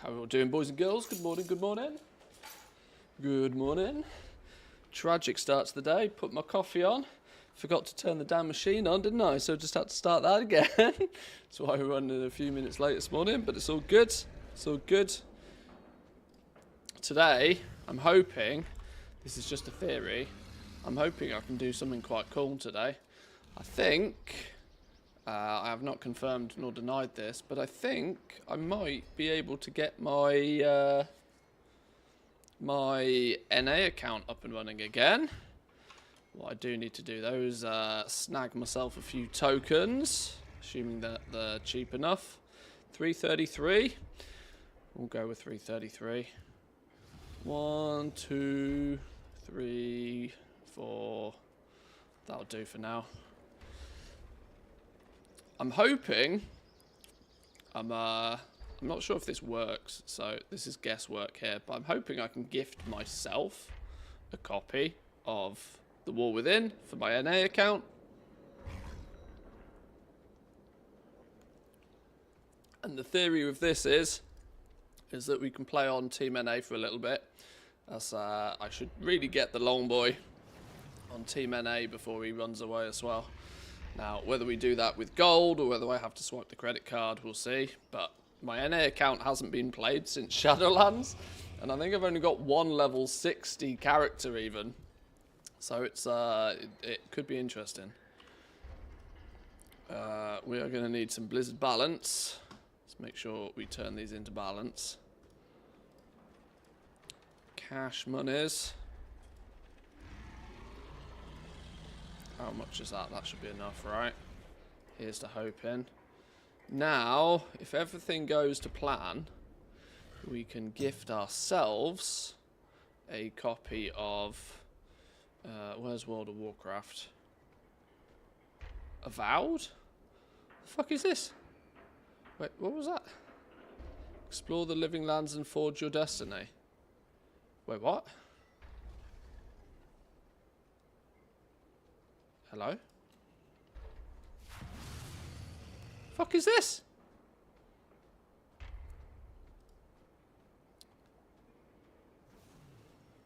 How are we all doing, boys and girls? Good morning, good morning. Good morning. Tragic start to the day. Put my coffee on. Forgot to turn the damn machine on, didn't I? So just had to start that again. That's why we're running a few minutes late this morning, but it's all good. It's all good. Today, I'm hoping, this is just a theory, I'm hoping I can do something quite cool today. I think, I have not confirmed nor denied this, but I think I might be able to get my my NA account up and running again. What I do need to do though is snag myself a few tokens, assuming that they're cheap enough. 333. We'll go with 333. 1, 2, 3, 4. That'll do for now. I'm hoping. I'm not sure if this works, so this is guesswork here, but I'm hoping I can gift myself a copy of The War Within for my NA account. And the theory with this is that we can play on Team NA for a little bit. As I should really get the long boy on Team NA before he runs away as well. Now, whether we do that with gold or whether I have to swipe the credit card, we'll see. But my NA account hasn't been played since Shadowlands, and I think I've only got one level 60 character even. So it's it could be interesting. We are going to need some Blizzard balance. Let's make sure we turn these into balance. Cash monies. How much is that? That should be enough, right? Here's to hoping. Now, if everything goes to plan, we can gift ourselves a copy of... where's World of Warcraft? Avowed? The fuck is this? Wait, what was that? Explore the living lands and forge your destiny. Wait, what? Hello? Fuck is this?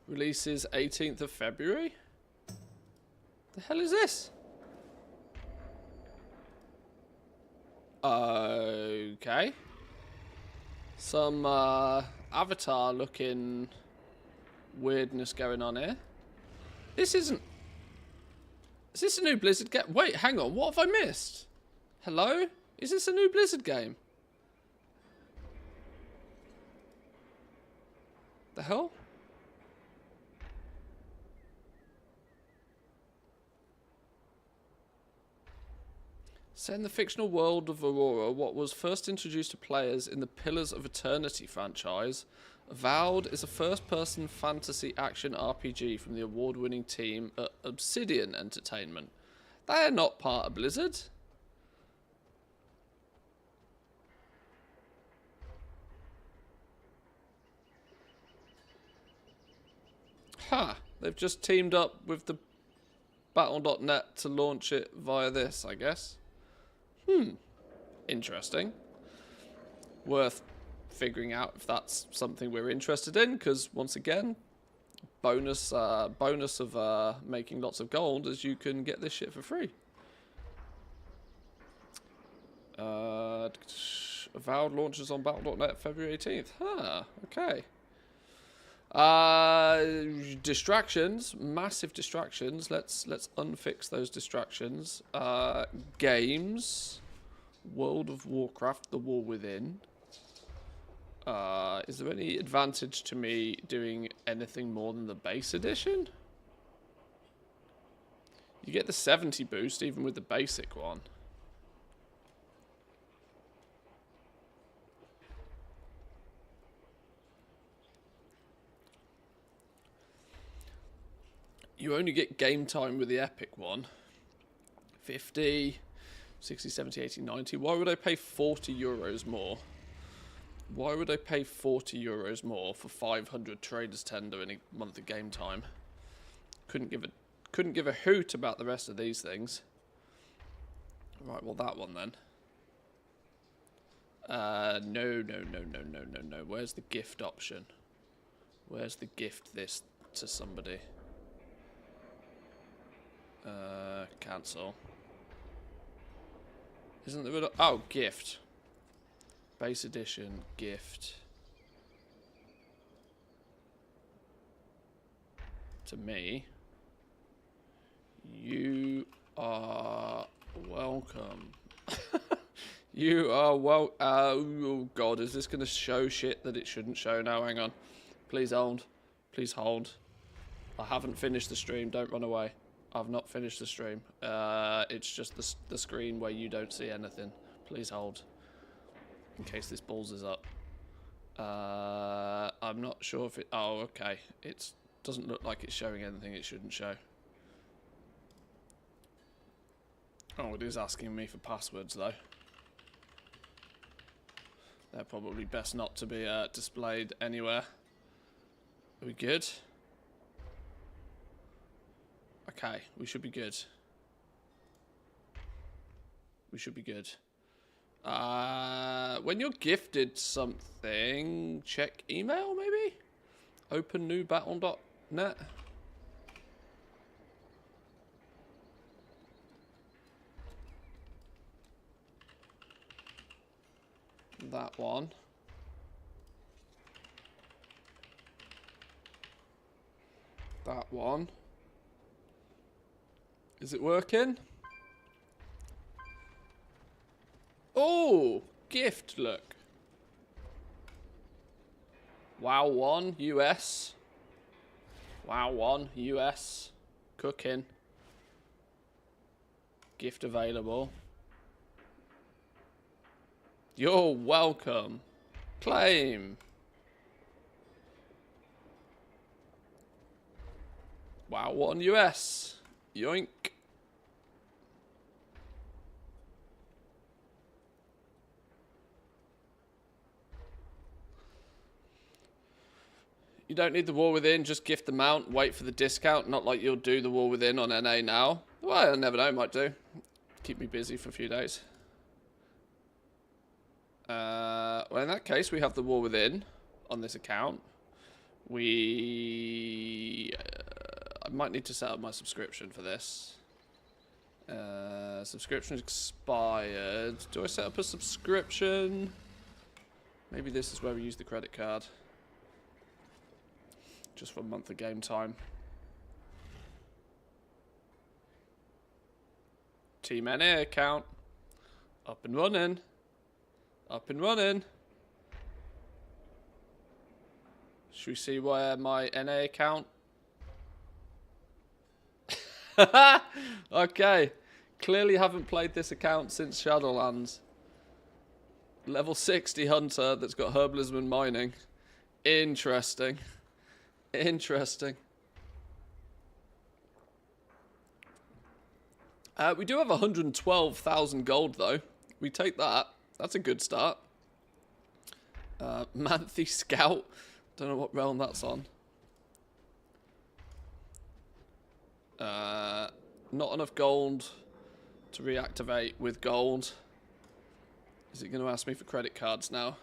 Releases 18th of February? The hell is this? Okay. Some avatar looking weirdness going on here. This isn't... Is this a new Blizzard game? Wait, hang on. What have I missed? Hello? Is this a new Blizzard game? The hell? Set in the fictional world of Aurora, what was first introduced to players in the Pillars of Eternity franchise, Avowed is a first-person fantasy action RPG from the award-winning team at Obsidian Entertainment. They are not part of Blizzard. Ha! They've just teamed up with the Battle.net to launch it via this, I guess. Interesting. Worth figuring out if that's something we're interested in, because once again, bonus of making lots of gold is you can get this shit for free. Avowed launches on Battle.net February 18th. Huh, okay. Distractions, massive distractions. Let's unfix those distractions. Games, World of Warcraft, The War Within. Is there any advantage to me doing anything more than the base edition? You get the 70 boost even with the basic one. You only get game time with the epic one. 50, 60, 70, 80, 90. Why would I pay 40 euros more? Why would I pay 40 euros more for 500 traders tender in a month of game time? Couldn't give a hoot about the rest of these things. Right, well that one then. No, no, no, no, no, no, no. Where's the gift option? Where's the gift this to somebody? Cancel. Isn't there a... Oh, gift. Base edition, gift. To me. You are welcome. You are well. Oh god, is this going to show shit that it shouldn't show now? Hang on. Please hold. Please hold. I haven't finished the stream. Don't run away. I've not finished the stream. It's just the screen where you don't see anything. Please hold. In case this balls is up. I'm not sure if it... Oh, okay. It doesn't look like it's showing anything it shouldn't show. Oh, it is asking me for passwords, though. They're probably best not to be displayed anywhere. Are we good? Okay, we should be good. We should be good. When you're gifted something, check email, maybe? Open new battle.net. That one. That one. Is it working? Oh, gift, look. WoW 1 US. WoW 1 US. Cooking. Gift available. You're welcome. Claim. WoW 1 US. Yoink. You don't need the War Within, just gift the mount, wait for the discount. Not like you'll do the War Within on NA now. Well, I never know, might do. Keep me busy for a few days. Well, in that case, we have the War Within on this account. I might need to set up my subscription for this. Subscription expired. Do I set up a subscription? Maybe this is where we use the credit card. Just for a month of game time. Team NA account. Up and running. Up and running. Should we see where my NA account... Okay. Clearly haven't played this account since Shadowlands. Level 60 hunter that's got herbalism and mining. Interesting. Interesting. We do have 112,000 gold though. We take that. That's a good start. Manthe Scout. Don't know what realm that's on. Not enough gold to reactivate with gold. Is it going to ask me for credit cards now?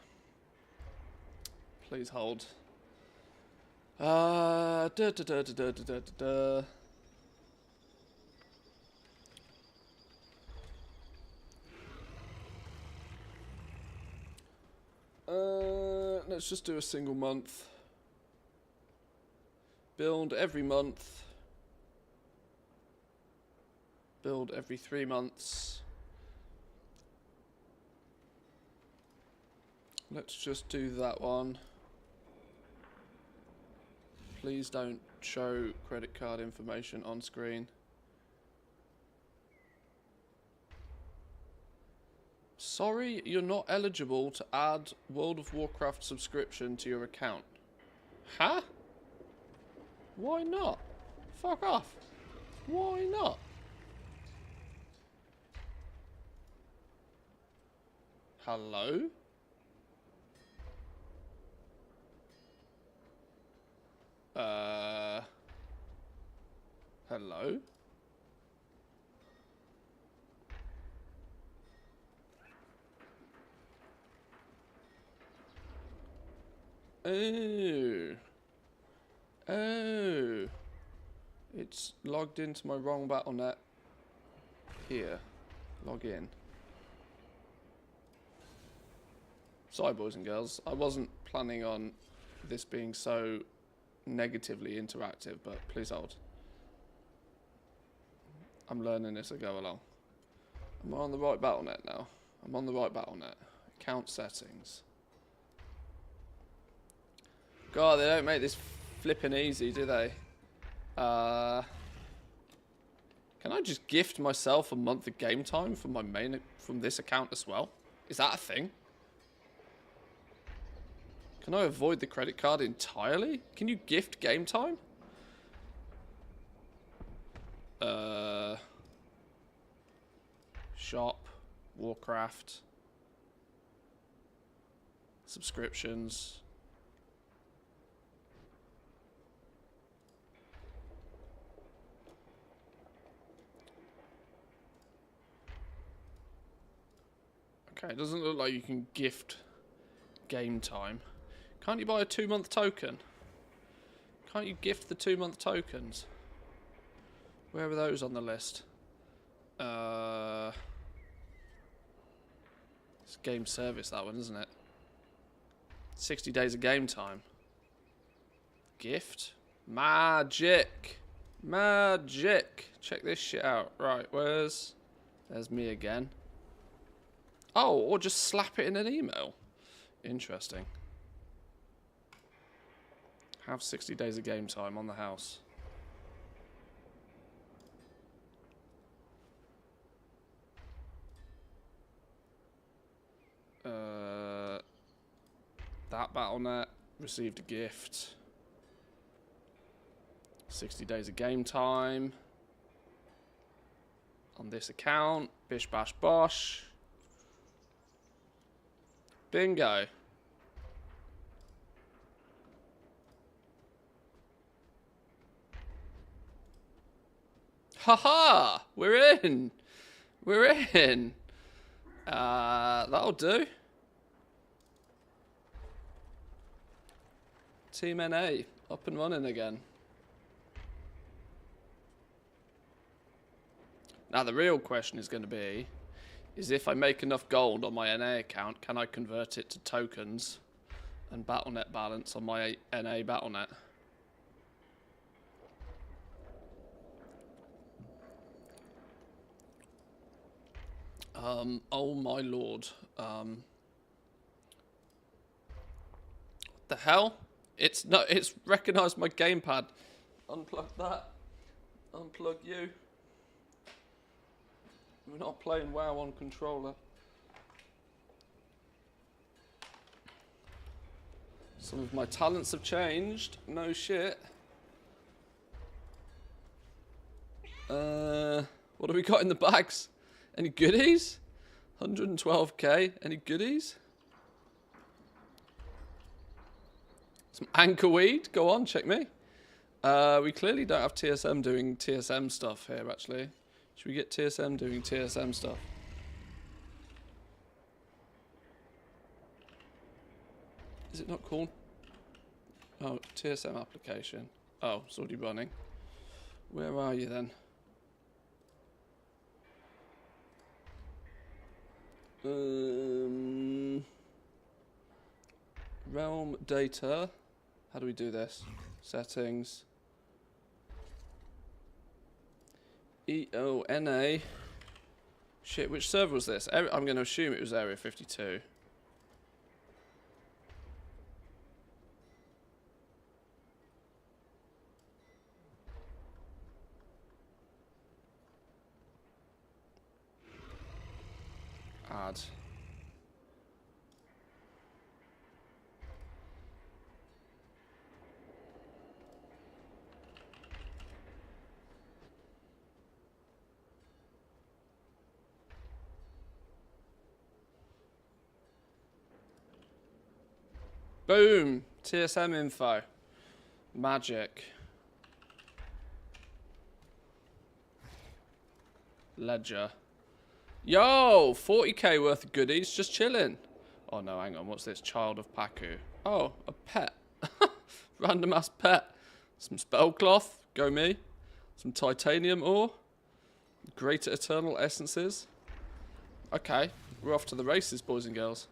Please hold. Let's just do a single month. Build every month. Build every 3 months. Let's just do that one. Please don't show credit card information on screen. Sorry, you're not eligible to add World of Warcraft subscription to your account. Huh? Why not? Fuck off. Why not? Hello? Hello? Oh. Oh. It's logged into my wrong BattleNet. Here. Log in. Sorry, boys and girls. I wasn't planning on this being so negatively interactive, but please hold. I'm learning as I go along. Am I on the right BattleNet now? I'm on the right BattleNet. Account settings. God, they don't make this flipping easy, do they? Can I just gift myself a month of game time from my from this account as well? Is that a thing? Can I avoid the credit card entirely? Can you gift game time? Shop, Warcraft, subscriptions. Okay, it doesn't look like you can gift game time. Can't you buy a 2-month token? Can't you gift the 2-month tokens? Where are those on the list? It's game service, that one, isn't it? 60 days of game time. Gift? Magic! Magic! Check this shit out. Right, there's me again. Oh, or just slap it in an email. Interesting. Have 60 days of game time on the house. That BattleNet received a gift. 60 days of game time. On this account. Bish bash bosh. Bingo. Haha! We're in! We're in! That'll do. Team NA, up and running again. Now the real question is going to be, is if I make enough gold on my NA account, can I convert it to tokens and BattleNet balance on my NA BattleNet? Oh my lord. What the hell? It's recognised my gamepad. Unplug that. Unplug you. We're not playing WoW on controller. Some of my talents have changed. No shit. What have we got in the bags? Any goodies? 112k. Any goodies? Some anchor weed. Go on, check me. We clearly don't have TSM doing TSM stuff here, actually. Should we get TSM doing TSM stuff? Is it not called? Oh, TSM application. Oh, it's already running. Where are you then? Realm data. How do we do this? Settings. EONA. Shit, which server was this? I'm going to assume it was Area 52. Add. Boom! TSM info. Magic. Ledger. Yo! 40k worth of goodies, just chilling. Oh no, hang on, what's this? Child of Paku. Oh, a pet. Random ass pet. Some spell cloth. Go me. Some titanium ore. Greater eternal essences. Okay. We're off to the races, boys and girls.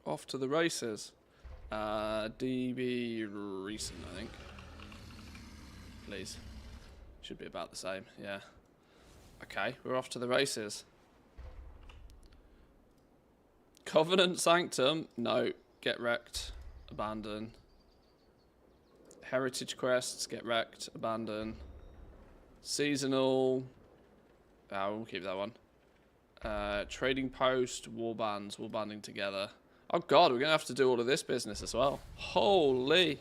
Off to the races. DB recent, I think. Please. Should be about the same, yeah. Okay, we're off to the races. Covenant Sanctum. No. Get wrecked. Abandon. Heritage quests. Get wrecked. Abandon. Seasonal. We'll keep that one. Trading post. Warbands. Warbanding together. Oh god, we're going to have to do all of this business as well. Holy.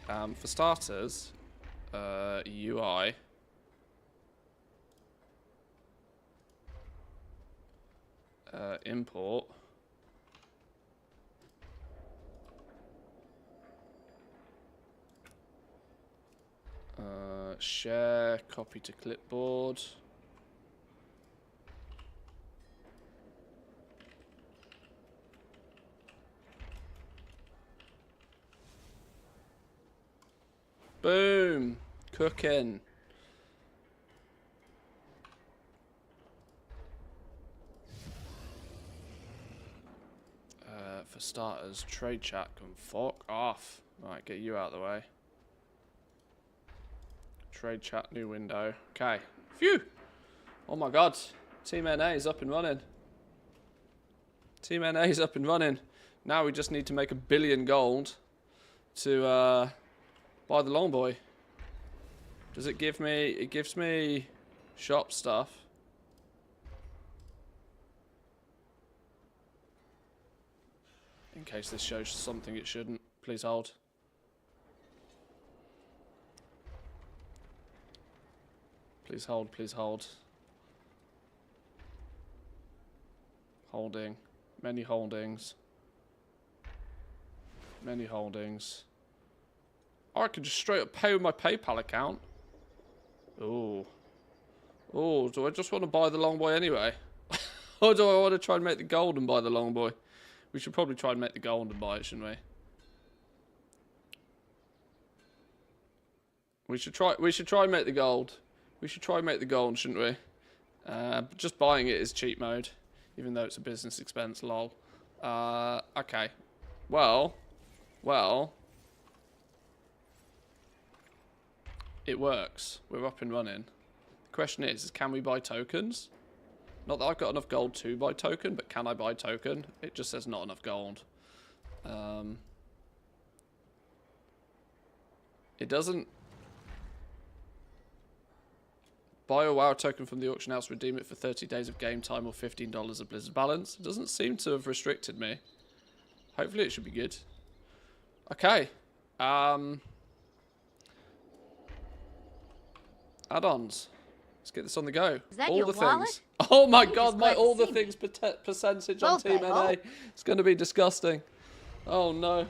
For starters, UI. Import. Share, copy to clipboard. Boom! Cooking. For starters, trade chat can fuck off. Right, get you out of the way. Trade chat, new window. Okay. Phew! Oh my god. Team NA is up and running. Team NA is up and running. Now we just need to make 1 billion gold to buy the longboy. Does it give me... It gives me shop stuff. In case this shows something it shouldn't. Please hold. Please hold, please hold. Holding. Many holdings. Many holdings. Or I could just straight up pay with my PayPal account. Ooh. Ooh, do I just want to buy the longboy anyway? Or do I want to try and make the gold and buy the longboy? We should probably try and make the gold and buy it, shouldn't we? We should try and make the gold. We should try and make the gold, shouldn't we? But just buying it is cheat mode, even though it's a business expense, lol. Okay. Well. It works. We're up and running. The question is can we buy tokens? Not that I've got enough gold to buy token, but can I buy token? It just says not enough gold. It doesn't... Buy a WoW token from the auction house, redeem it for 30 days of game time or $15 of Blizzard balance. It doesn't seem to have restricted me. Hopefully it should be good. Okay. Add-ons. Let's get this on the go. Is that all your the wallet? things. Oh my I'm god, just my glad to all the see things percentage on Team NA. Oh. It's going to be disgusting. Oh no.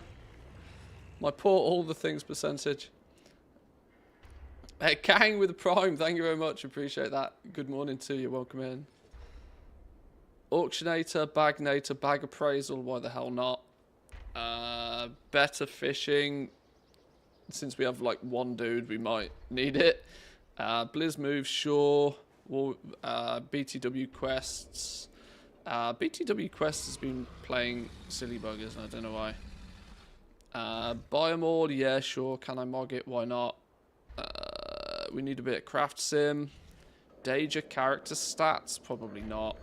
My poor all the things percentage. Hey, Kang with the Prime, thank you very much, appreciate that. Good morning to you, welcome in. Auctionator, Bagnator, Bag Appraisal, why the hell not? Better Fishing, since we have like one dude, we might need it. Blizz Move, sure. BTW Quests. BTW Quests has been playing silly buggers, and I don't know why. Buy 'em all, yeah, sure. Can I mog it? Why not? We need a bit of craft sim. Danger character stats, probably not.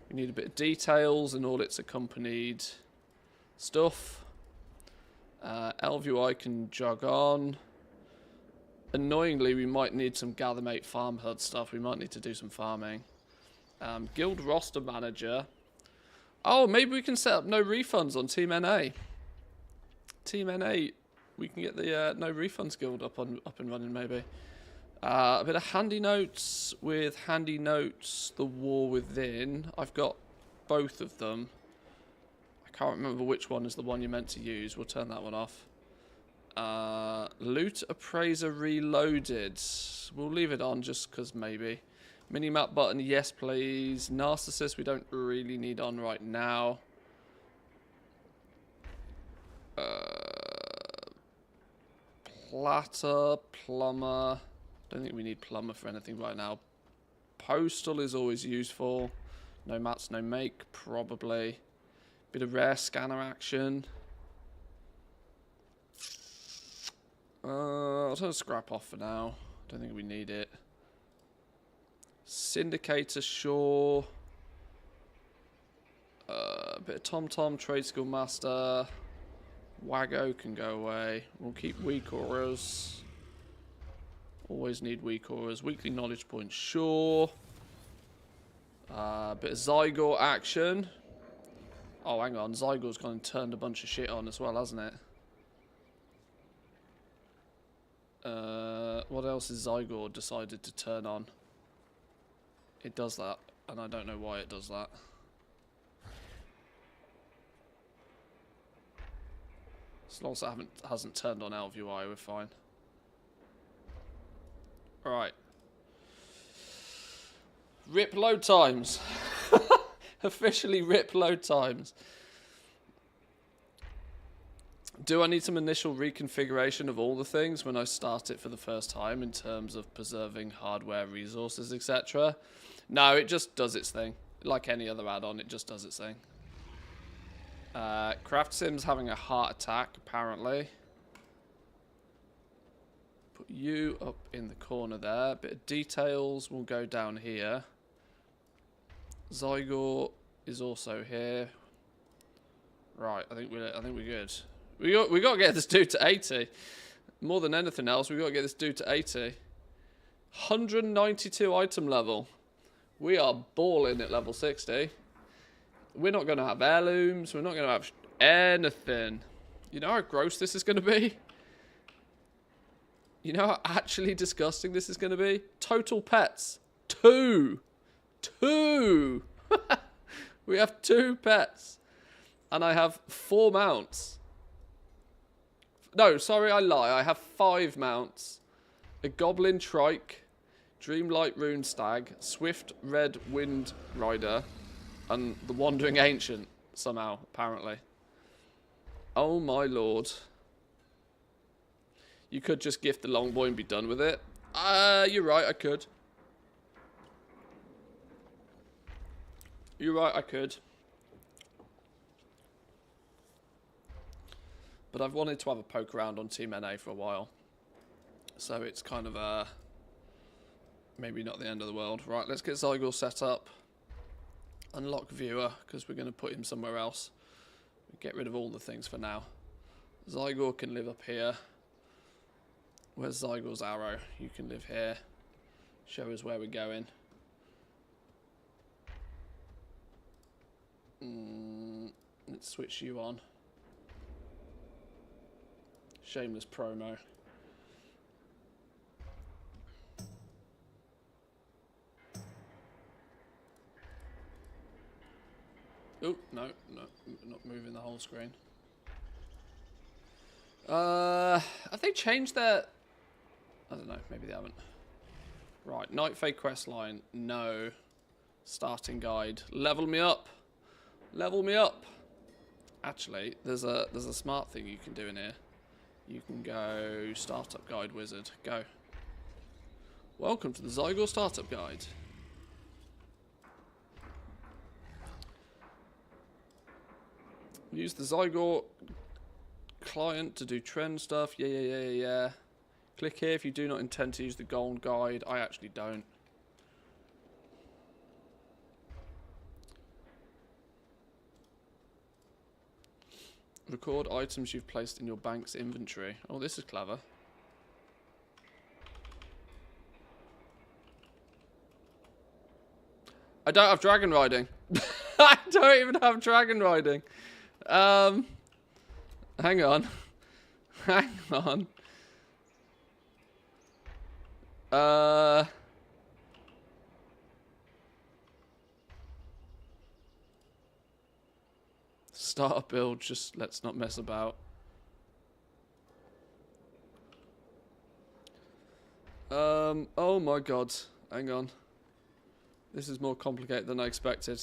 We need a bit of details and all its accompanied stuff. LVI can jog on. Annoyingly, we might need some Gathermate Farm HUD stuff. We might need to do some farming. Guild roster manager. Oh, maybe we can set up no refunds on Team NA. Team NA, we can get the no refunds guild up and running maybe. A bit of handy notes with handy notes, the war within. I've got both of them. I can't remember which one is the one you're meant to use. We'll turn that one off. Loot appraiser reloaded. We'll leave it on just because maybe. Minimap button, yes please. Narcissist, we don't really need on right now. Platter, plumber. Don't think we need plumber for anything right now. Postal is always useful. No mats, no make, probably. Bit of rare scanner action. I'll turn scrap off for now. Don't think we need it. Syndicator, sure. A bit of Tom, Trade School Master. Wago can go away. We'll keep weak auras. Always need weak auras. Weekly knowledge points, sure. Bit of Zygor action. Oh, hang on. Zygor's gone and turned a bunch of shit on as well, hasn't it? What else has Zygor decided to turn on? It does that, and I don't know why it does that. As long as it hasn't turned on Elf UI, we're fine. Alright. Rip load times. Officially rip load times. Do I need some initial reconfiguration of all the things when I start it for the first time in terms of preserving hardware, resources, etc.? No, it just does its thing. Like any other add-on, it just does its thing. Craft Sim's having a heart attack, apparently. Put you up in the corner there. Bit of details will go down here. Zygor is also here. Right, I think we're good. We got to get this dude to 80. More than anything else, we got to get this dude to 80. 192 item level. We are balling at level 60. We're not going to have heirlooms. We're not going to have anything. You know how gross this is going to be? You know how actually disgusting this is going to be? Total pets. 2. 2. We have 2 pets. And I have 4 mounts. No, sorry, I lie. I have 5 mounts. A Goblin Trike, Dreamlight Rune Stag, Swift Red Wind Rider, and the Wandering Ancient, somehow, apparently. Oh my lord. You could just gift the Longboy and be done with it. You're right, I could. You're right, I could. But I've wanted to have a poke around on Team NA for a while. So it's kind of maybe not the end of the world. Right, let's get Zygor set up. Unlock viewer, because we're going to put him somewhere else. Get rid of all the things for now. Zygor can live up here. Where's Zygor's arrow? You can live here. Show us where we're going. Let's switch you on. Shameless promo. Oh, no, not moving the whole screen. Have they changed their... I don't know, maybe they haven't. Right, Night Fae quest line, no. Starting guide, level me up. Level me up. Actually, there's a smart thing you can do in here. You can go Startup Guide Wizard. Go. Welcome to the Zygor Startup Guide. Use the Zygor client to do trend stuff. Yeah. Click here if you do not intend to use the gold guide. I actually don't. Record items you've placed in your bank's inventory. Oh, this is clever. I don't have dragon riding. I don't even have dragon riding. Hang on. Hang on. Start a build, just let's not mess about. Oh my god. Hang on. This is more complicated than I expected.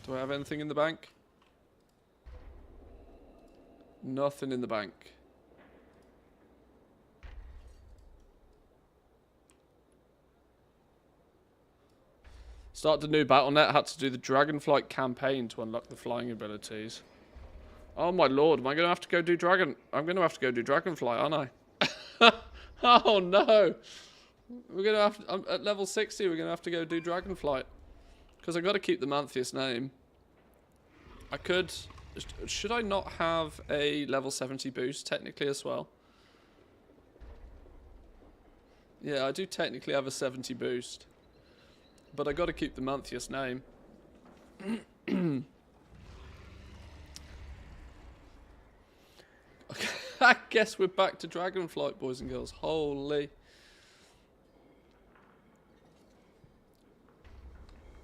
Do I have anything in the bank? Nothing in the bank. Start the new BattleNet. Had to do the Dragonflight campaign to unlock the flying abilities. Oh my lord, am I going to have to go do Dragon? I'm going to have to go do Dragonflight, aren't I? Oh no! We're going to have to, at level 60, we're going to have to go do Dragonflight. Because I've got to keep the Mantheus name. I could... Should I not have a level 70 boost, technically, as well? Yeah, I do technically have a 70 boost. But I got to keep the Mantheus name. Okay, I guess we're back to Dragonflight, boys and girls. Holy.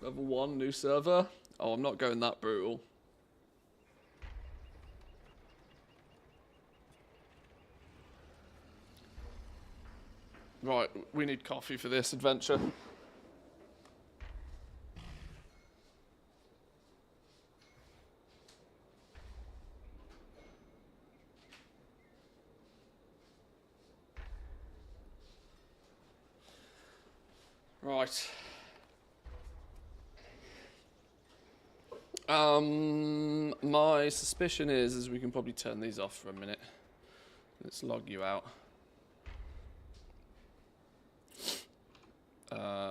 Level 1, new server. Oh, I'm not going that brutal. Right, we need coffee for this adventure. Right. My suspicion is we can probably turn these off for a minute. Let's log you out.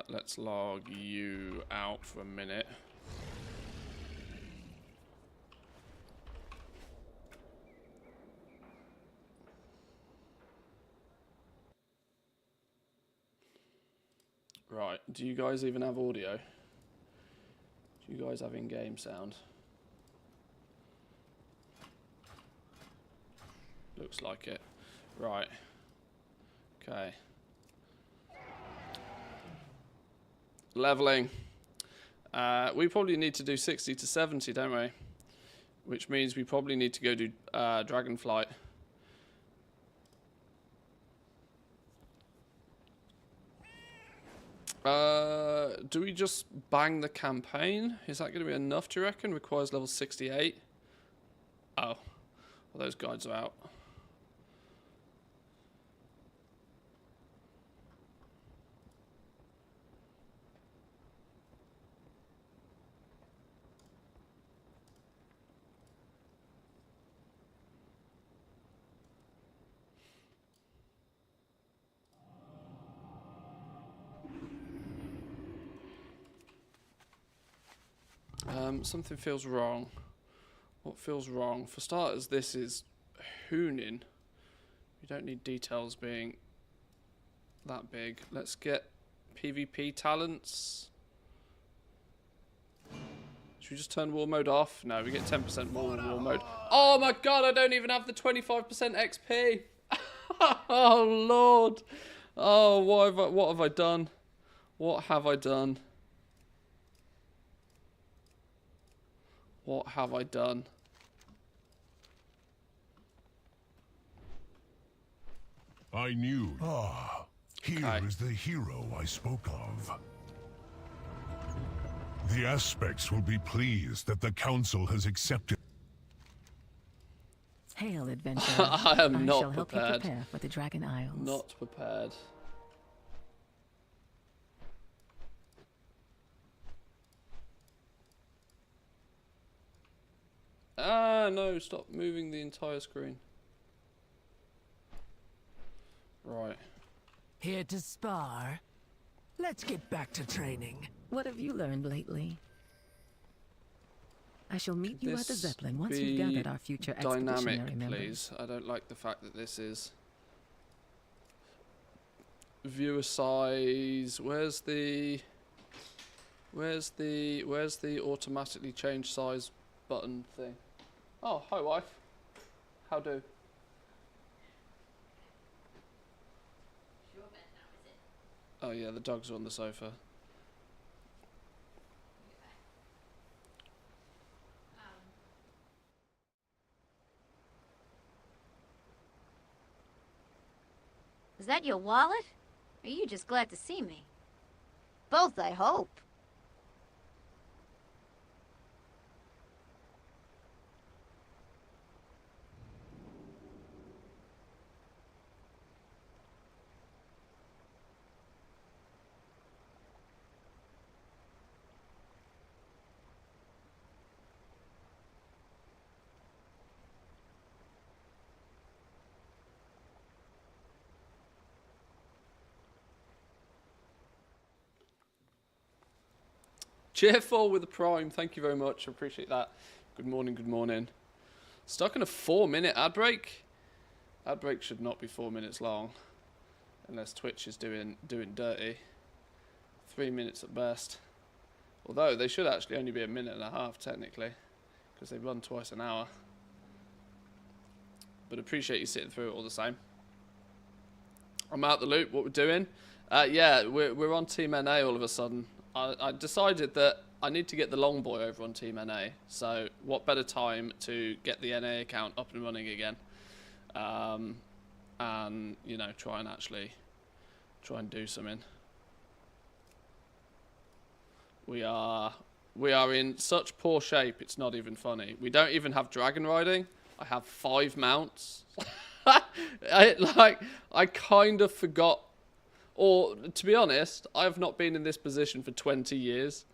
Let's log you out for a minute. Right, do you guys even have audio? Do you guys have in-game sound? Looks like it. Right. Okay. Leveling. We probably need to do 60 to 70, don't we? Which means we probably need to go do Dragonflight. Do we just bang the campaign? Is that going to be enough, do you reckon? Requires level 68. Oh. Well, those guides are out. Something feels wrong. What feels wrong? For starters, this is hooning. You don't need details being that big. Let's get PvP talents. Should we just turn war mode off? No, we get 10% more in war mode. Oh my god, I don't even have the 25% XP. Oh lord. Oh, what have I done? What have I done? What have I done? I knew. Ah, here is the hero I spoke of. The aspects will be pleased that the council has accepted. Hail, adventurer. I am not shall help prepared. you prepare for the Dragon Isles. Not prepared. Ah, no, stop moving the entire screen. Right. Here to spar. Let's get back to training. What have you learned lately? I shall meet you at the This Zeppelin once be we've gathered our future expeditionary dynamic, members. please. I don't like the fact that this is viewer size. Where's the automatically change size button thing? Oh, hi wife. How do? Oh yeah, the dogs are on the sofa. Is that your wallet? Or are you just glad to see me? Both, I hope. Cheerful with the prime. Thank you very much. I appreciate that. Good morning, good morning. Stuck in a 4-minute ad break. Ad break should not be 4 minutes long. Unless Twitch is doing dirty. 3 minutes at best. Although they should actually only be a minute and a half technically. Because they run twice an hour. But appreciate you sitting through it all the same. I'm out the loop. What we're doing? Yeah, we're on Team NA all of a sudden. I decided that I need to get the long boy over on Team NA. So what better time to get the NA account up and running again, and you know, try and do something. We are in such poor shape. It's not even funny. We don't even have dragon riding. I have 5 mounts. I kind of forgot. Or, to be honest, I've not been in this position for 20 years.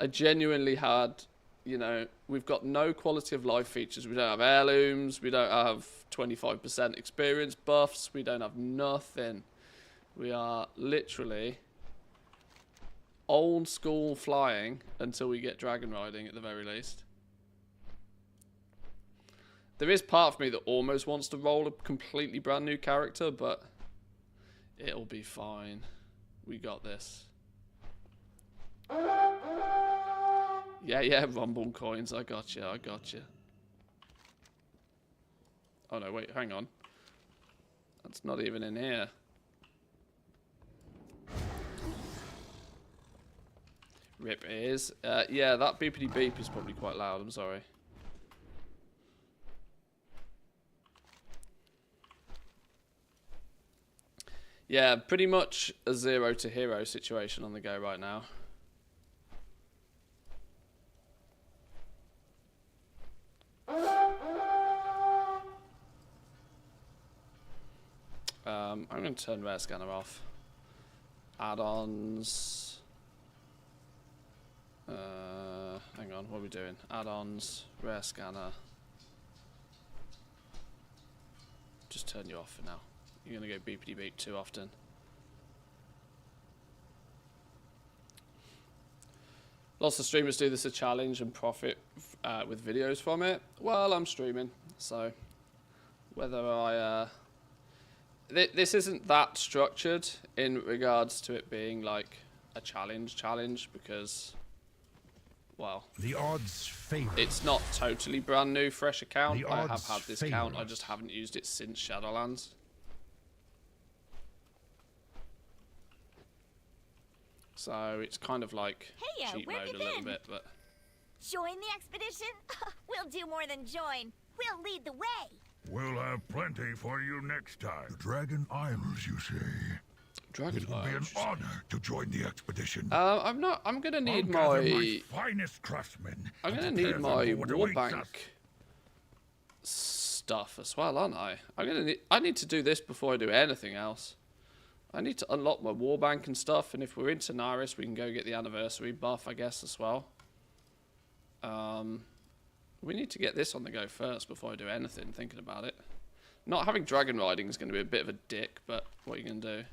I genuinely had, you know, we've got no quality of life features. We don't have heirlooms. We don't have 25% experience buffs. We don't have nothing. We are literally old school flying until we get dragon riding at the very least. There is part of me that almost wants to roll a completely brand new character, but it'll be fine. We got this. Yeah, Rumble coins. I got you. Oh no, wait, hang on. That's not even in here. Rip ears. Yeah, that beepity beep is probably quite loud. I'm sorry. Yeah, pretty much a 0 to hero situation on the go right now. I'm going to turn rare scanner off. Add-ons. Hang on, what are we doing? Add-ons, rare scanner. Just turn you off for now. You're going to go beepity beep too often. Lots of streamers do this as a challenge and profit with videos from it. Well, I'm streaming, so whether I... this isn't that structured in regards to it being like a challenge because, well, the odds favor. It's not totally brand new, fresh account. I have had this account, I just haven't used it since Shadowlands. So it's kind of like cheat mode a little bit, but... Join the expedition? We'll do more than join. We'll lead the way. We'll have plenty for you next time. The Dragon Isles, you say? Dragon It will be an honor to join the expedition. I'm gonna need my finest craftsmen. I'm gonna need my warbank stuff as well, aren't I? I need to do this before I do anything else. I need to unlock my warbank and stuff, and if we're in Tenaris, we can go get the anniversary buff, I guess, as well. We need to get this on the go first before I do anything, thinking about it. Not having dragon riding is going to be a bit of a dick, but what are you going to do?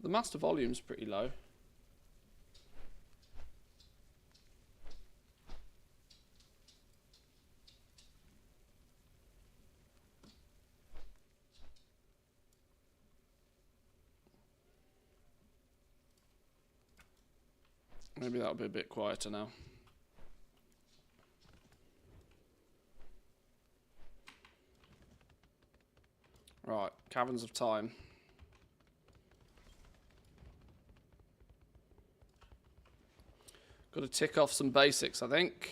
The master volume's pretty low. Maybe that'll be a bit quieter now. Right, Caverns of Time. Got to tick off some basics, I think.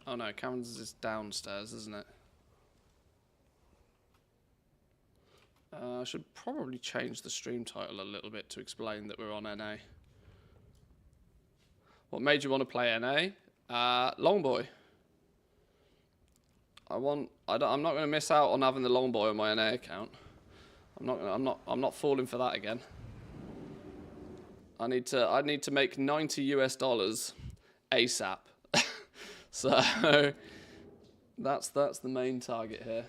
Oh no, Cameron's is downstairs, isn't it? I should probably change the stream title a little bit to explain that we're on NA. What made you want to play NA? Longboy. I'm not going to miss out on having the Longboy on my NA account. I'm not falling for that again. I need to make $90 US ASAP. So that's the main target here.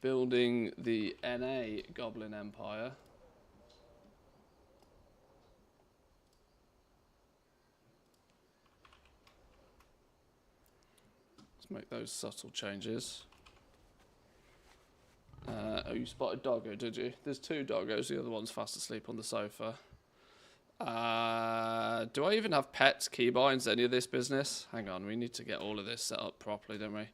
Building the NA Goblin Empire. Let's make those subtle changes. Oh, you spotted Doggo, did you? There's 2 doggos, the other one's fast asleep on the sofa. Do I even have pets, keybinds, any of this business? Hang on, we need to get all of this set up properly, don't we?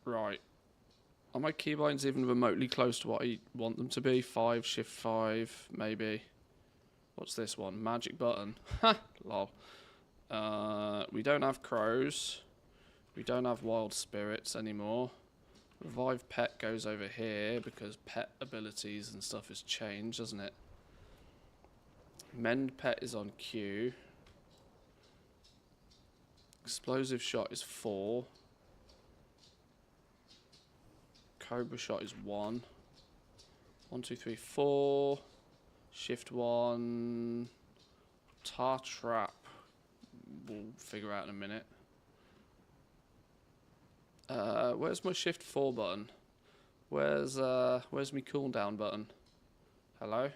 Right. Are my keybinds even remotely close to what I want them to be? 5, shift 5, maybe. What's this one? Magic button. Ha! Lol. We don't have crows. We don't have wild spirits anymore. Revive pet goes over here because pet abilities and stuff has changed, doesn't it? Mend pet is on Q. Explosive shot is 4. Cobra shot is 1. 1, 2, 3, 4. Shift 1. Tar trap. We'll figure out in a minute. Where's my shift 4 button? Where's my cooldown button? Hello?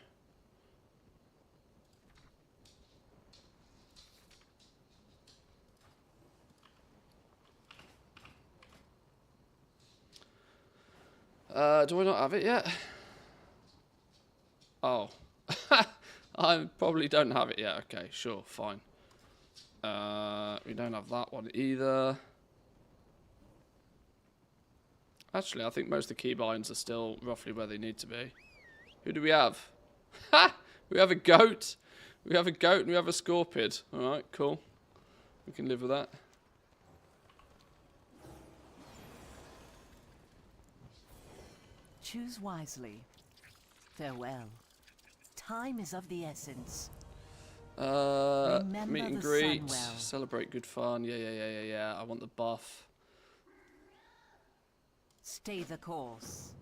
Do I not have it yet? Oh. I probably don't have it yet. Okay, sure, fine. We don't have that one either. Actually, I think most of the keybinds are still roughly where they need to be. Who do we have? Ha! We have a goat. We have a goat and we have a scorpion. Alright, cool. We can live with that. Choose wisely. Farewell. Time is of the essence. Meet and greet. Well. Celebrate good fun. Yeah. I want the buff. Stay the course.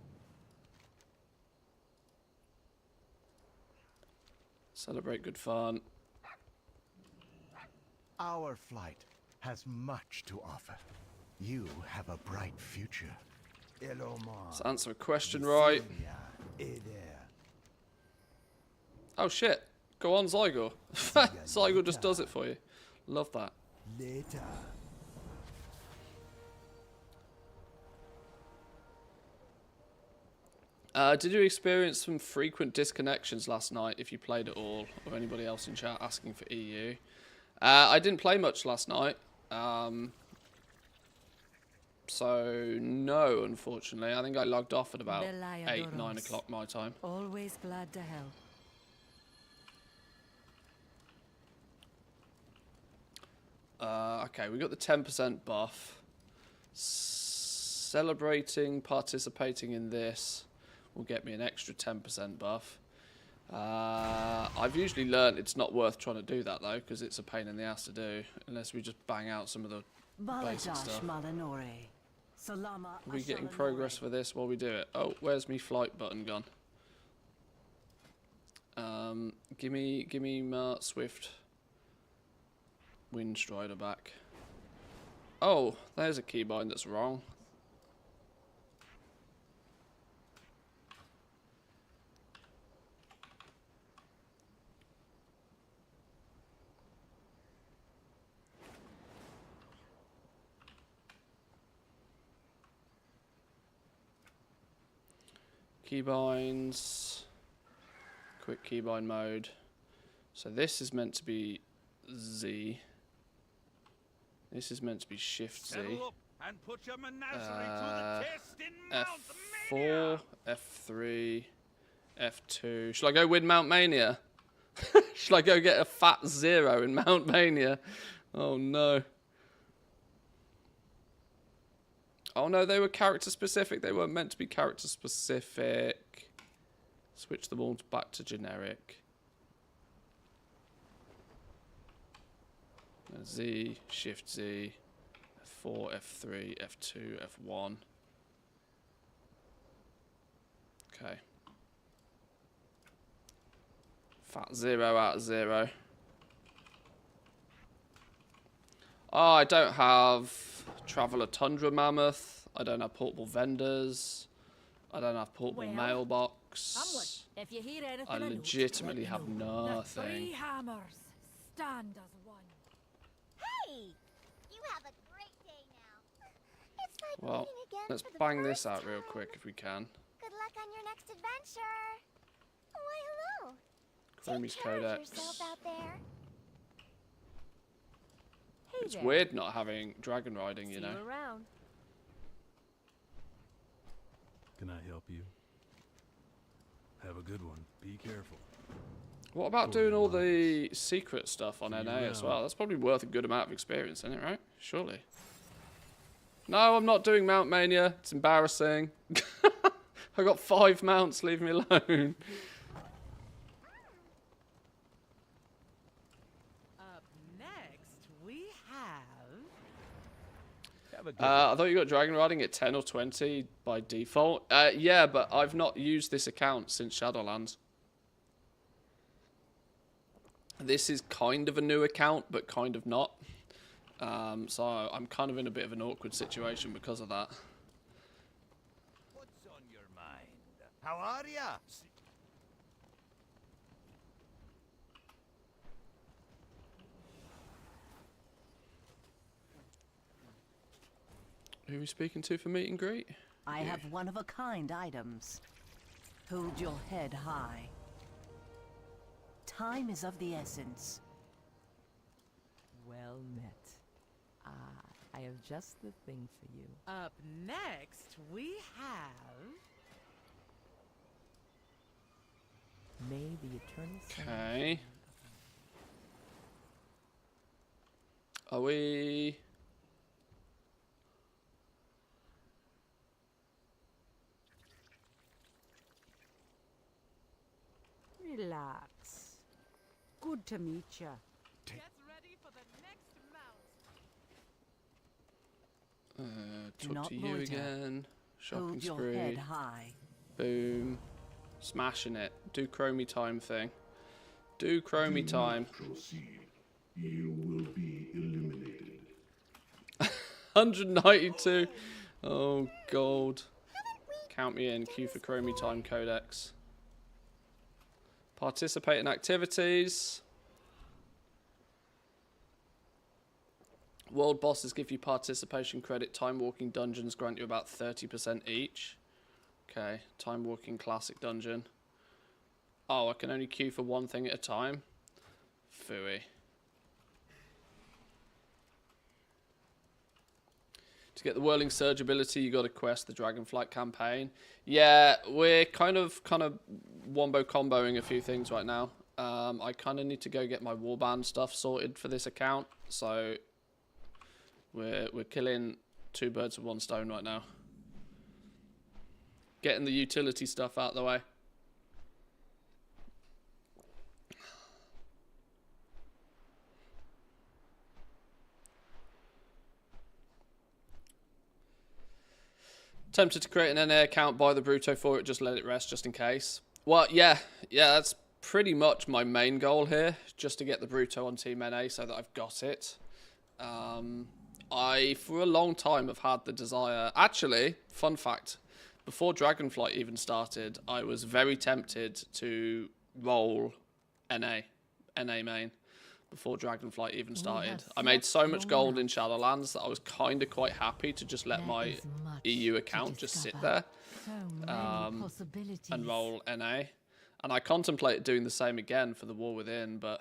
Celebrate good fun. Our flight has much to offer. You have a bright future. Let's answer a question right. Oh shit. Go on, Zygo. Zygo just does it for you. Love that. Later. Did you experience some frequent disconnections last night if you played at all? Or anybody else in chat asking for EU? I didn't play much last night. So, no, unfortunately. I think I logged off at about 8, 9 o'clock my time. Always glad to help. Okay, we got the 10% buff. Celebrating, participating in this will get me an extra 10% buff. I've usually learned it's not worth trying to do that though, because it's a pain in the ass to do, unless we just bang out some of the basic stuff. Are we getting progress for this while we do it? Oh, where's me flight button gone? Give me my Swift Windstrider back. Oh, there's a keybind that's wrong. Keybinds. Quick keybind mode. So this is meant to be Z. This is meant to be Shift Z. and put your menagerie to the test in Mount F4, F3, F2. Shall I go win Mount Mania? Shall I go get a fat 0 in Mount Mania? Oh no. Oh no, they were character specific. They weren't meant to be character specific. Switch them all back to generic. Z, Shift Z, F4, F3, F2, F1. Okay. Fat 0 out of 0. Oh, I don't have Traveller Tundra Mammoth. I don't have portable vendors. I don't have portable mailbox. If you hear anything, I legitimately have The nothing. three hammers stand as one. Hey! You have a great day now. It's like Well, meeting again let's for the bang this first out real time. quick if we can. Good luck on your next adventure. Why, hello. Chromie's Take care of Codex. yourself out there. Hey It's there. weird not having dragon riding, you See know. you around. Can I help you? Have a good one. Be careful. What about doing all the secret stuff on NA as well? That's probably worth a good amount of experience, isn't it, right? Surely. No, I'm not doing Mount Mania. It's embarrassing. I got 5 mounts. Leave me alone. Up next, we have... I thought you got dragon riding at 10 or 20 by default. Yeah, but I've not used this account since Shadowlands. This is kind of a new account, but kind of not. So I'm kind of in a bit of an awkward situation because of that. What's on your mind? How are ya? Who are we speaking to for meet and greet? I have one-of-a-kind items. Hold your head high. Time is of the essence. Well met. I have just the thing for you. Up next, we have... May the eternal sun Okay. Are we... Relax. Good to meet ya. Get ready for the next mount. Do talk not to you loiter. again. Shopping Hold your spree. head high. Boom. Smashing it. Do chromie time thing. Do chromie time. Proceed. You will be eliminated. 192. Oh, gold. Count me in. Queue for chromie time codex. Participate in activities. World bosses give you participation credit. Time walking dungeons grant you about 30% each. Okay, time walking classic dungeon. Oh, I can only queue for one thing at a time. Phooey. To get the Whirling Surge ability, you got to quest the Dragonflight campaign. Yeah, we're kind of wombo comboing a few things right now. I kind of need to go get my warband stuff sorted for this account, so we're killing 2 birds with 1 stone right now. Getting the utility stuff out of the way. Tempted to create an NA account, buy the Bruto for it, just let it rest just in case. Well, yeah, that's pretty much my main goal here, just to get the Bruto on Team NA so that I've got it. I, for a long time, have had the desire... Actually, fun fact, before Dragonflight even started, I was very tempted to roll NA main. Before Dragonflight even started. I made so much gold in Shadowlands that I was kind of quite happy to just let my EU account just sit there and roll NA. And I contemplated doing the same again for the War Within, but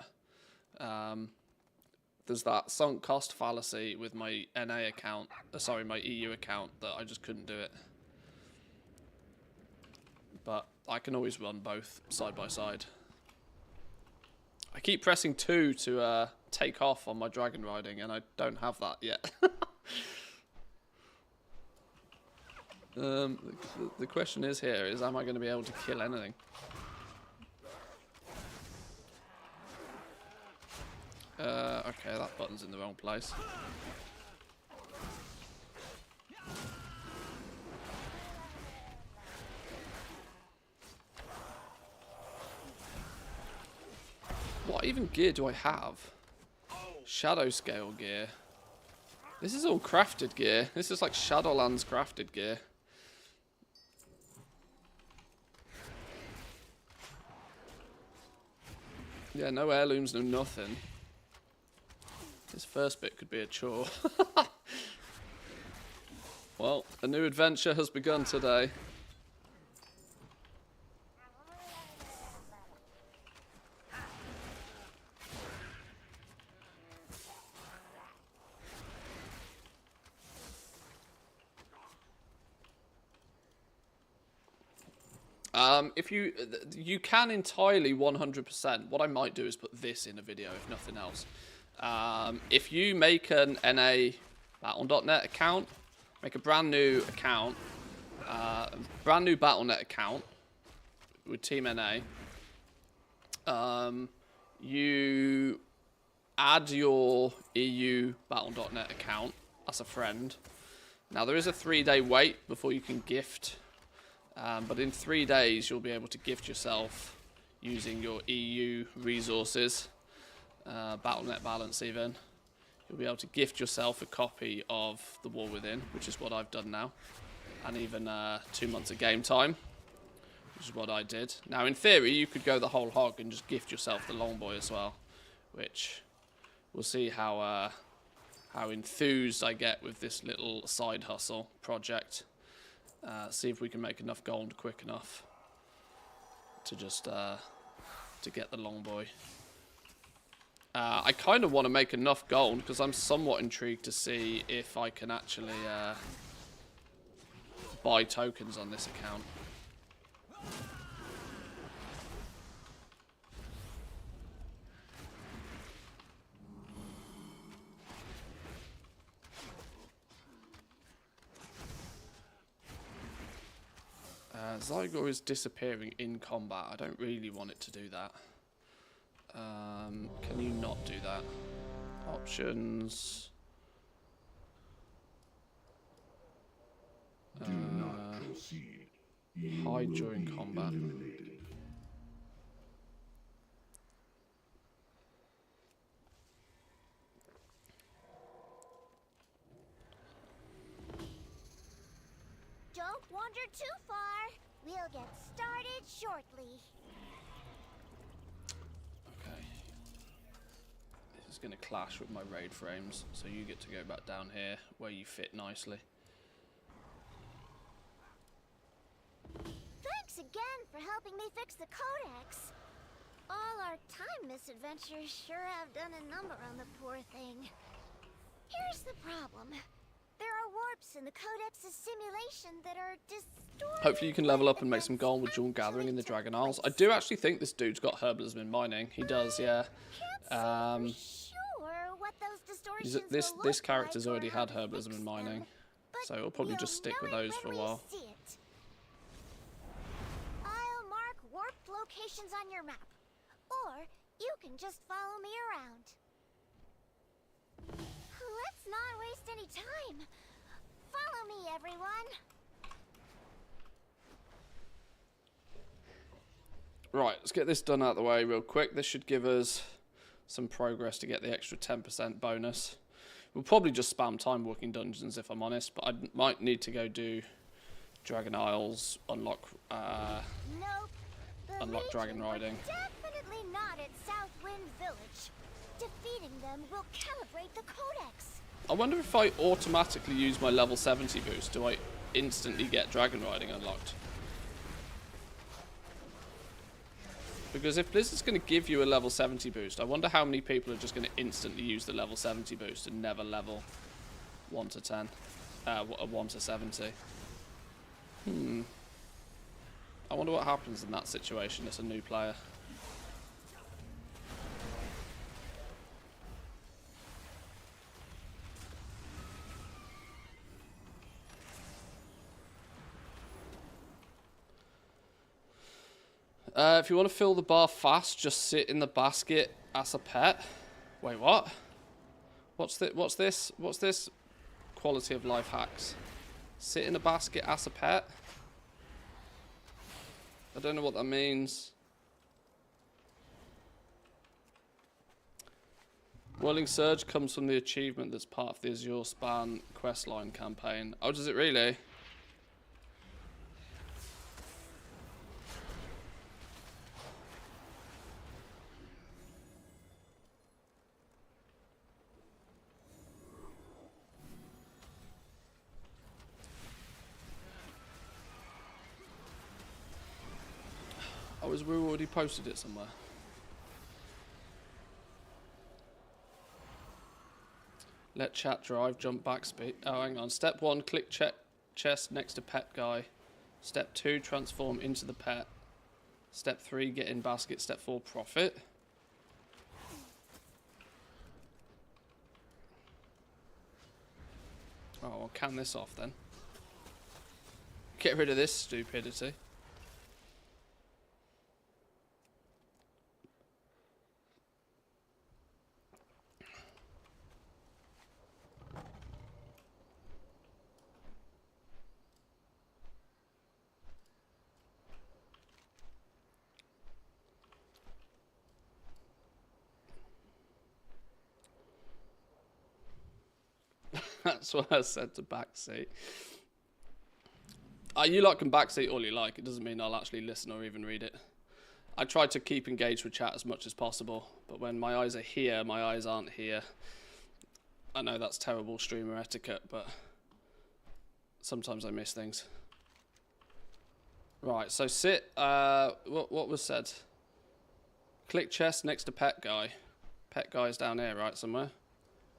the there's that sunk cost fallacy with my NA account, sorry, my EU account, that I just couldn't do it. But I can always run both side by side. I keep pressing 2 to take off on my dragon riding, and I don't have that yet. The question is here is, am I going to be able to kill anything? Okay, that button's in the wrong place. What even gear do I have? Shadow scale gear. This is all crafted gear. This is like Shadowlands crafted gear. Yeah, no heirlooms, no nothing. This first bit could be a chore. Well, a new adventure has begun today. If you can entirely 100%, what I might do is put this in a video, if nothing else. If you make an NA Battle.net account, make a brand new account, brand new Battle.net account with Team NA, you add your EU Battle.net account as a friend. Now there is a 3-day wait before you can gift. But in 3 days, you'll be able to gift yourself using your EU resources, Battle.net balance even. You'll be able to gift yourself a copy of The War Within, which is what I've done now. And even 2 months of game time, which is what I did. Now, in theory, you could go the whole hog and just gift yourself the Longboy as well, which we'll see how enthused I get with this little side hustle project. See if we can make enough gold quick enough to just to get the Longboy. I kind of want to make enough gold because I'm somewhat intrigued to see if I can actually buy tokens on this account. Zygor is disappearing in combat. I don't really want it to do that. Can you not do that? Options. Do not proceed. Hide during combat. Don't wander too far. We'll get started shortly. Okay. This is going to clash with my raid frames, so you get to go back down here where you fit nicely. Thanks again for helping me fix the codex. All our time misadventures sure have done a number on the poor thing. Here's the problem. There are warps in the codex's simulation that are distorted. Hopefully you can level up and make some gold with Jewel Gathering in the Dragon Isles. I do actually think this dude's got herbalism in mining. He does, yeah. This character's already had herbalism in mining, so it'll probably just stick with those for a while. I'll mark warped locations on your map, or you can just follow me around. Let's not waste any time. Follow me, everyone. Right, let's get this done out of the way real quick. This should give us some progress to get the extra 10% bonus. We'll probably just spam time walking dungeons if I'm honest, but I might need to go do Dragon Isles, unlock dragon riding. Definitely not at Southwind Village. Defeating them will calibrate the codex. I wonder if I automatically use my level 70 boost, do I instantly get dragon riding unlocked? Because if Blizzard's going to give you a level 70 boost, I wonder how many people are just going to instantly use the level 70 boost and never level 1 to 10. 1 to 70. I wonder what happens in that situation as a new player. If you want to fill the bar fast, just sit in the basket as a pet. Wait, what? What's this? What's this? Quality of life hacks. Sit in a basket as a pet? I don't know what that means. Whirling Surge comes from the achievement that's part of the Azure Span questline campaign. Oh, does it really? Oh, has we already posted it somewhere? Let chat drive, jump back speed. Oh, hang on. Step 1, click chest next to pet guy. Step 2, transform into the pet. Step 3, get in basket. Step 4, profit. Oh, I'll can this off then. Get rid of this stupidity. That's what I said to backseat. You lot can backseat all you like. It doesn't mean I'll actually listen or even read it. I try to keep engaged with chat as much as possible, but when my eyes are here, my eyes aren't here. I know that's terrible streamer etiquette, but sometimes I miss things. Right, so sit. What was said? Click chest next to pet guy. Pet guy's down here, right, somewhere.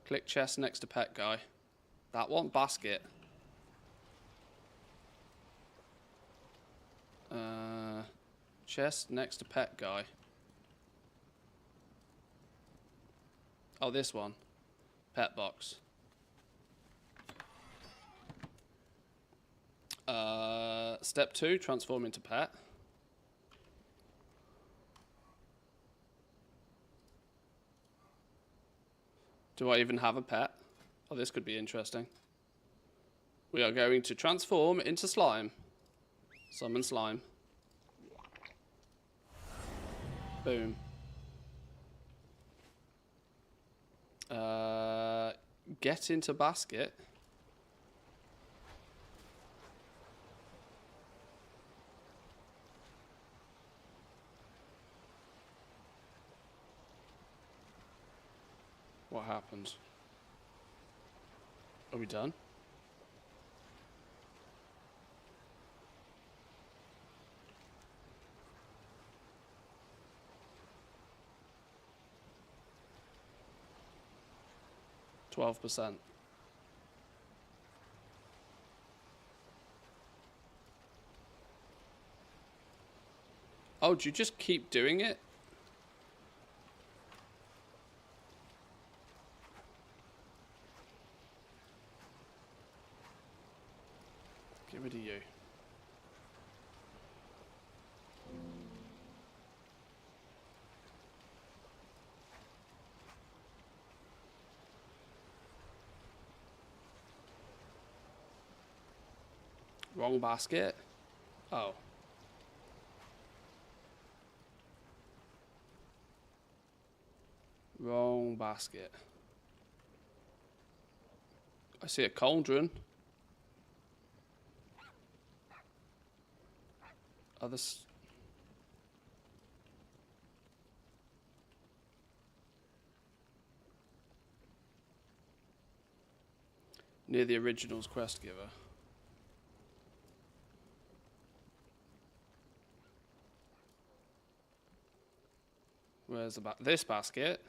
Click chest next to pet guy. That one, basket. Chest next to pet guy. Oh, this one. Pet box. Step 2, transform into pet. Do I even have a pet? Oh, this could be interesting. We are going to transform into slime. Summon slime. Boom. Get into basket. What happens? Are we done? %. Oh, do you just keep doing it? Get rid of you. Wrong basket. Oh. Wrong basket. I see a cauldron. Others. Near the original's quest giver. Where's this basket?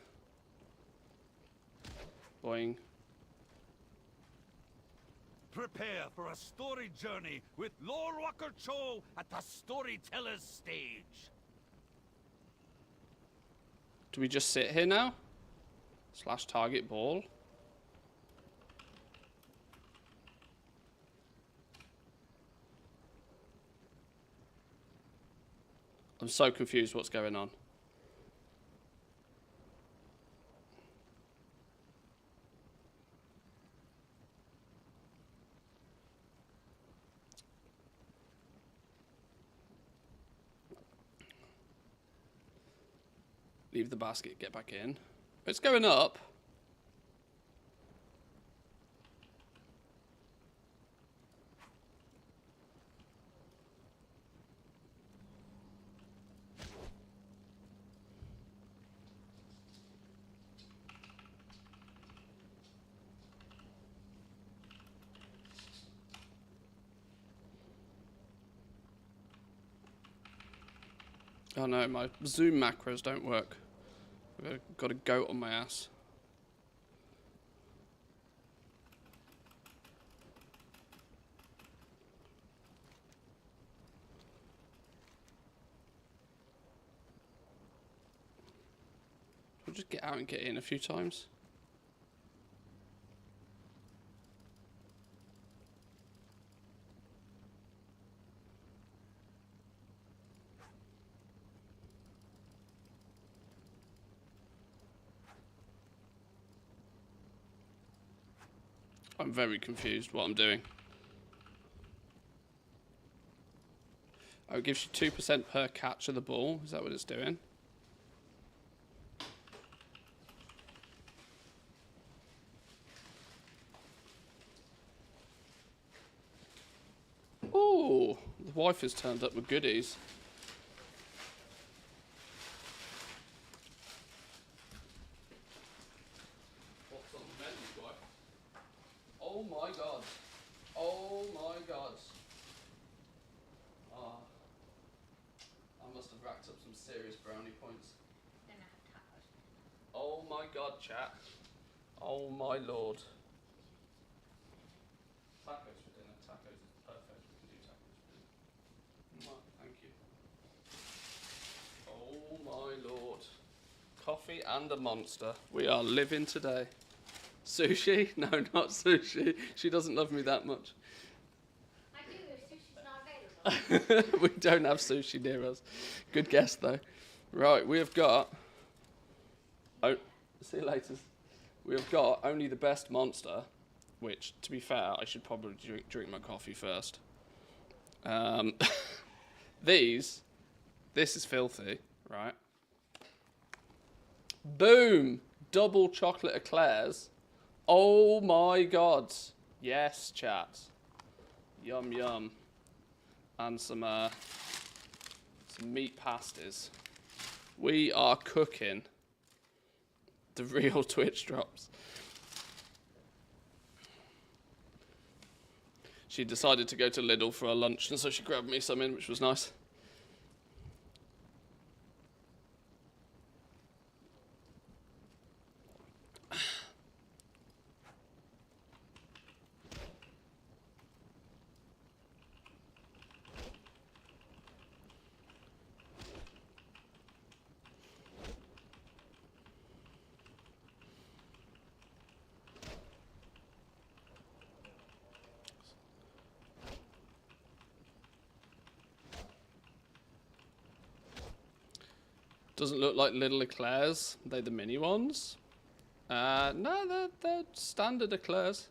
Boing. Prepare for a story journey with Lord Walker Cho at the storyteller's stage. Do we just sit here now? Slash target ball. I'm so confused what's going on. Leave the basket, get back in. It's going up. Oh no, my zoom macros don't work. I've got a goat on my ass. We'll just get out and get in a few times. I'm very confused what I'm doing. Oh, it gives you 2% per catch of the ball. Is that what it's doing? Ooh, the wife has turned up with goodies. What's on the menu, wife? Oh my god. Oh my god. Ah. I must have racked up some serious brownie points. Oh my god, chat. Oh my lord. Tacos for dinner. Tacos is perfect. We can do tacos for dinner. Mwah, thank you. Oh my lord. Coffee and a monster. We are living today. Sushi? No, not sushi. She doesn't love me that much. I do, sushi's not available. We don't have sushi near us. Good guess, though. Right, we have got... Oh, see you later. We have got only the best monster, which, to be fair, I should probably drink my coffee first. This is filthy, right? Boom! Double chocolate eclairs. Oh my god. Yes, chat. Yum, yum. And some meat pasties. We are cooking. The real Twitch drops. She decided to go to Lidl for her lunch, and so she grabbed me some in, which was nice. Doesn't look like little eclairs. Are they the mini ones? No, they're standard eclairs.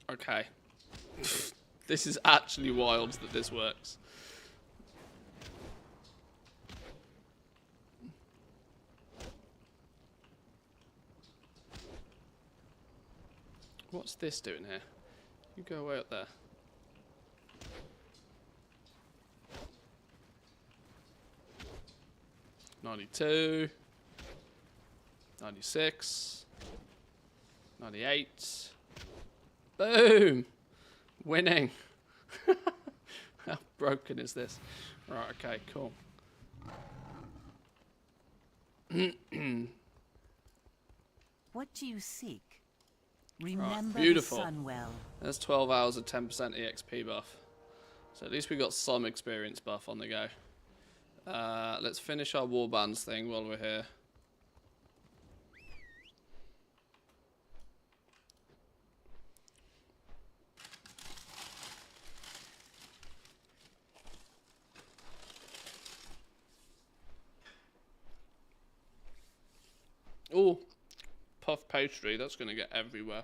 Okay. This is actually wild that this works. What's this doing here? You go away up there. $92, $96, $98. Boom! Winning. How broken is this? Right, okay, cool. What do you seek? Remember beautiful. the sun well. There's 12 hours of 10% EXP buff. So at least we got some experience buff on the go. Let's finish our warbands thing while we're here. Oh, puff pastry, that's going to get everywhere.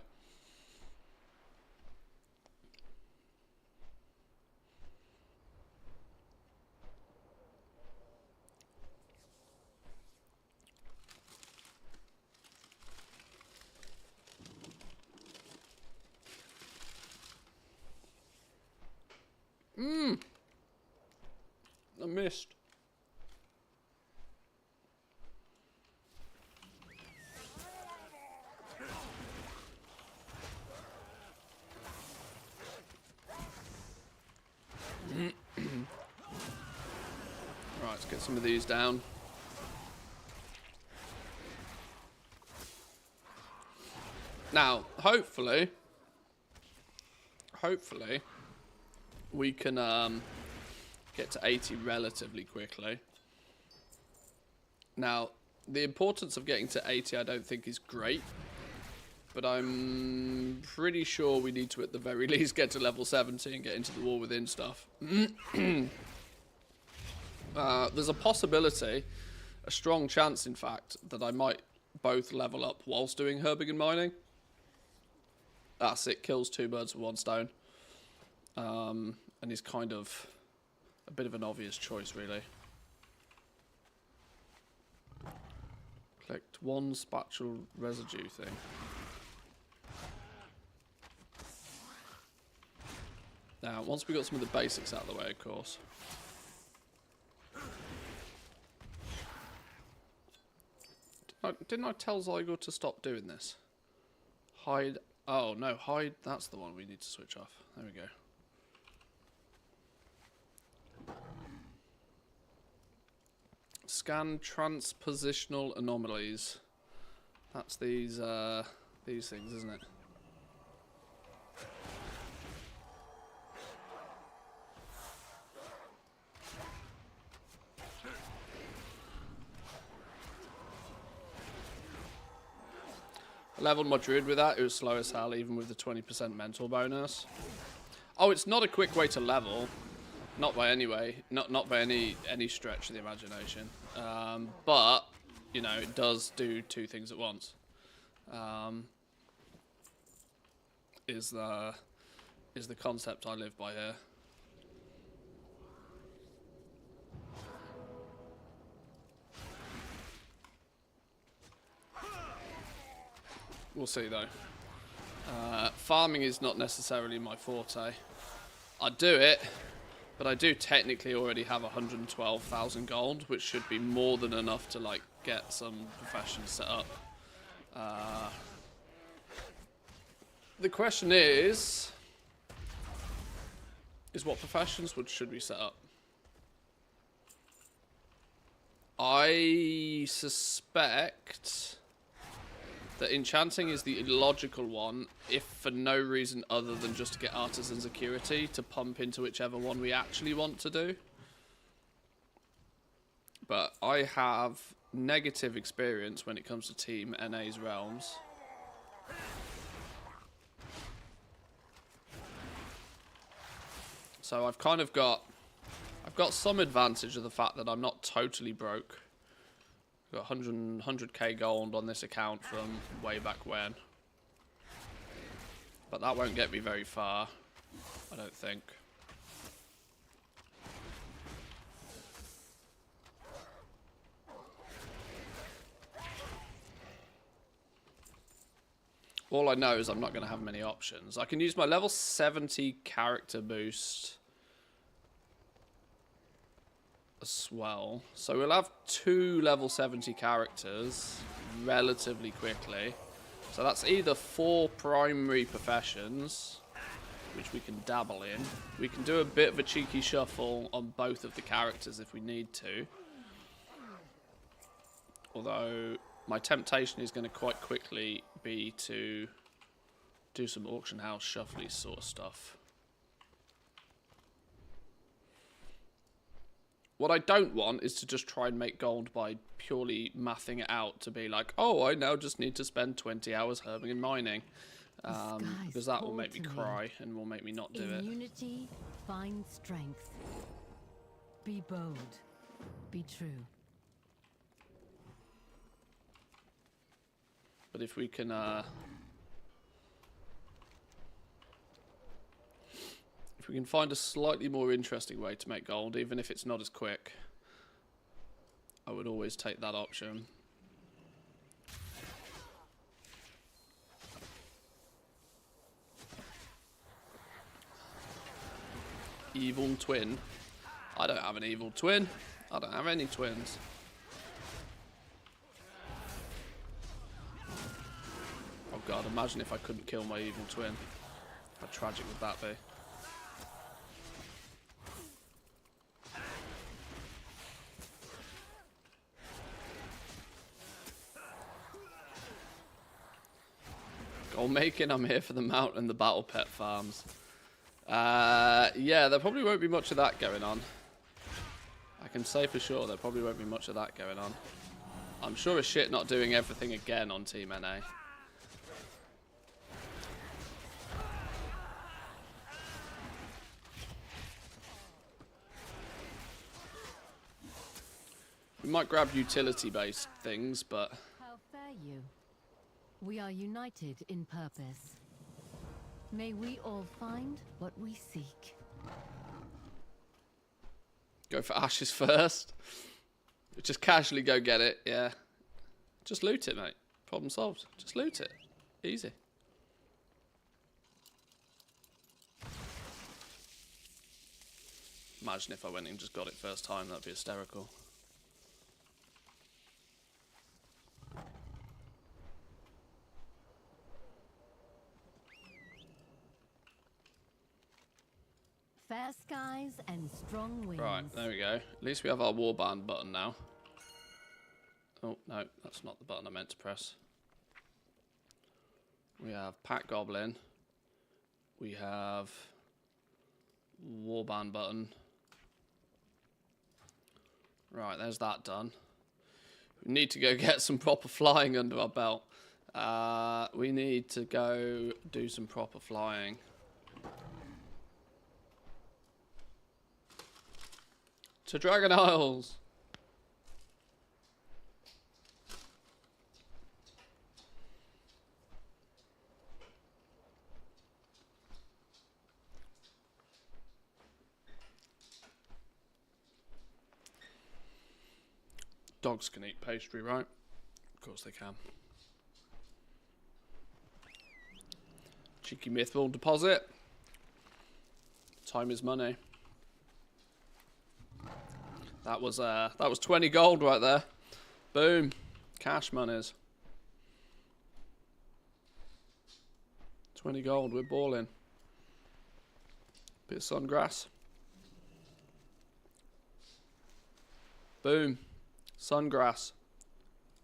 I missed. Right, let's get some of these down. Now, hopefully, we can get to 80 relatively quickly. Now, the importance of getting to 80 I don't think is great, but I'm pretty sure we need to at the very least get to level 70 and get into the war within stuff. There's a possibility, a strong chance in fact, that I might both level up whilst doing herbing and mining. That's it, kills two birds with one stone. And is kind of a bit of an obvious choice, really. Collect one spatule residue thing. Now, once we got some of the basics out of the way, of course. Didn't I tell Zygo to stop doing this? Hide. Oh, no, hide. That's the one we need to switch off. There we go. Scan transpositional anomalies. That's these things, isn't it? I leveled my druid with that. It was slow as hell, even with the 20% mental bonus. Oh, it's not a quick way to level. Not by any way. Not by any stretch of the imagination. But, you know, it does do two things at once. Is the concept I live by here. We'll see though. Farming is not necessarily my forte. I do it, but I do technically already have 112,000 gold, which should be more than enough to like get some professions set up. The question is what professions should we set up? I suspect that enchanting is the logical one, if for no reason other than just to get artisans acuity to pump into whichever one we actually want to do. But I have negative experience when it comes to Team NA's realms. So I've kind of got some advantage of the fact that I'm not totally broke. Got 100k gold on this account from way back when. But that won't get me very far, I don't think. all I know is I'm not going to have many options. I can use my level 70 character boost as well. So we'll have 2 level 70 characters relatively quickly. So that's either 4 primary professions, which we can dabble in. We can do a bit of a cheeky shuffle on both of the characters if we need to. Although my temptation is going to quite quickly be to do some auction house shuffly sort of stuff. What I don't want is to just try and make gold by purely mathing it out to be like, oh, I now just need to spend 20 hours herbing and mining. Because that will make me cry and will make me not do it. In unity, find strength. Be bold. Be true. But if we can find a slightly more interesting way to make gold, even if it's not as quick, I would always take that option. Evil twin. I don't have an evil twin. I don't have any twins. Oh god, imagine if I couldn't kill my evil twin. How tragic would that be? Gold making, I'm here for the mount and the battle pet farms. Yeah, there probably won't be much of that going on. I can say for sure there probably won't be much of that going on. I'm sure as shit not doing everything again on Team NA. We might grab utility-based things, but... How fare you? We are united in purpose. May we all find what we seek. Go for ashes first. Just casually go get it, yeah. Just loot it, mate. Problem solved. Just loot it. Easy. Imagine if I went and just got it first time, that'd be hysterical. Fair skies and strong winds. Right, there we go. At least we have our warband button now. Oh, no, that's not the button I meant to press. We have Pack Goblin. We have warband button. Right, there's that done. We need to go get some proper flying under our belt. We need to go do some proper flying. To Dragon Isles! Dogs can eat pastry, right? Of course they can. Cheeky mithril deposit. Time is money. That was 20 gold right there. Boom. Cash monies. 20 gold, we're balling. Bit of sungrass. Boom. Sungrass.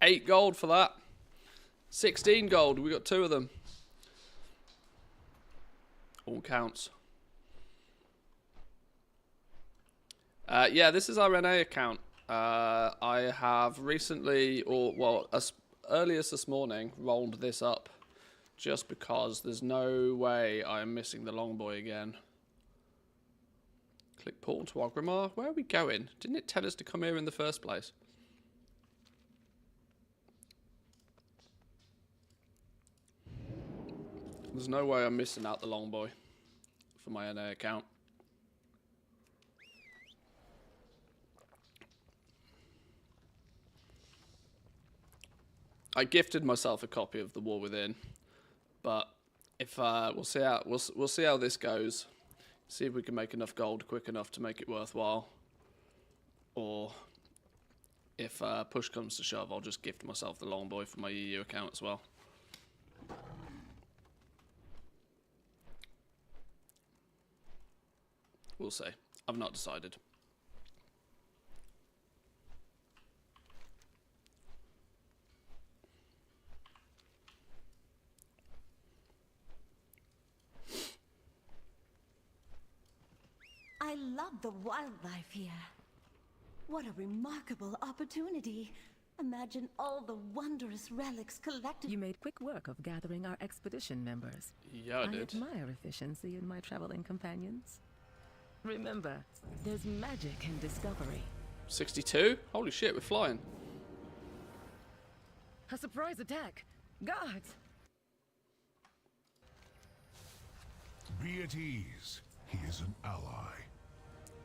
8 gold for that. 16 gold, we got 2 of them. All counts. Yeah, this is our NA account. I have recently, or well, as early as this morning, rolled this up. Just because there's no way I'm missing the Longboy again. Click portal to Ogrimmar. Where are we going? Didn't it tell us to come here in the first place? There's no way I'm missing out the Longboy for my NA account. I gifted myself a copy of The War Within, But if we'll see how this goes. See if we can make enough gold quick enough to make it worthwhile. Or if push comes to shove, I'll just gift myself the Longboy for my EU account as well. We'll see. I've not decided. I love the wildlife here. What a remarkable opportunity. Imagine all the wondrous relics collected. You made quick work of gathering our expedition members. Yeah, I did. Admire efficiency in my traveling companions. Remember, there's magic in discovery. 62? Holy shit, we're flying. A surprise attack! Guards! Be at ease. He is an ally.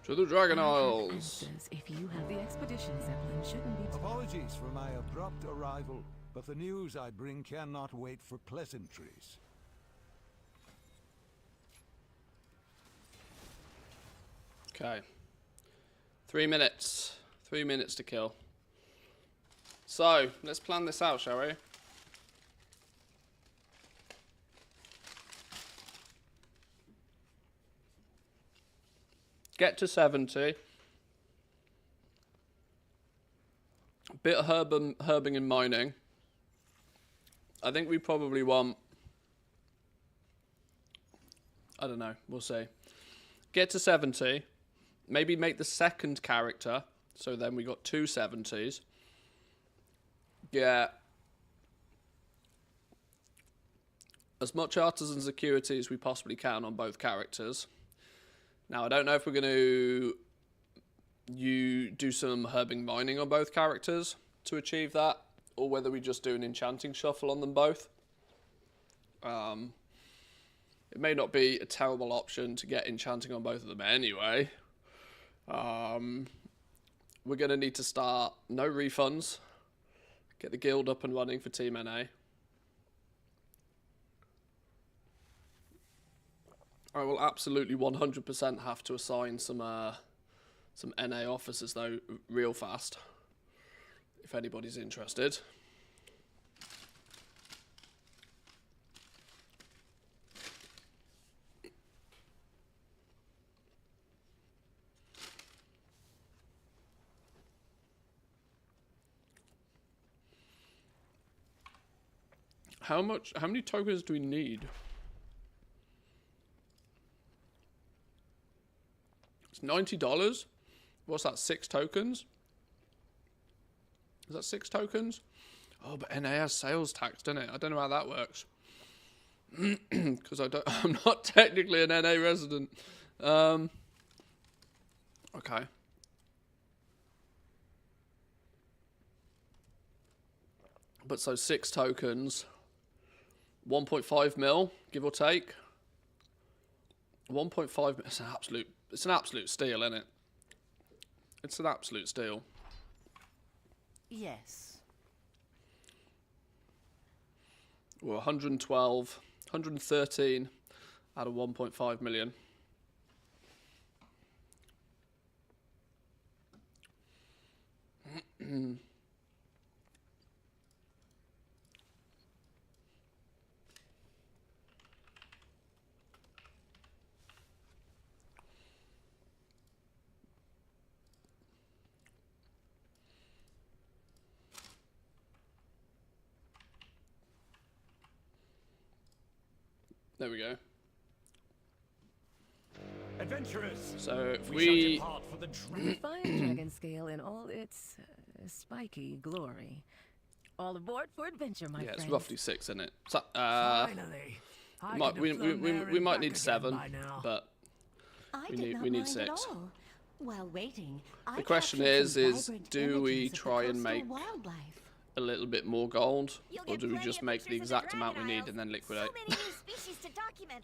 To the Dragon I have Isles. answers. If you have the expedition, Zeppelin shouldn't be... Apologies for my abrupt arrival, but the news I bring cannot wait for pleasantries. Okay. 3 minutes. 3 minutes to kill. So, let's plan this out, shall we? Get to 70. Bit of herbing and mining. I think we probably want... I don't know. We'll see. Get to 70. Maybe make the second character. So then we got 2 70s. Get as much artisan security as we possibly can on both characters. Now, I don't know if we're going to do some herbing mining on both characters to achieve that, or whether we just do an enchanting shuffle on them both. It may not be a terrible option to get enchanting on both of them anyway. We're going to need to start no refunds. Get the guild up and running for Team NA. I will absolutely 100% have to assign some NA officers though real fast, if anybody's interested. How many tokens do we need? It's $90. What's that, 6 tokens? Is that 6 tokens? Oh, but NA has sales tax, doesn't it? I don't know how that works. Because I'm not technically an NA resident. Okay. But so 6 tokens. 1.5 mil, give or take. 1.5 mil, it's an absolute steal, isn't it? It's an absolute steal. Yes. Well, 112, 113 out of 1.5 million. There we go. Adventurers. So if we find dragon scale in all its spiky glory. All aboard for adventure, my friend. Yeah, it's roughly 6, isn't it? So, Finally. we might need 7, but we need 6. While waiting, The question is do we try and make a little bit more gold, or do we just make the exact amount we need and then liquidate? So many new species to document.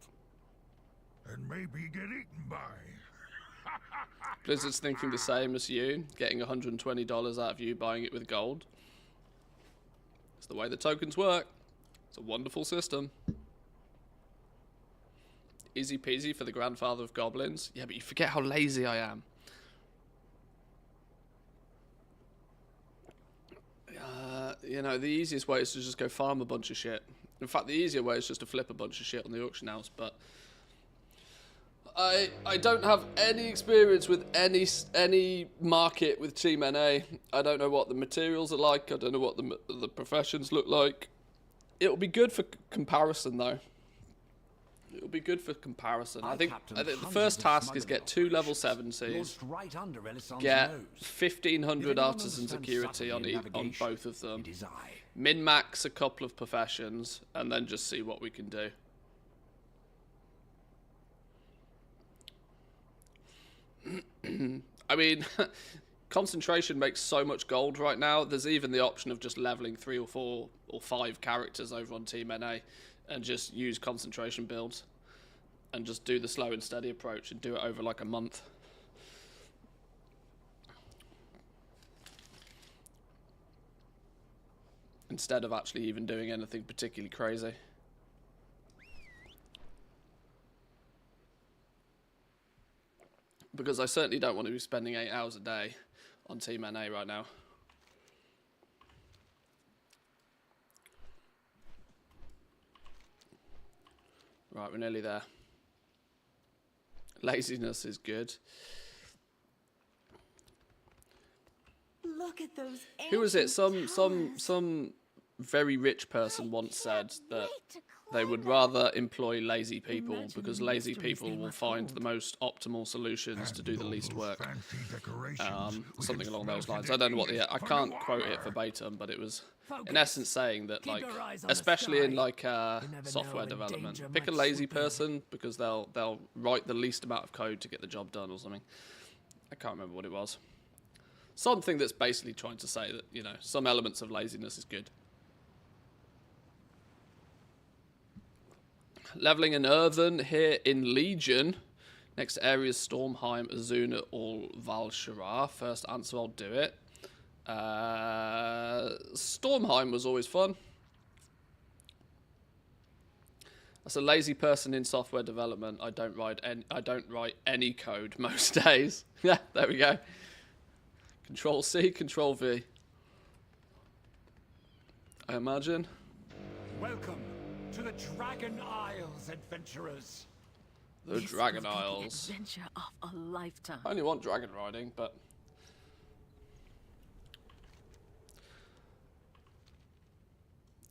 And maybe get eaten by. Blizzard's thinking the same as you, getting $120 out of you buying it with gold. It's the way the tokens work. It's a wonderful system. Easy peasy for the grandfather of goblins. Yeah, but you forget how lazy I am. You know, the easiest way is to just go farm a bunch of shit. In fact, the easier way is just to flip a bunch of shit on the auction house, but I don't have any experience with any market with Team NA. I don't know what the materials are like. I don't know what the professions look like. It'll be good for comparison, though. It'll be good for comparison. I think the first task is get 2 level 70s, get 1,500 artisan security on both of them, min-max a couple of professions, and then just see what we can do. I mean, concentration makes so much gold right now. There's even the option of just leveling 3 or 4 or 5 characters over on Team NA and just use concentration builds and just do the slow and steady approach and do it over like a month. Instead of actually even doing anything particularly crazy. Because I certainly don't want to be spending 8 hours a day on Team NA right now. Right, we're nearly there. Laziness is good. Look at those. Who was it? Some very rich person once said that they would rather employ lazy people because lazy people will find the most optimal solutions to do the least work. Something along those lines. I don't know what I can't quote it verbatim, but it was in essence saying that, like, especially in like software development, pick a lazy person because they'll write the least amount of code to get the job done or something. I can't remember what it was. Something that's basically trying to say that, you know, some elements of laziness is good. Leveling an earthen here in Legion. Next areas Stormheim, Azuna, or Val'Sharah. First answer, I'll do it. Stormheim was always fun. As a lazy person in software development, I don't write any code most days. Yeah, there we go. Control C, Control V. I imagine. Welcome to the Dragon Isles, adventurers. The Dragon Isles. Adventure of a lifetime. I only want dragon riding, but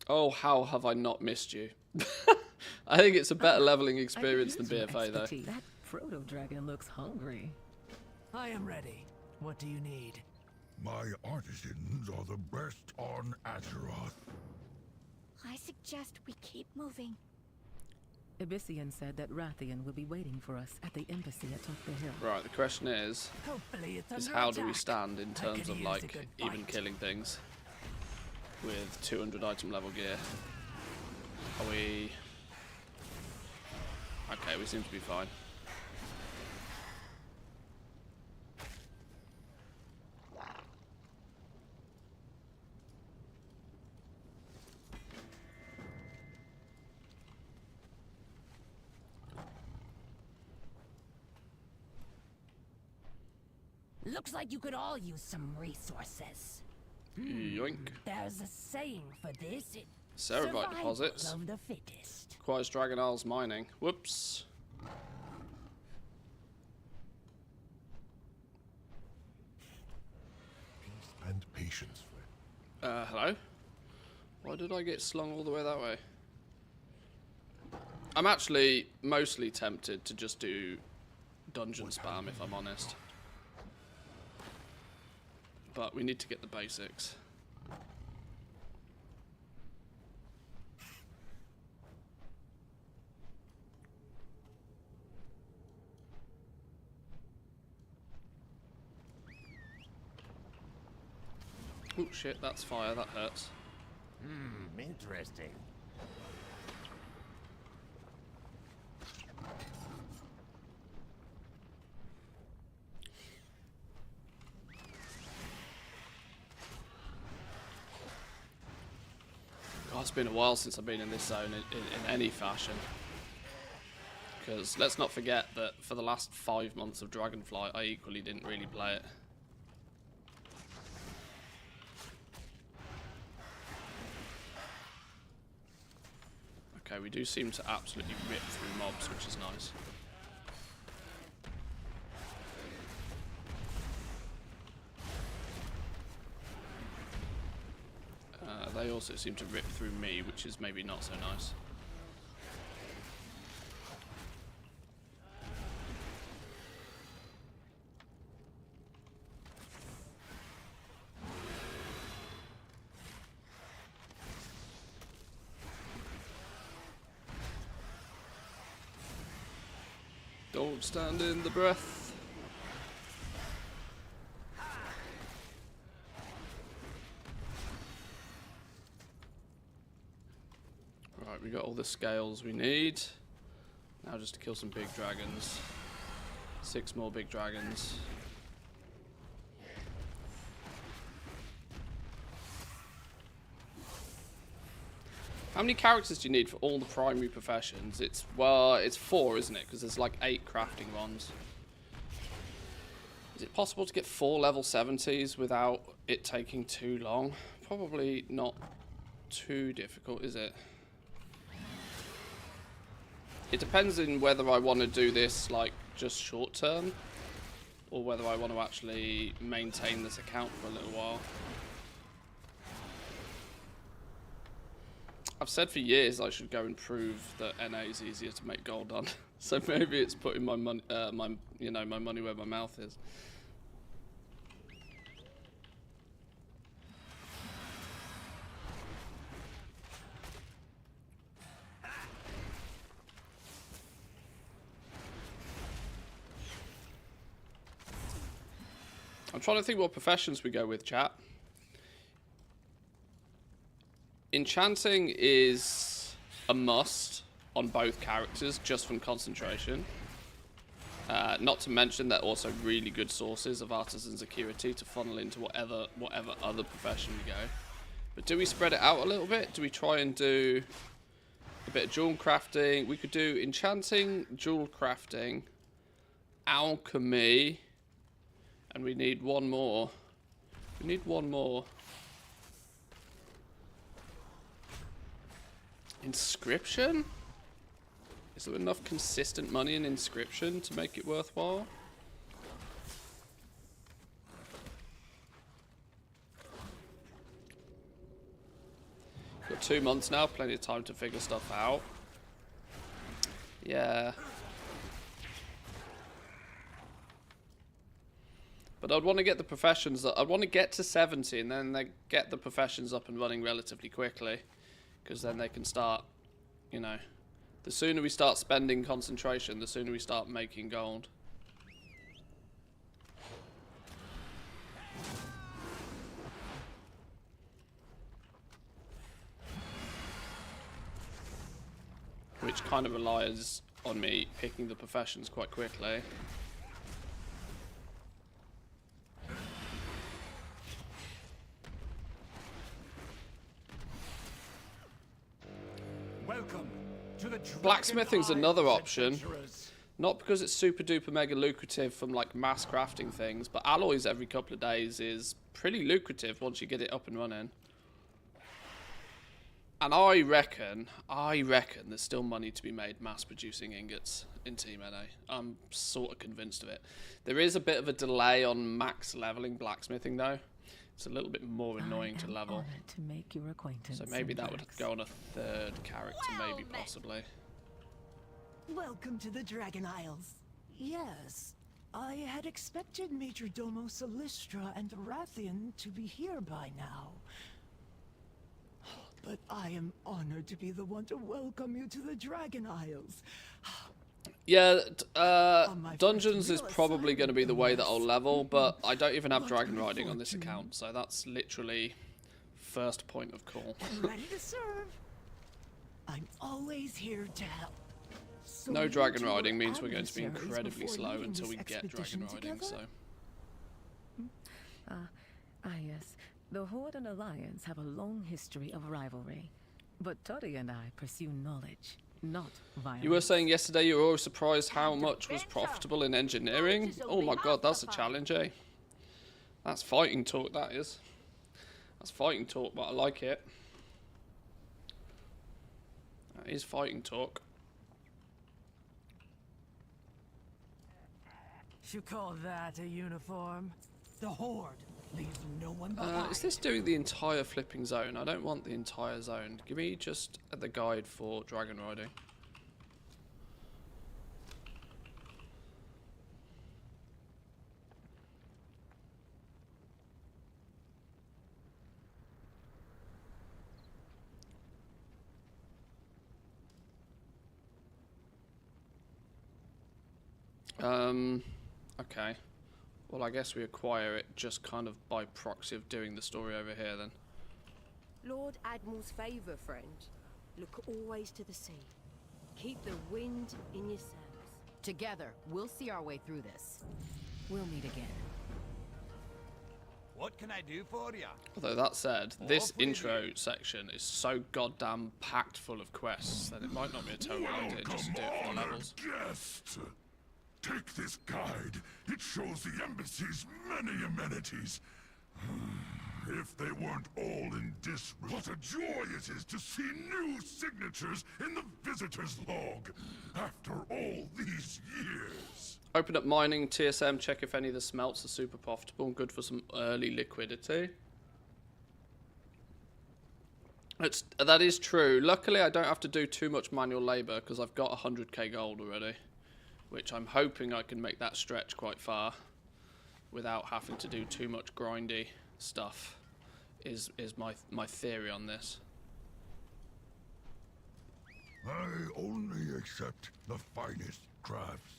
oh, how have I not missed you? I think it's a better leveling experience than BFA, though. That proto-dragon looks hungry. I am ready. What do you need? My artisans are the best on Azeroth. I suggest we keep moving. Abyssian said that Rathian will be waiting for us at the embassy atop the hill. Right, the question is it's how do we stand in terms of, like, even killing things with 200 item level gear? Are we... Okay, we seem to be fine. Looks like you could all use some resources. Yoink. There's a saying for this. Cerebrite deposits. Of the fittest. Requires Dragon Isles mining. Whoops. Peace and patience, friend. Hello? Why did I get slung all the way that way? I'm actually mostly tempted to just do dungeon spam, if I'm honest. But we need to get the basics. Oh shit, that's fire, that hurts. Interesting. God, it's been a while since I've been in this zone in any fashion. Because let's not forget that for the last 5 months of Dragonflight, I equally didn't really play it. Okay, we do seem to absolutely rip through mobs, which is nice. They also seem to rip through me, which is maybe not so nice. Don't stand in the breath. Right, we got all the scales we need. Now just to kill some big dragons. 6 more big dragons. How many characters do you need for all the primary professions? It's 4, isn't it? Because there's like 8 crafting ones. Is it possible to get 4 level 70s without it taking too long? Probably not too difficult, is it? It depends on whether I want to do this like just short term, or whether I want to actually maintain this account for a little while. I've said for years I should go and prove that NA is easier to make gold on. So maybe it's putting my money, my money where my mouth is. I'm trying to think what professions we go with, chat. Enchanting is a must on both characters, just from concentration. Not to mention they're also really good sources of artisan security to funnel into whatever other profession we go. But do we spread it out a little bit? Do we try and do a bit of jewel crafting? We could do enchanting, jewel crafting, alchemy, and we need one more. We need one more. Inscription? Is there enough consistent money in inscription to make it worthwhile? Got 2 months now, plenty of time to figure stuff out. Yeah. But I'd want to get the professions, I'd want to get to 70 and then they get the professions up and running relatively quickly. Because then they can start, you know, the sooner we start spending concentration, the sooner we start making gold. Which kind of relies on me picking the professions quite quickly. Blacksmithing's another option. Not because it's super duper mega lucrative from like mass crafting things, but alloys every couple of days is pretty lucrative once you get it up and running. And I reckon there's still money to be made mass producing ingots in Team NA. I'm sort of convinced of it. There is a bit of a delay on max leveling blacksmithing though. It's a little bit more annoying to level. To make your acquaintance, so maybe that would go on a 3rd character, maybe, possibly. Welcome to the Dragon Isles. Yes, I had expected Major Domo Solistra and Rathian to be here by now. But I am honored to be the one to welcome you to the Dragon Isles. Yeah, dungeons is probably going to be the way that I'll level, but I don't even have dragon riding on this account, so that's literally first point of call. Ready to serve. I'm always here to help. So no dragon riding means we're going to be incredibly slow until we get dragon riding, so. Yes. The Horde and Alliance have a long history of rivalry, but Tori and I pursue knowledge. not violence. You were saying yesterday you were always surprised how much was profitable in engineering. Oh my god, that's a challenge, eh? That's fighting talk, that is. That's fighting talk, but I like it. That is fighting talk. You call that a uniform? The Horde leaves no one behind. Is this doing the entire flipping zone? I don't want the entire zone. Give me just the guide for dragon riding. Okay. Well, I guess we acquire it just kind of by proxy of doing the story over here then. Lord Admiral's favour, friend. Look always to the sea. Keep the wind in your sails. Together, we'll see our way through this. We'll meet again. What can I do for you? Although that said, this intro section is so goddamn packed full of quests that it might not be a terrible idea just to do it for the levels. Guest. Take this guide. It shows the embassy's many amenities. If they weren't all in disrepair. What a joy it is to see new signatures in the visitor's log after all these years. Open up mining, TSM, check if any of the smelts are super profitable and good for some early liquidity. That is true. Luckily, I don't have to do too much manual labour because I've got 100k gold already, which I'm hoping I can make that stretch quite far without having to do too much grindy stuff. Is my theory on this. I only accept the finest crafts.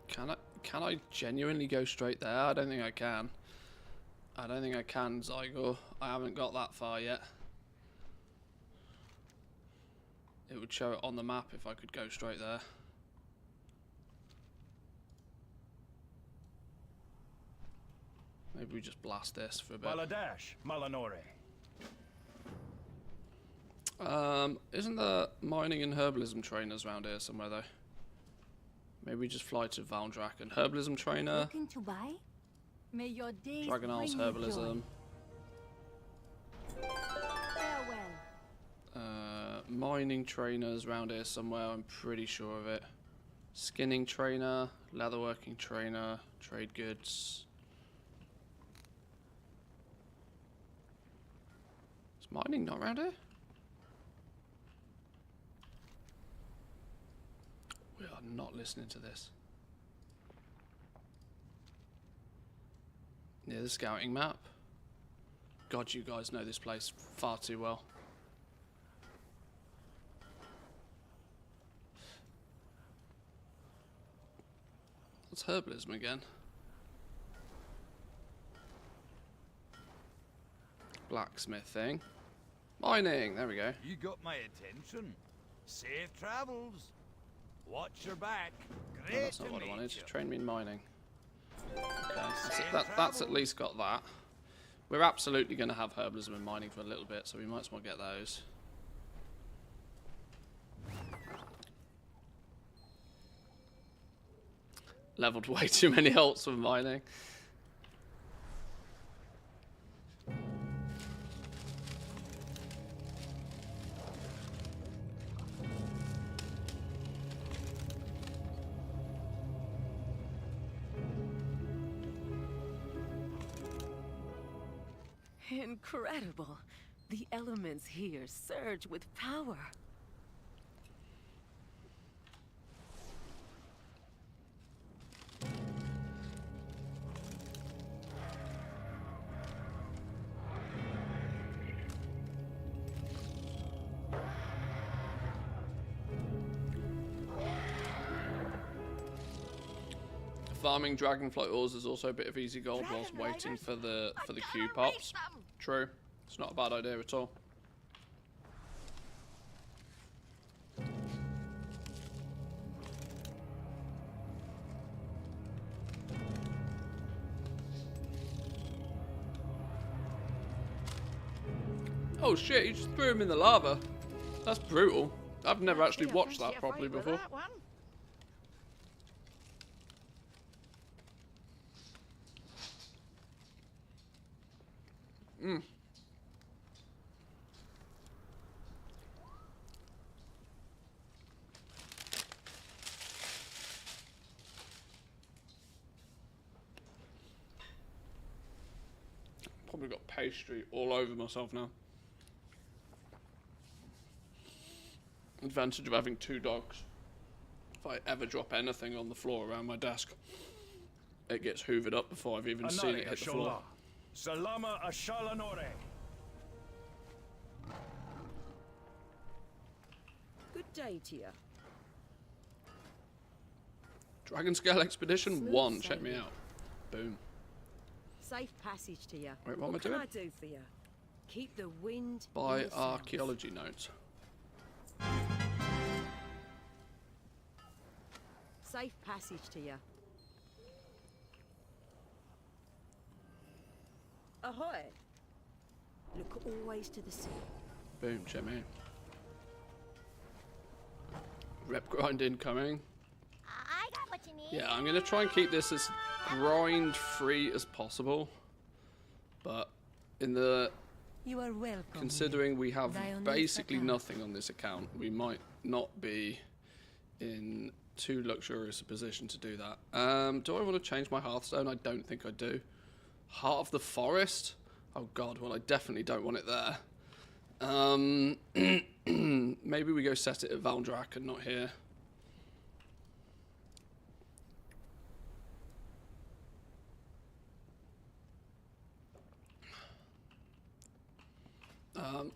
Can I genuinely go straight there? I don't think I can. I don't think I can, Zygo. I haven't got that far yet. It would show it on the map if I could go straight there. Maybe we just blast this for a bit. Baladash, Malanore. Isn't there mining and herbalism trainers around here somewhere though? Maybe we just fly to Valdrak and herbalism trainer. Looking to buy? May your days Dragon Isles bring you herbalism. joy. Farewell. Mining trainers around here somewhere, I'm pretty sure of it. Skinning trainer, leatherworking trainer, trade goods. Is mining not around here? We are not listening to this. Near the scouting map. God, you guys know this place far too well. What's herbalism again? Blacksmithing. Mining, there we go. You got my attention. Safe travels. Watch your back. Great No, that's not what I wanted. you. Train me in mining. Okay, that's at least got that. We're absolutely going to have herbalism and mining for a little bit, so we might as well get those. Leveled way too many ults with mining. Incredible. The elements here surge with power. Farming dragonfly ores is also a bit of easy gold whilst waiting for the Q pops. True. It's not a bad idea at all. Oh shit, he just threw him in the lava. That's brutal. I've never actually watched that properly before. Probably got pastry all over myself now. Advantage of having 2 dogs. If I ever drop anything on the floor around my desk, it gets hoovered up before I've even seen it hit the floor. Salama ashalanore. Good day to you. Dragon Scale Expedition 1, check me out. Boom. Safe passage to you. Wait, what am I What can doing? I do for you? Keep the wind in Buy your sails. archaeology notes. Safe passage to you. Ahoy! Look always to the sea. Boom, check me out. Rep grind incoming. I got what you need. Yeah, I'm gonna try and keep this as grind free as possible. But in the You are welcome. considering we have Thy only basically account. nothing on this account, we might not be in too luxurious a position to do that. Do I want to change my Hearthstone? I don't think I do. Heart of the Forest? Oh god, well I definitely don't want it there. Maybe we go set it at Valdrak and not here.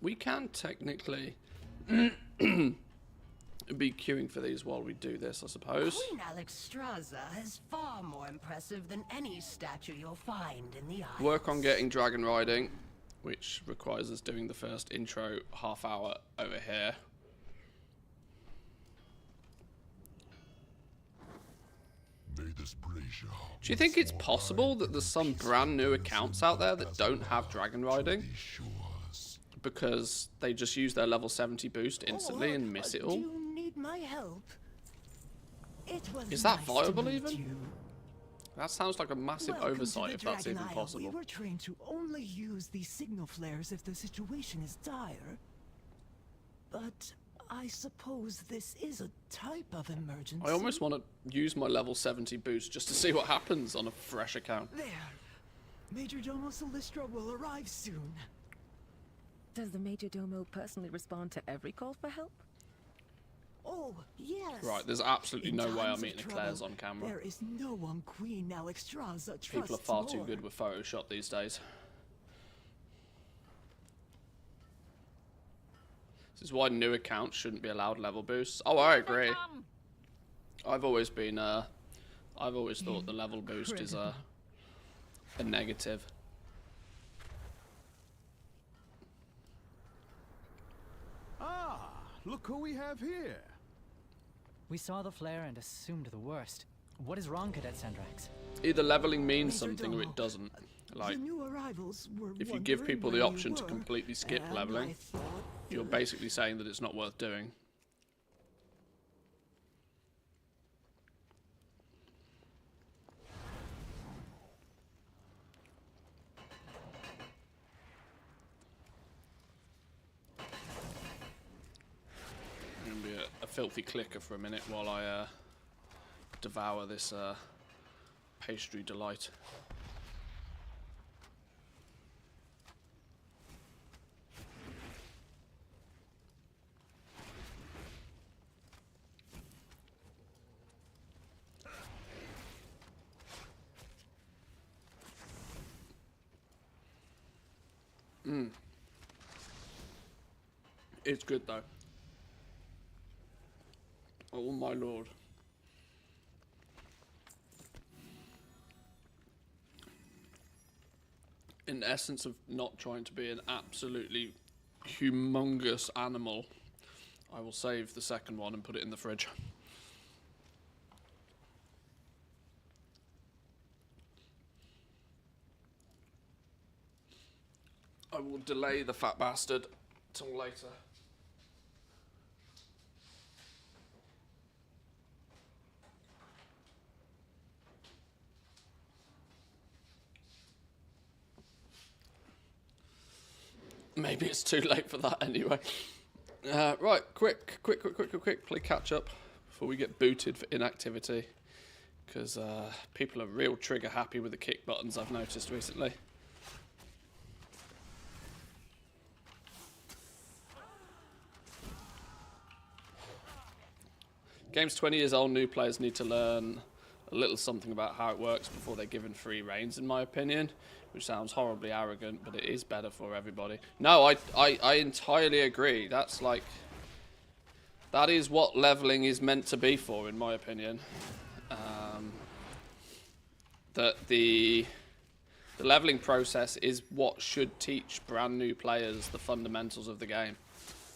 We can technically be queuing for these while we do this, I suppose. Queen Alexstrasza is far more impressive than any statue you'll find in the Isles. Work on getting dragon riding, which requires us doing the first intro half hour over here. May this brazier. Do you think it's possible that there's some brand new accounts out there that don't have dragon riding? Because they just use their level 70 boost instantly and miss it Do all? you need my help? It was Is that nice to viable meet even? you. That sounds like a massive Welcome to oversight the if that's Dragon even Isle. possible. We were trained to only use these signal flares if the situation is dire. But I suppose this is a type of emergency. I almost want to use my level 70 boost just to see what happens on a fresh account. There. Major Domo Solistra will arrive soon. Does the Major Domo personally respond to every call for help? Oh, yes. Right, there's absolutely In no way times I'm of eating Eclairs trouble, on camera. There is no one Queen Alexstrasza trusts People are far more. too good with Photoshop these days. This is why new accounts shouldn't be allowed level boosts. Oh, I agree. I've always been, I've always thought the level boost is a negative. Ah, look who we have here. We saw the flare and assumed the worst. What is wrong, Cadet Sandrax? Either leveling means Major something or Domo, it doesn't. Like, the new arrivals were if you give wondering people where the you option to were, completely skip and leveling, I thought you're basically saying that it's not worth doing. I'm going to be a filthy clicker for a minute while I devour this pastry delight. It's good though. Oh my lord. In the essence of not trying to be an absolutely humongous animal, I will save the second one and put it in the fridge. I will delay the fat bastard till later. Maybe it's too late for that anyway. Right, quick, play catch up before we get booted for inactivity. Because people are real trigger happy with the kick buttons, I've noticed recently. Game's 20 years old, new players need to learn a little something about how it works before they're given free reins, in my opinion. Which sounds horribly arrogant, but it is better for everybody. No, I entirely agree. That's like... That is what leveling is meant to be for, in my opinion. That the leveling process is what should teach brand new players the fundamentals of the game.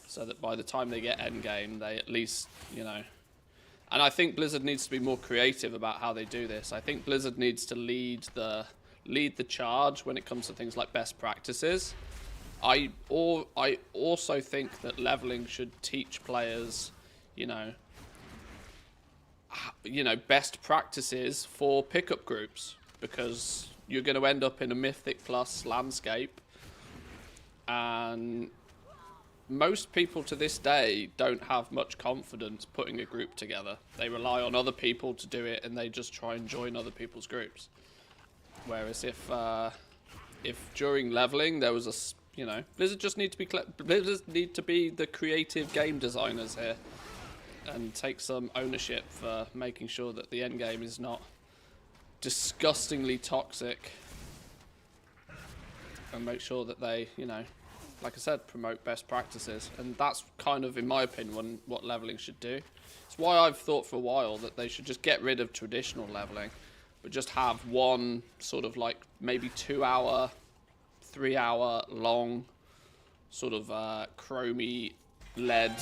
So that by the time they get endgame, they at least, you know... And I think Blizzard needs to be more creative about how they do this. I think Blizzard needs to lead the charge when it comes to things like best practices. I also think that leveling should teach players, you know, best practices for pickup groups, because you're going to end up in a Mythic Plus landscape, and most people to this day don't have much confidence putting a group together. They rely on other people to do it, and they just try and join other people's groups. Whereas if during leveling there was a, you know, Blizzard need to be the creative game designers here and take some ownership for making sure that the end game is not disgustingly toxic, and make sure that they, you know, like I said, promote best practices. And that's kind of, in my opinion, what leveling should do. It's why I've thought for a while that they should just get rid of traditional leveling, but just have one sort of like maybe 2 hour, 3 hour long sort of chromie led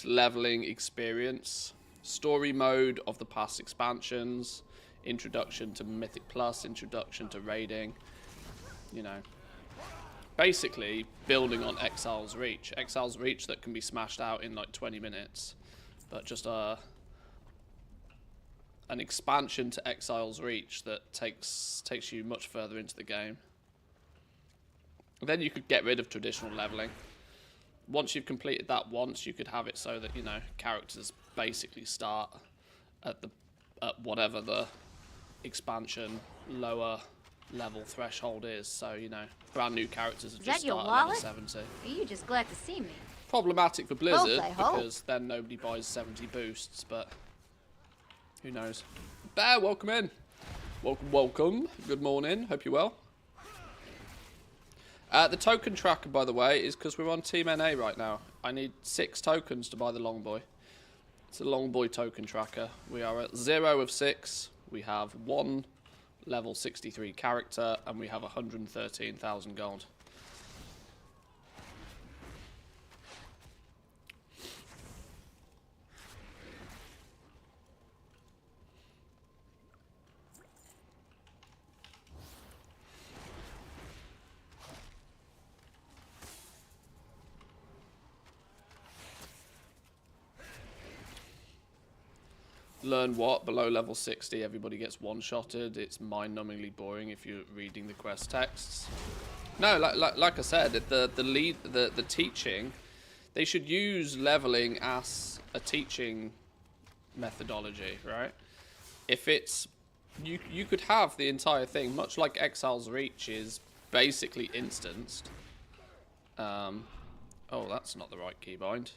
leveling experience. Story mode of the past expansions, introduction to Mythic Plus, introduction to raiding, you know. Basically building on Exile's Reach. Exile's Reach that can be smashed out in like 20 minutes. But just an expansion to Exile's Reach that takes you much further into the game. Then you could get rid of traditional leveling. Once you've completed that once, you could have it so that, you know, characters basically start at whatever the expansion lower level threshold is. So, you know, brand new characters are just start at level 70. Are you just glad to see me? Problematic for Blizzard, Both, I hope. because then nobody buys 70 boosts, but who knows. Bear, welcome in. Welcome. Good morning. Hope you're well. The token tracker, by the way, is because we're on Team NA right now. I need 6 tokens to buy the Longboy. It's a Longboy token tracker. We are at 0 of 6. We have 1 level 63 character, and we have 113,000 gold. Learn what? Below level 60, everybody gets one-shotted. It's mind-numbingly boring if you're reading the quest texts. No, like I said, the teaching, they should use leveling as a teaching methodology, right? If it's, you could have the entire thing, much like Exile's Reach is basically instanced. Oh, that's not the right keybind.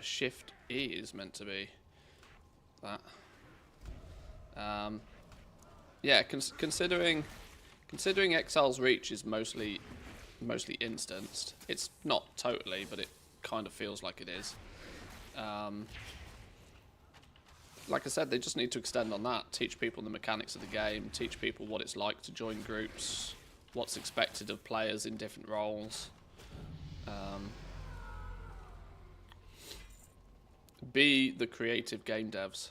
Shift E is meant to be that. Yeah, considering Exile's Reach is mostly instanced. It's not totally, but it kind of feels like it is. Like I said, they just need to extend on that. Teach people the mechanics of the game. Teach people what it's like to join groups. What's expected of players in different roles. Be the creative game devs.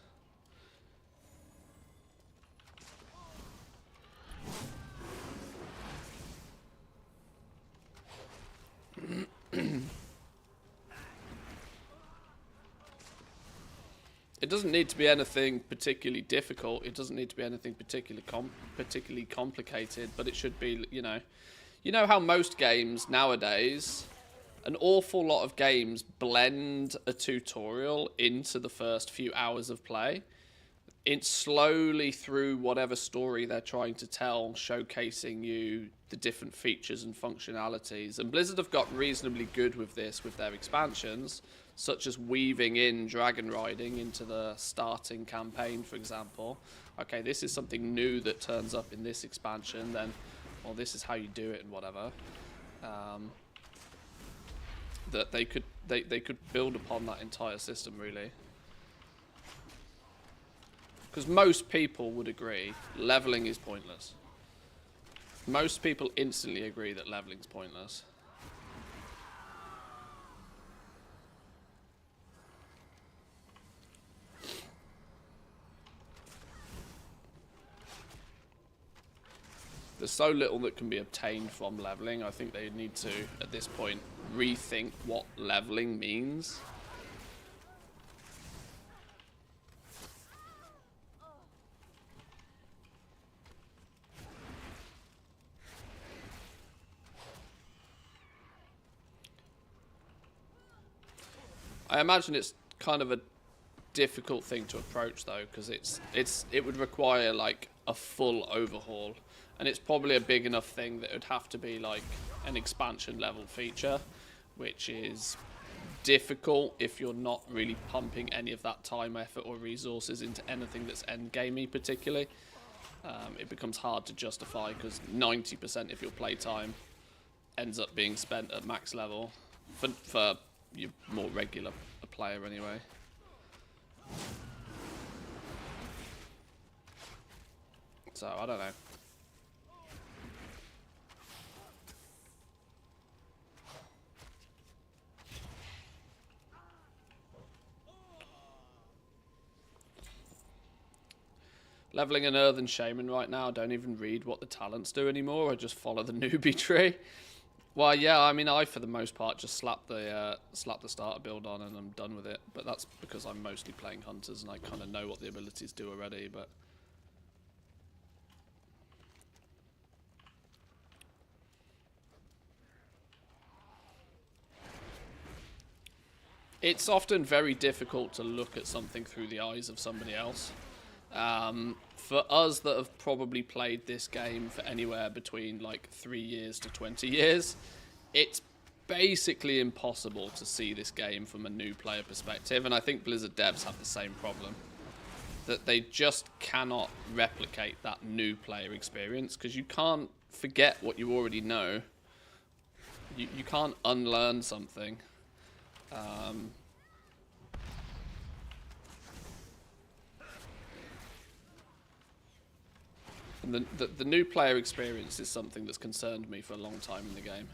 It doesn't need to be anything particularly difficult. It doesn't need to be anything particularly complicated, but it should be, you know how most games nowadays, an awful lot of games blend a tutorial into the first few hours of play. It's slowly through whatever story they're trying to tell, showcasing you the different features and functionalities. And Blizzard have got reasonably good with this with their expansions, such as weaving in dragon riding into the starting campaign, for example. Okay, this is something new that turns up in this expansion, then, well, this is how you do it and whatever. That they could build upon that entire system, really. Because most people would agree leveling is pointless. Most people instantly agree that leveling is pointless. There's so little that can be obtained from leveling. I think they need to, at this point, rethink what leveling means. I imagine it's kind of a difficult thing to approach though, because it would require like a full overhaul, and it's probably a big enough thing that it would have to be like an expansion level feature, which is difficult if you're not really pumping any of that time, effort or resources into anything that's endgamey particularly. It becomes hard to justify because 90% of your playtime ends up being spent at max level for your more regular player anyway. So I don't know. Leveling an Earthen Shaman right now, I don't even read what the talents do anymore. I just follow the newbie tree. Well, yeah, I mean, I for the most part just slap the starter build on and I'm done with it. But that's because I'm mostly playing hunters and I kind of know what the abilities do already. But it's often very difficult to look at something through the eyes of somebody else. For us that have probably played this game for anywhere between like 3 years to 20 years, it's basically impossible to see this game from a new player perspective, and I think Blizzard devs have the same problem. That they just cannot replicate that new player experience, because you can't forget what you already know. You can't unlearn something. And the new player experience is something that's concerned me for a long time in the game.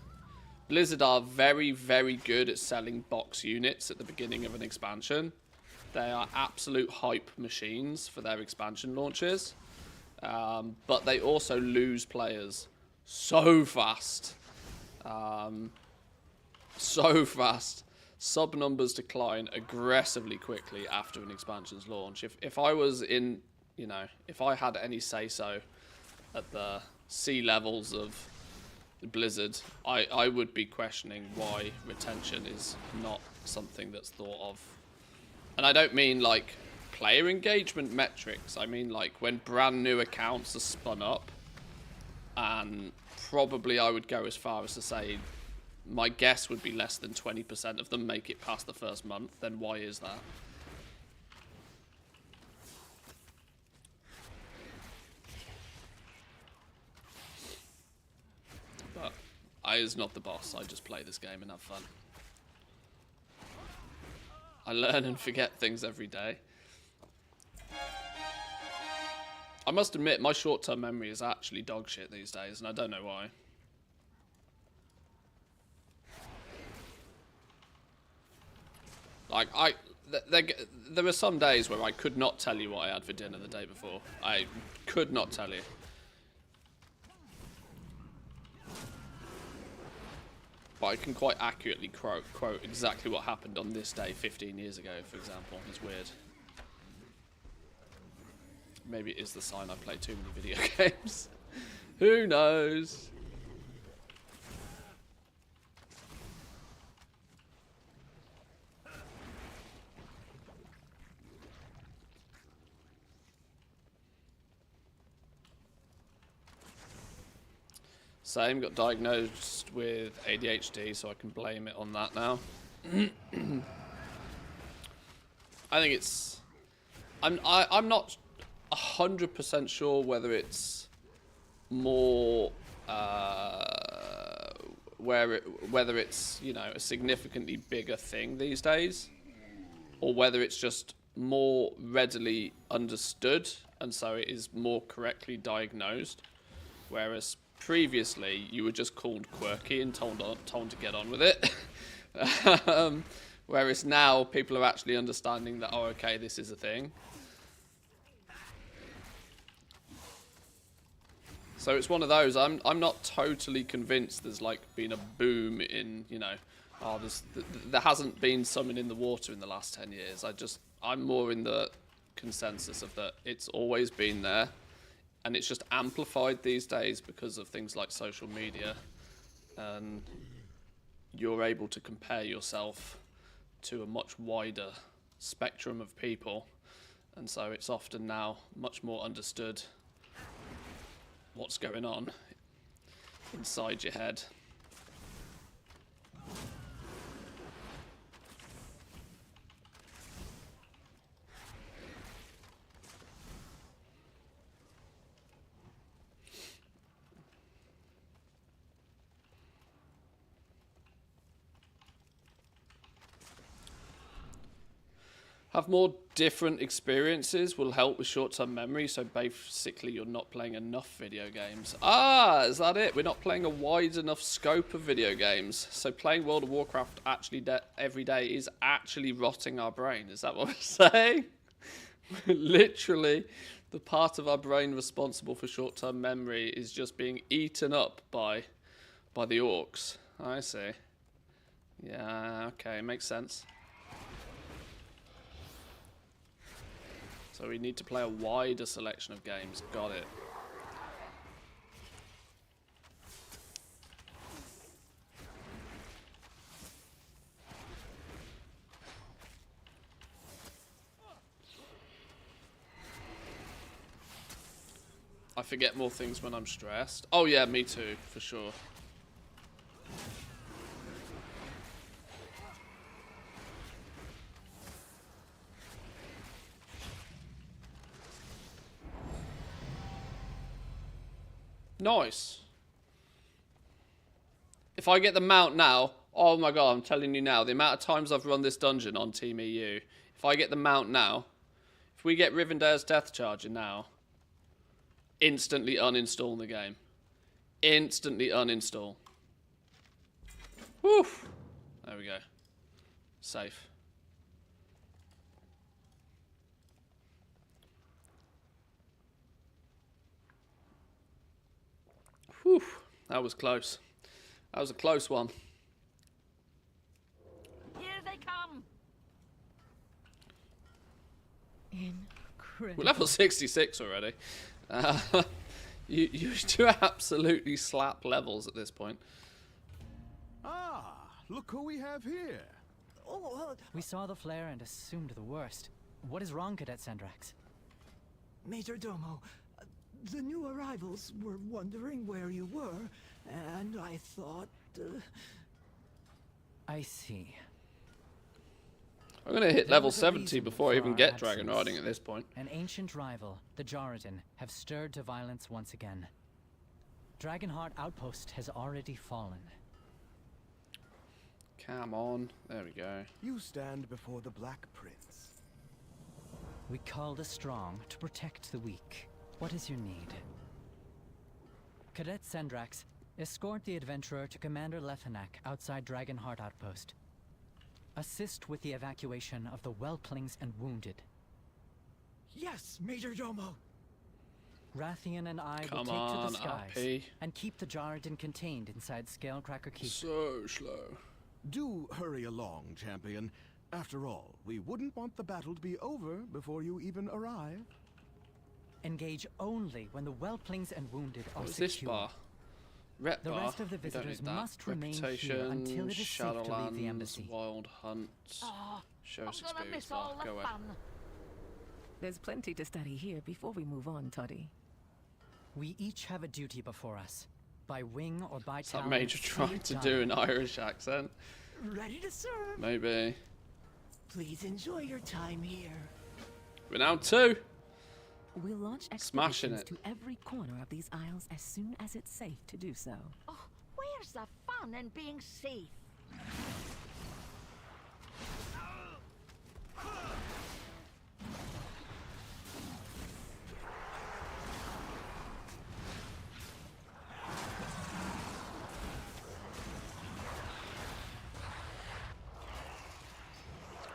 Blizzard are very, very good at selling box units at the beginning of an expansion. They are absolute hype machines for their expansion launches. But they also lose players so fast. So fast. Sub numbers decline aggressively quickly after an expansion's launch. If I was in, you know, if I had any say-so at the sea levels of Blizzard, I would be questioning why retention is not something that's thought of. And I don't mean like player engagement metrics. I mean like when brand new accounts are spun up, and probably I would go as far as to say my guess would be less than 20% of them make it past the first month. Then why is that? But I is not the boss. I just play this game and have fun. I learn and forget things every day. I must admit, my short-term memory is actually dog shit these days, and I don't know why. Like, there were some days where I could not tell you what I had for dinner the day before. I could not tell you. But I can quite accurately quote exactly what happened on this day 15 years ago, for example. It's weird. maybe it is the sign I play too many video games. Who knows? Same, got diagnosed with ADHD, so I can blame it on that now. I think it's... I'm not 100% sure whether it's more... whether it's, you know, a significantly bigger thing these days, or whether it's just more readily understood, and so it is more correctly diagnosed, whereas previously you were just called quirky and told to get on with it. Whereas now people are actually understanding that, oh, okay, this is a thing. So it's one of those. I'm not totally convinced there's like been a boom in, you know, oh, there hasn't been summon in the water in the last 10 years. I'm more in the consensus of that it's always been there, and it's just amplified these days because of things like social media, and you're able to compare yourself to a much wider spectrum of people, and so it's often now much more understood what's going on inside your head. Have more different experiences will help with short-term memory, so basically you're not playing enough video games. Ah, is that it? We're not playing a wide enough scope of video games. So playing World of Warcraft actually every day is actually rotting our brain. Is that what we're saying? Literally, the part of our brain responsible for short-term memory is just being eaten up by the orcs. I see. Yeah, okay, makes sense. So we need to play a wider selection of games. Got it. I forget more things when I'm stressed. Oh yeah, me too, for sure. Nice. If I get the mount now, oh my god, I'm telling you now, the amount of times I've run this dungeon on Team EU, if I get the mount now, if we get Rivendare's Death Charger now, instantly uninstall the game. Instantly uninstall. Woo! There we go. Safe. Whew, that was close. That was a close one. Here they come. Incredible. We're level 66 already. You do absolutely slap levels at this point. Ah, look who we have here. Oh, We saw the flare and assumed the worst. What is wrong, Cadet Sandrax? Major Domo, the new arrivals were wondering where you were, and I thought... I see. I'm going to hit level There was a 70 reason before I for even our get dragon absence. riding at this point. An ancient rival, the Jordan, have stirred to violence once again. Dragonheart Outpost has already fallen. Come on. There we go. You stand before the Black Prince. We call the strong to protect the weak. What is your need? Cadet Sandrax, escort the adventurer to Commander Lethenak outside Dragonheart Outpost. Assist with the evacuation of the whelplings and wounded. Yes, Major Domo. Rathian and I Come will take on, to the skies RP. and keep the Jordan contained inside Scalecracker Keep. So slow. Do hurry along, champion. After all, we wouldn't want the battle to be over before you even arrive. Engage only when the whelplings and wounded are What was secure. this bar? Rep The bar. rest of the We don't need visitors that. must remain here Reputation, until it is safe to leave the Shadowlands, embassy. Wild Hunts, Show's I'm gonna experience miss bar. all the Go away. fun. There's plenty to study here before we move on, Toddy. We each have a duty before us. By wing or by Is that talent, Major trying to do an Irish accent? Ready to serve. Maybe. Please enjoy your time here. Renown 2! We'll launch Smashing expeditions it. to every corner of these isles as soon as it's safe to do so. Oh, where's the fun in being safe?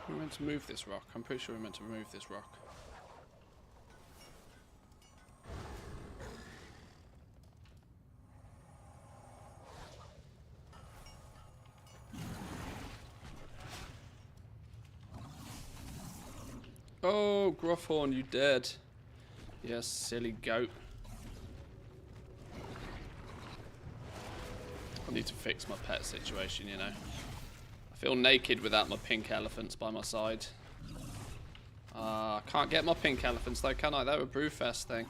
We're meant to move this rock. I'm pretty sure we're meant to remove this rock. Oh, Gruffhorn, you dead. Yes, silly goat. I need to fix my pet situation, you know. I feel naked without my pink elephants by my side. I can't get my pink elephants though, can I? They're a Brewfest thing.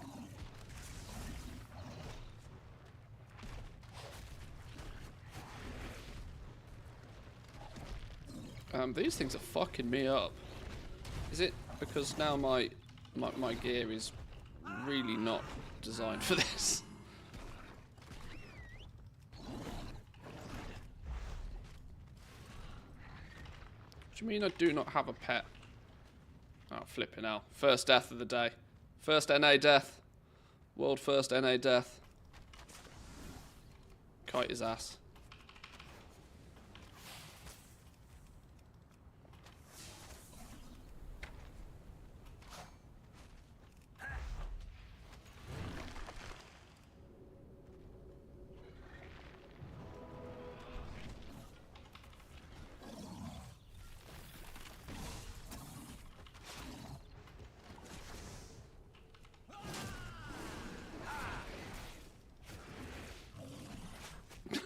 These things are fucking me up. Is it because now my gear is really not designed for this? What do you mean I do not have a pet? Oh, flipping out. First death of the day. First NA death. World first NA death. Kite his ass.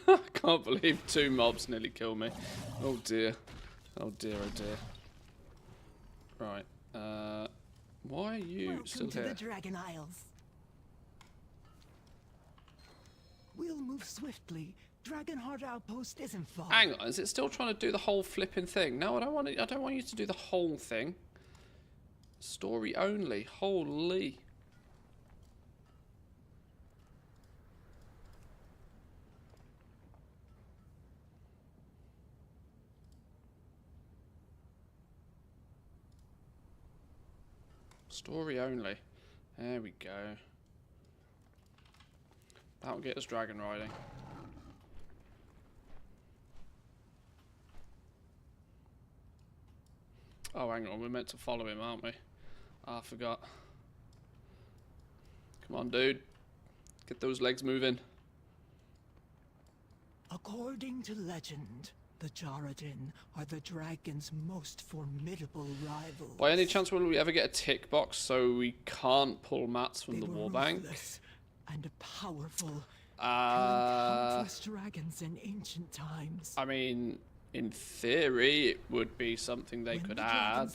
I can't believe 2 mobs nearly killed me. Oh dear. Oh dear, oh dear. Right. Why are you Welcome still to here? the Dragon Isles. We'll move swiftly. Dragonheart Outpost isn't far. Hang on, is it still trying to do the whole flipping thing? No, I don't want it. I don't want you to do the whole thing. Story only. Holy. Story only. There we go. That'll get us dragon riding. Oh, hang on. We're meant to follow him, aren't we? Ah, I forgot. Come on, dude. Get those legs moving. According to legend, the Jaredin are the dragon's most formidable rivals. By any chance will we ever get a tick box so we can't pull mats from the warbank? Ruthless and powerful. Countless dragons in ancient times. I mean, in theory, it would be something they could add.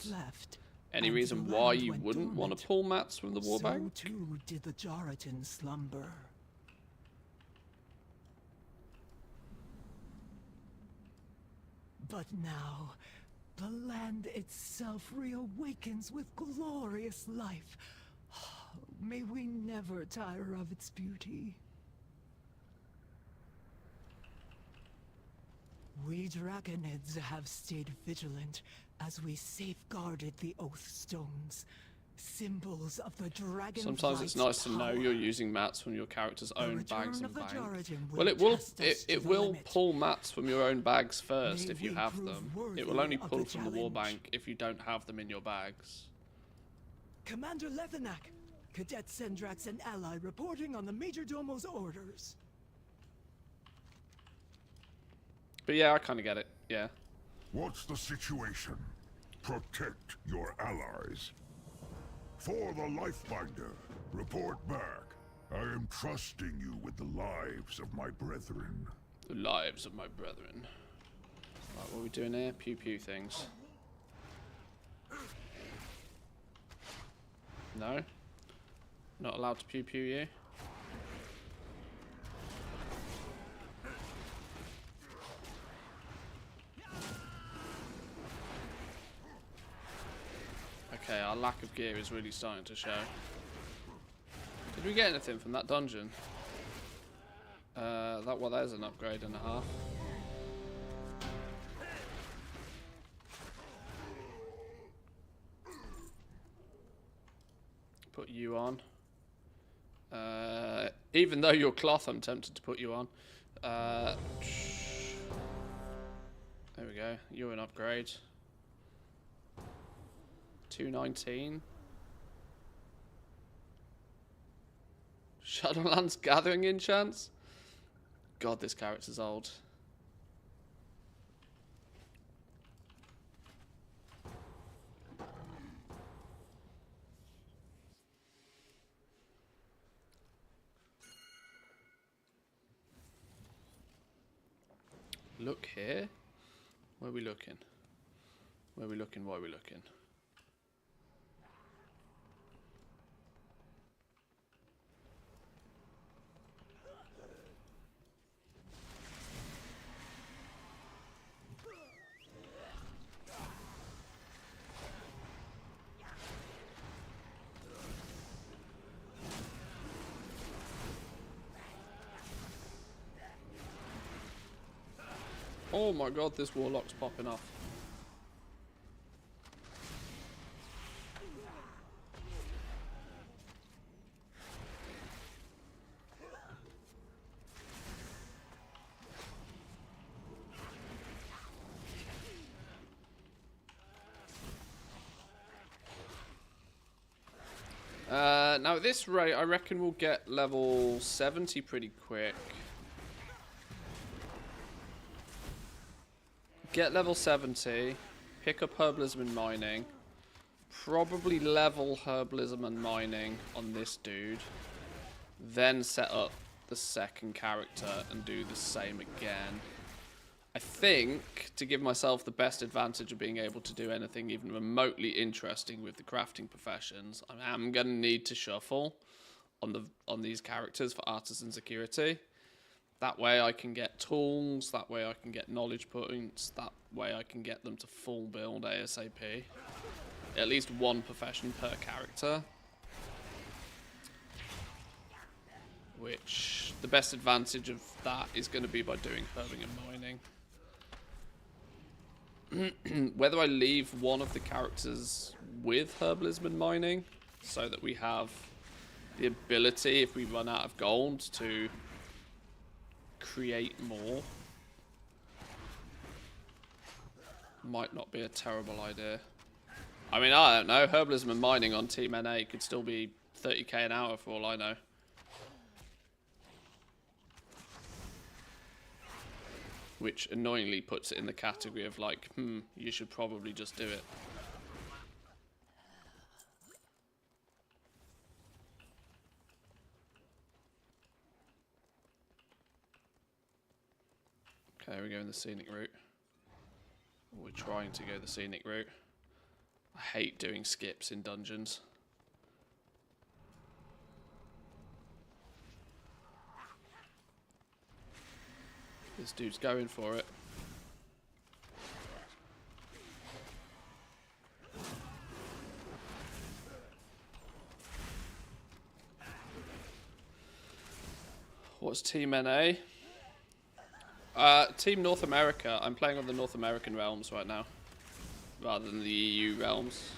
Any reason why you wouldn't want to pull mats from the warbank? So too did the Jaredin slumber. But now, the land itself reawakens with glorious life. May we never tire of its beauty. We Dragonids have stayed vigilant as we safeguarded the Oath Stones, symbols of the dragon. Sometimes it's nice to know you're using mats from your character's own bags and bank. Jaredin Well, it will pull mats from your own bags first May if you we have prove them. worthy It will only of pull the from the challenge. warbank if you don't have them in your bags. Commander Lethenak, Cadet Sendrax and ally reporting on the Major Domo's orders. But yeah, I kind of get it. Yeah. What's the situation? Protect your allies. For the Lifebinder, Report back. I am trusting you with the lives of my brethren. The lives of my brethren. Right, what are we doing here? Pew pew things. No? Not allowed to pew pew you? Okay, our lack of gear is really starting to show. Did we get anything from that dungeon? Well, there's an upgrade and a half. Put you on. Even though you're cloth, I'm tempted to put you on. There we go. You're an upgrade. 219. Shadowlands Gathering enchants? God, this character's old. Look here. Where are we looking? Where are we looking? Why are we looking? Oh my god, this warlock's popping off. Now at this rate, I reckon we'll get level 70 pretty quick. Get level 70, pick up herbalism and mining, probably level herbalism and mining on this dude, then set up the second character and do the same again. I think, to give myself the best advantage of being able to do anything even remotely interesting with the crafting professions, I am going to need to shuffle on these characters for artisan security. That way I can get tools, that way I can get knowledge points, that way I can get them to full build ASAP. At least one profession per character. Which, the best advantage of that is going to be by doing herbing and mining. Whether I leave one of the characters with herbalism and mining, so that we have the ability, if we run out of gold, to create more, might not be a terrible idea. I mean, I don't know. Herbalism and mining on Team NA could still be 30k an hour for all I know. Which annoyingly puts it in the category of like, you should probably just do it. Okay, we're going the scenic route. We're trying to go the scenic route. I hate doing skips in dungeons. This dude's going for it. What's Team NA? Team North America. I'm playing on the North American realms right now, rather than the EU realms.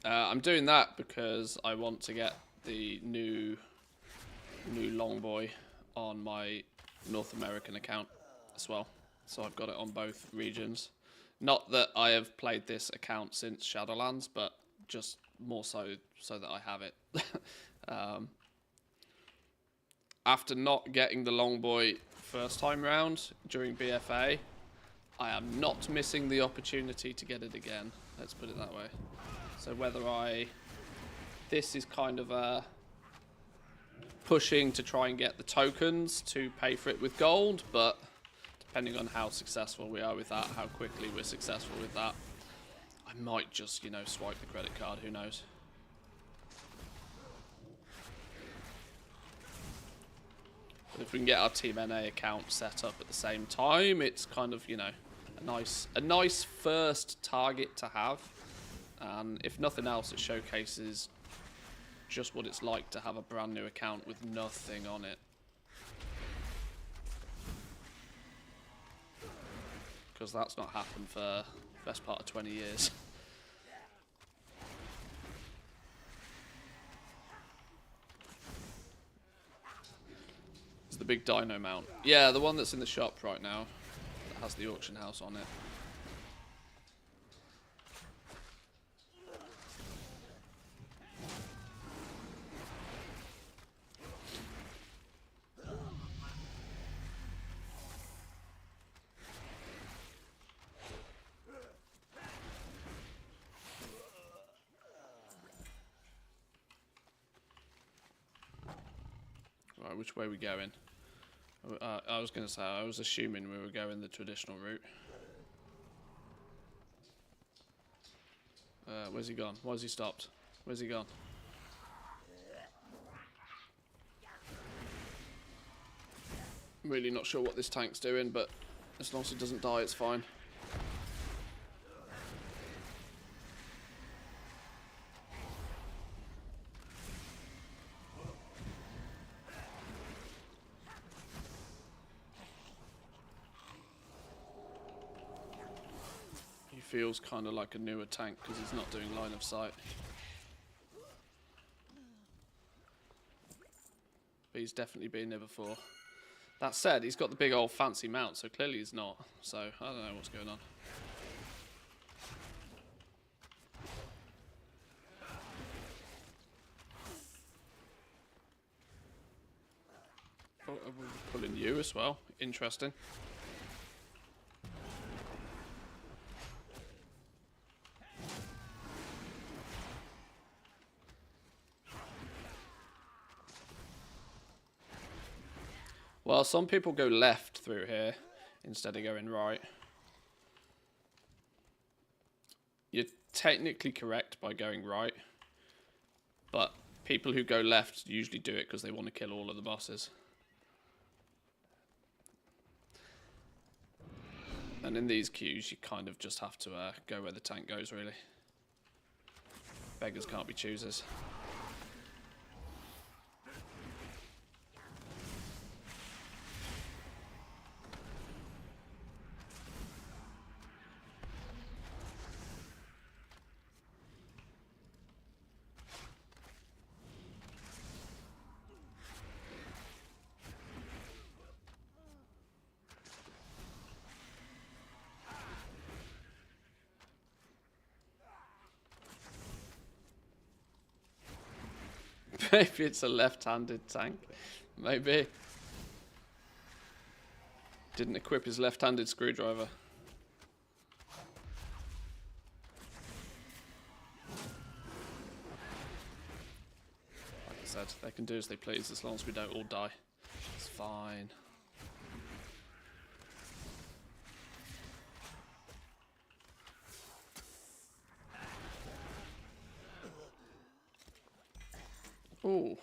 I'm doing that because I want to get the new Longboy on my North American account as well. So I've got it on both regions. Not that I have played this account since Shadowlands, but just more so that I have it. After not getting the Longboy first time round during BFA, I am not missing the opportunity to get it again. Let's put it that way. So whether this is kind of pushing to try and get the tokens to pay for it with gold, but depending on how successful we are with that, how quickly we're successful with that, I might just, you know, swipe the credit card, who knows. But if we can get our Team NA account set up at the same time, it's kind of, you know, a nice first target to have. And if nothing else, it showcases just what it's like to have a brand new account with nothing on it. Because that's not happened for the best part of 20 years. It's the big dino mount. Yeah, the one that's in the shop right now. That has the auction house on it. Right, which way are we going? I was going to say, I was assuming we were going the traditional route. Where's he gone? Why has he stopped? Where's he gone? I'm really not sure what this tank's doing, but as long as he doesn't die, it's fine. Feels kind of like a newer tank because he's not doing line of sight. But he's definitely been there before. That said, he's got the big old fancy mount, so clearly he's not. So I don't know what's going on. Oh, we're pulling you as well. Interesting. Well, some people go left through here instead of going right. You're technically correct by going right, but people who go left usually do it because they want to kill all of the bosses. And in these queues, you kind of just have to go where the tank goes, really. Beggars can't be choosers. Maybe it's a left-handed tank. Maybe. Didn't equip his left-handed screwdriver. Like I said, they can do as they please as long as we don't all die. It's fine. Oh,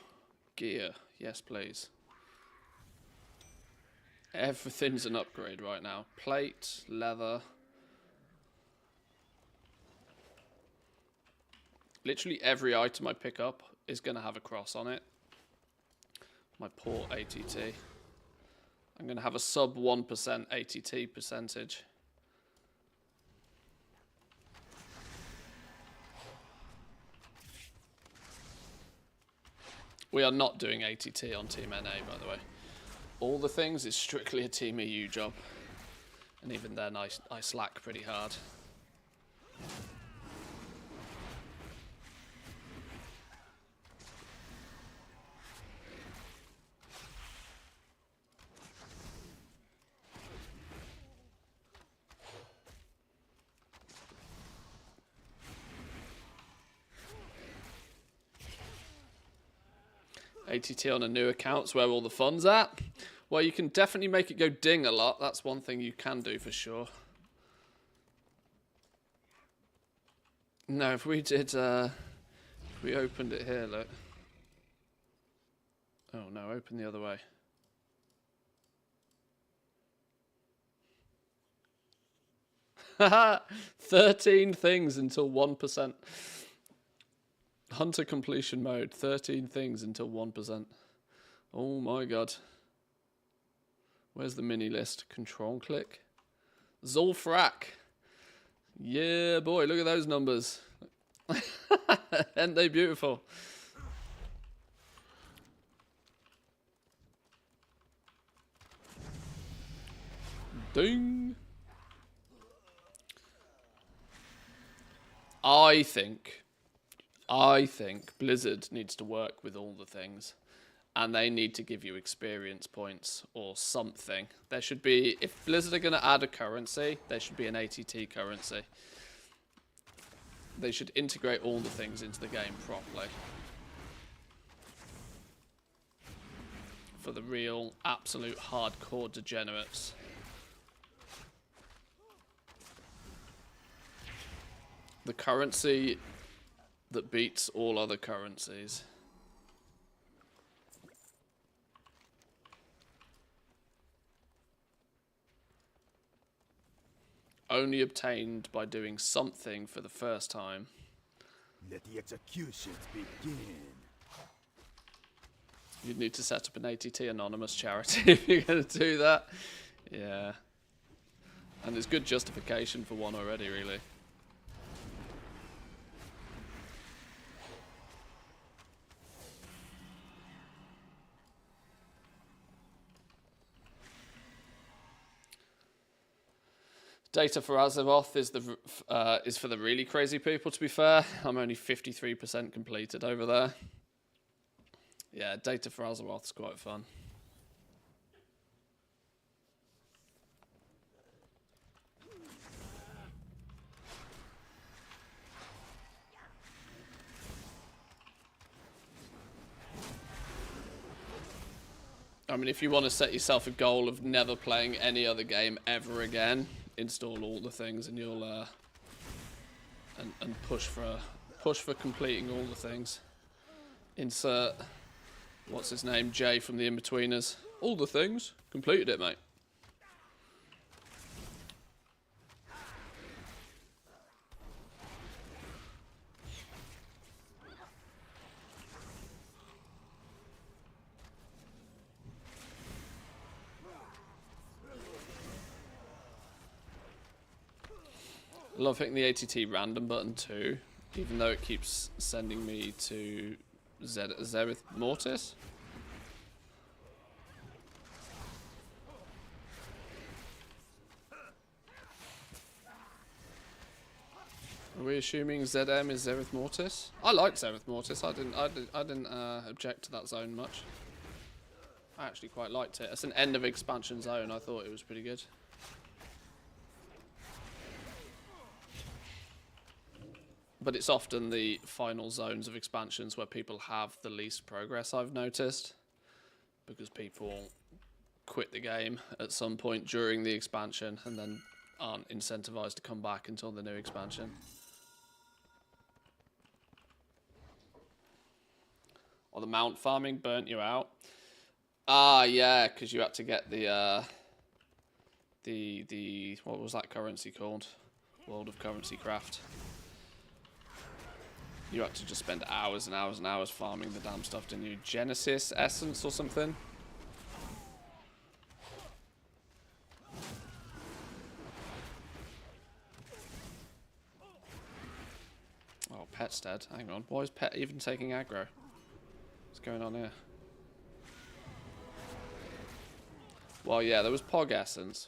gear. Yes, please. Everything's an upgrade right now. Plate, leather. Literally every item I pick up is going to have a cross on it. My poor ATT. I'm going to have a sub 1% ATT percentage. We are not doing ATT on Team NA, by the way. All the things is strictly a Team EU job. And even then, I slack pretty hard. ATT on a new account's where all the fun's at. Well, you can definitely make it go ding a lot. That's one thing you can do for sure. No, if we did, if we opened it here, look. Oh no, open the other way. Haha, 13 things until 1%. Hunter completion mode, 13 things until 1%. Oh my god. Where's the mini list? Control click. Zulfrak. Yeah, boy, look at those numbers. Aren't they beautiful? Ding. I think Blizzard needs to work with all the things, and they need to give you experience points or something. There should be, if Blizzard are going to add a currency, there should be an ATT currency. They should integrate all the things into the game properly. For the real, absolute hardcore degenerates. The currency that beats all other currencies. Only obtained by doing something for the first time. Let the executions begin. You'd need to set up an ATT anonymous charity if you're going to do that. Yeah. And there's good justification for one already, really. Data for Azeroth is for the really crazy people, to be fair. I'm only 53% completed over there. Yeah, data for Azeroth's quite fun. I mean, if you want to set yourself a goal of never playing any other game ever again, install all the things and you'll and push for completing all the things. Insert what's his name, Jay from the In-Betweeners. All the things, completed it, mate. I love hitting the ATT random button too, even though it keeps sending me to Zereth Mortis. Are we assuming ZM is Zereth Mortis? I like Zereth Mortis. I didn't object to that zone much. I actually quite liked it. It's an end of expansion zone. I thought it was pretty good. But it's often the final zones of expansions where people have the least progress, I've noticed. Because people quit the game at some point during the expansion and then aren't incentivized to come back until the new expansion. Or the mount farming burnt you out. Ah, yeah, because you had to get the what was that currency called? World of Currency Craft. You had to just spend hours and hours and hours farming the damn stuff, didn't you? Genesis Essence or something? Oh, Pet's dead. Hang on. Why is Pet even taking aggro? What's going on here? Well, yeah, there was Pog Essence.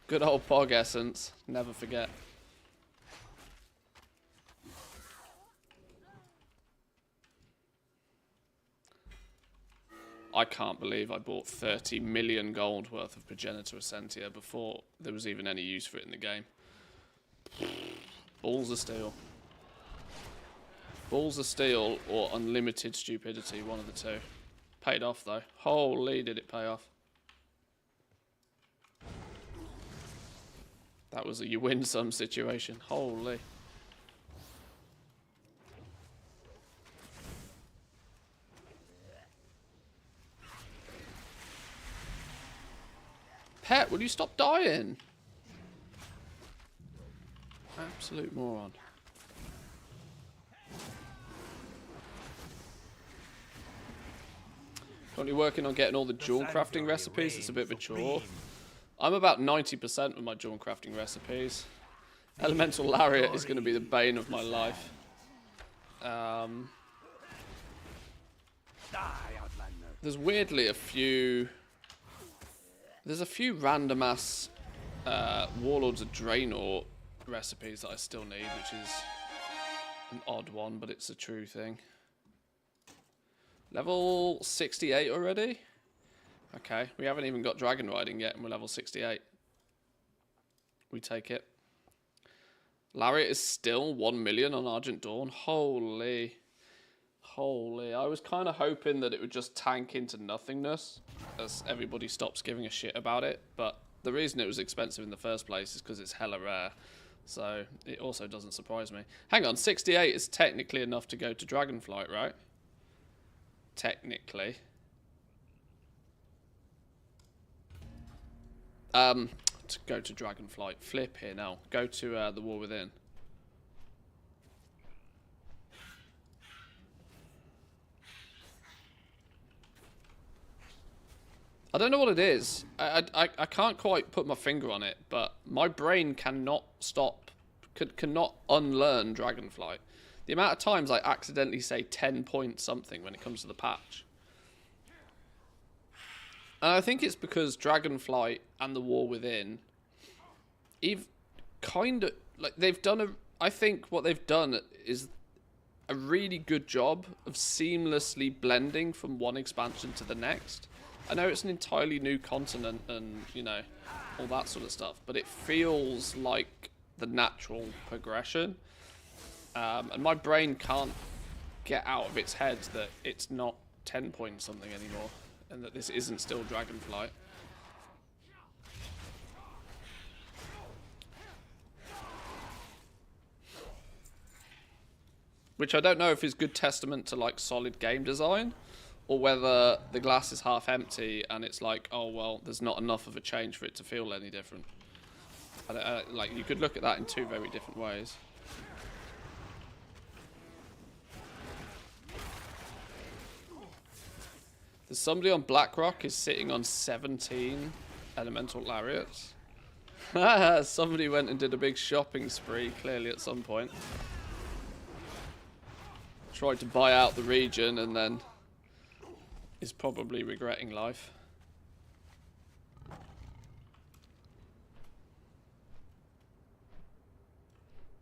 Good old Pog Essence. Never forget. I can't believe I bought 30 million gold worth of Progenitor Essentia before there was even any use for it in the game. Balls of steel. Balls of steel or unlimited stupidity, one of the two. Paid off though. Holy, did it pay off. That was a you win some situation. Holy. Pet, will you stop dying? Absolute moron. Currently working on getting all the jewel crafting recipes. It's a bit of a chore. I'm about 90% with my jewel crafting recipes. Elemental Lariat is going to be the bane of my life. There's weirdly a few... There's a few random ass Warlords of Draenor recipes that I still need, which is an odd one, but it's a true thing. Level 68 already? Okay, we haven't even got dragon riding yet and we're level 68. We take it. Lariat is still 1 million on Argent Dawn. Holy. Holy. I was kind of hoping that it would just tank into nothingness as everybody stops giving a shit about it. But the reason it was expensive in the first place is because it's hella rare. So it also doesn't surprise me. Hang on, 68 is technically enough to go to Dragonflight, right? Technically. To go to Dragonflight. Flip here now. Go to the War Within. I don't know what it is. I can't quite put my finger on it, but my brain cannot stop, cannot unlearn Dragonflight. The amount of times I accidentally say 10 point something when it comes to the patch. And I think it's because Dragonflight and the War Within, kind of, like, they've done a, I think what they've done is a really good job of seamlessly blending from one expansion to the next. I know it's an entirely new continent and, you know, all that sort of stuff, but it feels like the natural progression. And my brain can't get out of its head that it's not 10 point something anymore, and that this isn't still Dragonflight. Which I don't know if is good testament to, like, solid game design, or whether the glass is half empty and it's like, oh well, there's not enough of a change for it to feel any different. Like, you could look at that in two very different ways. There's somebody on Blackrock is sitting on 17 elemental lariats. Somebody went and did a big shopping spree, clearly, at some point. Tried to buy out the region and then is probably regretting life.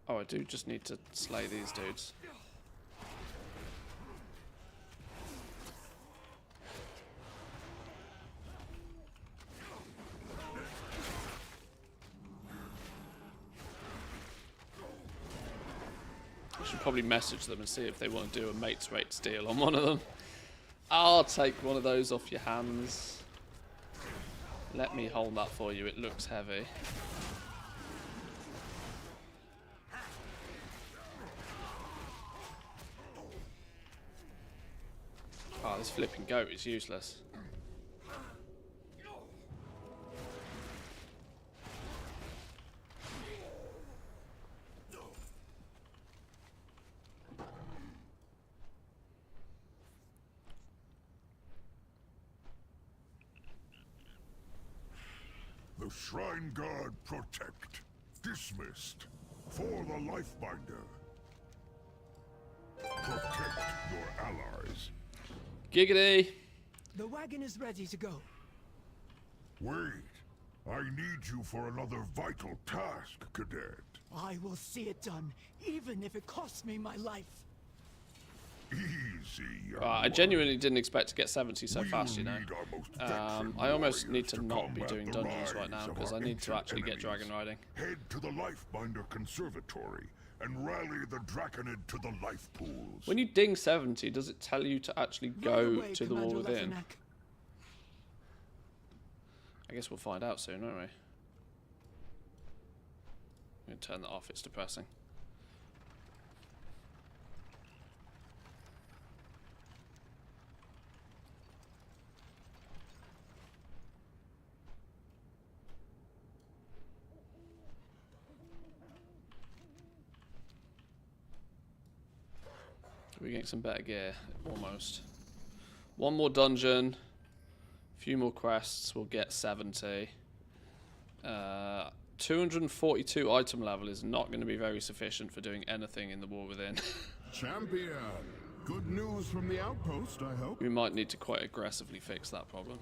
Oh, I do just need to slay these dudes. I should probably message them and see if they want to do a mate's rate steal on one of them. I'll take one of those off your hands. Let me hold that for you, it looks heavy. Oh, this flipping goat is useless. The Shrine Guard protect. Dismissed. For the Lifebinder. Protect your allies. Giggity! The wagon is ready to go. Wait. I need you for another vital task, Cadet. I will see it done, even if it costs me my life. Easy. I genuinely didn't expect to get 70 so fast, you know. I almost need to not be doing dungeons right now because I need to actually get dragon riding. Head to the Lifebinder Conservatory and rally the Draconid to the life pools. When you ding 70, does it tell you to actually go to the wall within? I guess we'll find out soon, won't we? I'm going to turn that off, it's depressing. We're getting some better gear, almost. One more dungeon, a few more quests, we'll get 70. 242 item level is not going to be very sufficient for doing anything in the war within. Champion, good news from the outpost, I hope. We might need to quite aggressively fix that problem.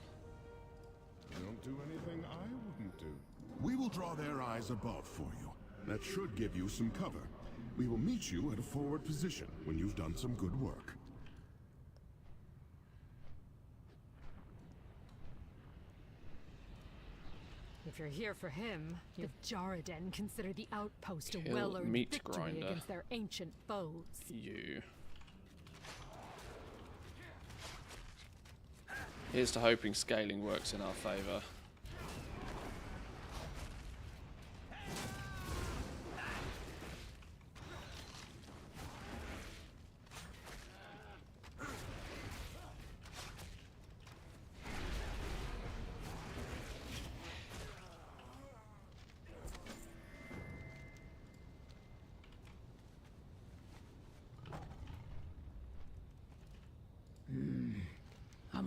Don't do anything I wouldn't do. We will draw their eyes above for you. That should give you some cover. We will meet you at a forward position when you've done some good work. If you're here for him, the Jaredin consider the outpost a Kill well-earned meat victory grinder. against their ancient foes. You. Here's to hoping scaling works in our favour.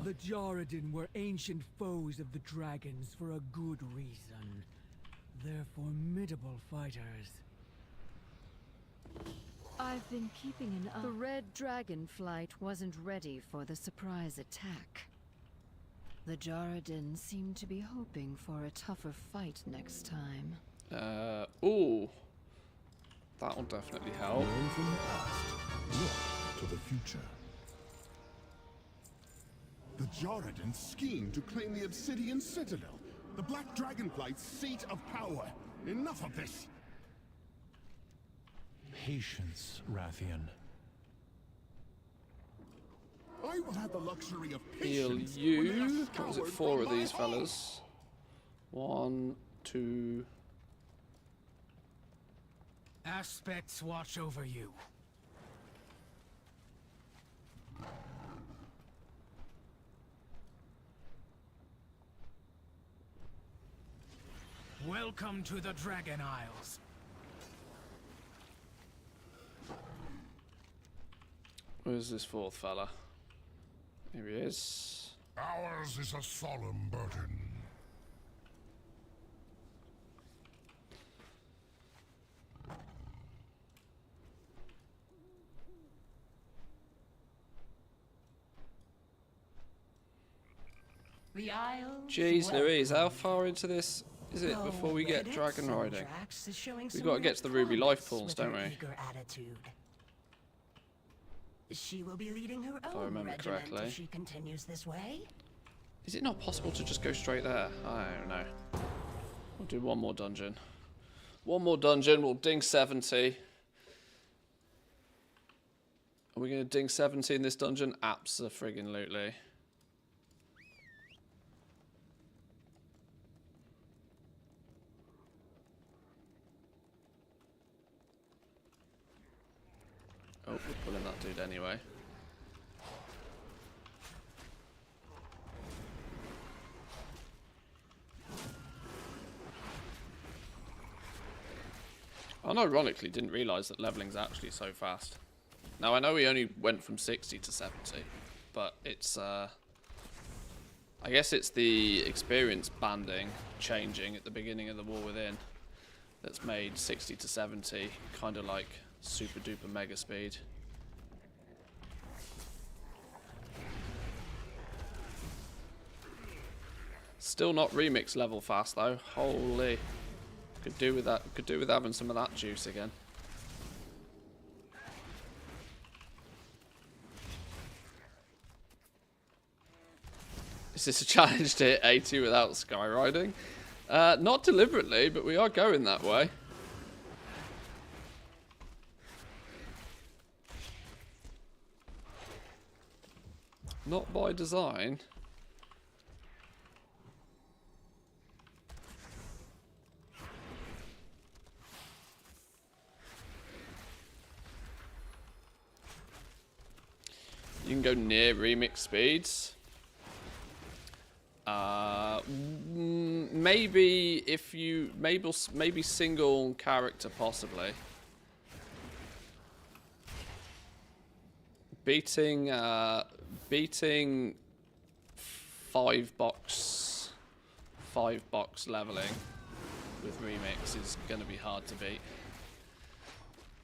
The Jaredin were ancient foes of the dragons for a good reason. They're formidable fighters. I've been keeping an eye. The red dragon flight wasn't ready for the surprise attack. The Jaredin seem to be hoping for a tougher fight next time. Ooh. That'll definitely help. Learn from the past. Look to the future. The Jaredin scheme to claim the Obsidian Citadel, the Black Dragonflight's seat of power. Enough of this! Patience, Rathian. I will have the luxury of Heal patience. you. What was it, 4 of these fellas? 1, 2. Aspects watch over you. Welcome to the Dragon Isles. Where's this 4th fella? Here he is. Ours is a solemn burden. The Isles. Jeez Louise, how far into this is it before we get dragon riding? We've got to get to the ruby life pools, don't we? She will be leading her I own remember regiment correctly. if she continues this way. Is it not possible to just go straight there? I don't know. We'll do one more dungeon. One more dungeon, we'll ding 70. Are we going to ding 70 in this dungeon? Abso-friggin-lutely. Oh, we're pulling that dude anyway. Unironically, didn't realise that leveling's actually so fast. Now, I know we only went from 60 to 70, but it's, I guess it's the experience banding changing at the beginning of the War Within that's made 60 to 70 kind of like super duper mega speed. Still not remix level fast though. Holy. Could do with that. Could do with having some of that juice again. Is this a challenge to hit 80 without skyriding? Not deliberately, but we are going that way. Not by design. You can go near remix speeds. Maybe if you maybe single character possibly. Beating 5 box leveling with remix is going to be hard to beat.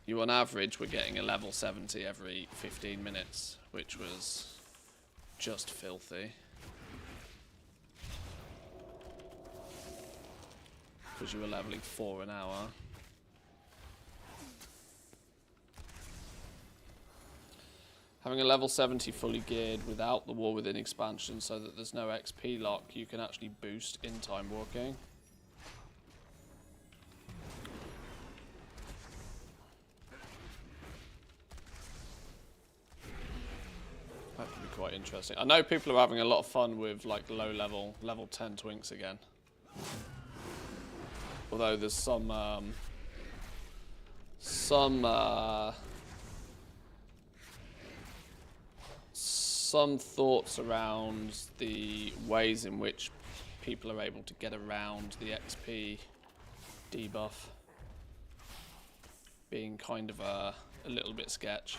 You on average were getting a level 70 every 15 minutes, which was just filthy. Because you were leveling 4 an hour. Having a level 70 fully geared without the War Within expansion so that there's no XP lock, you can actually boost in time walking. That could be quite interesting. I know people are having a lot of fun with like low level 10 twinks again. Although there's some thoughts around the ways in which people are able to get around the XP debuff being kind of a little bit sketch.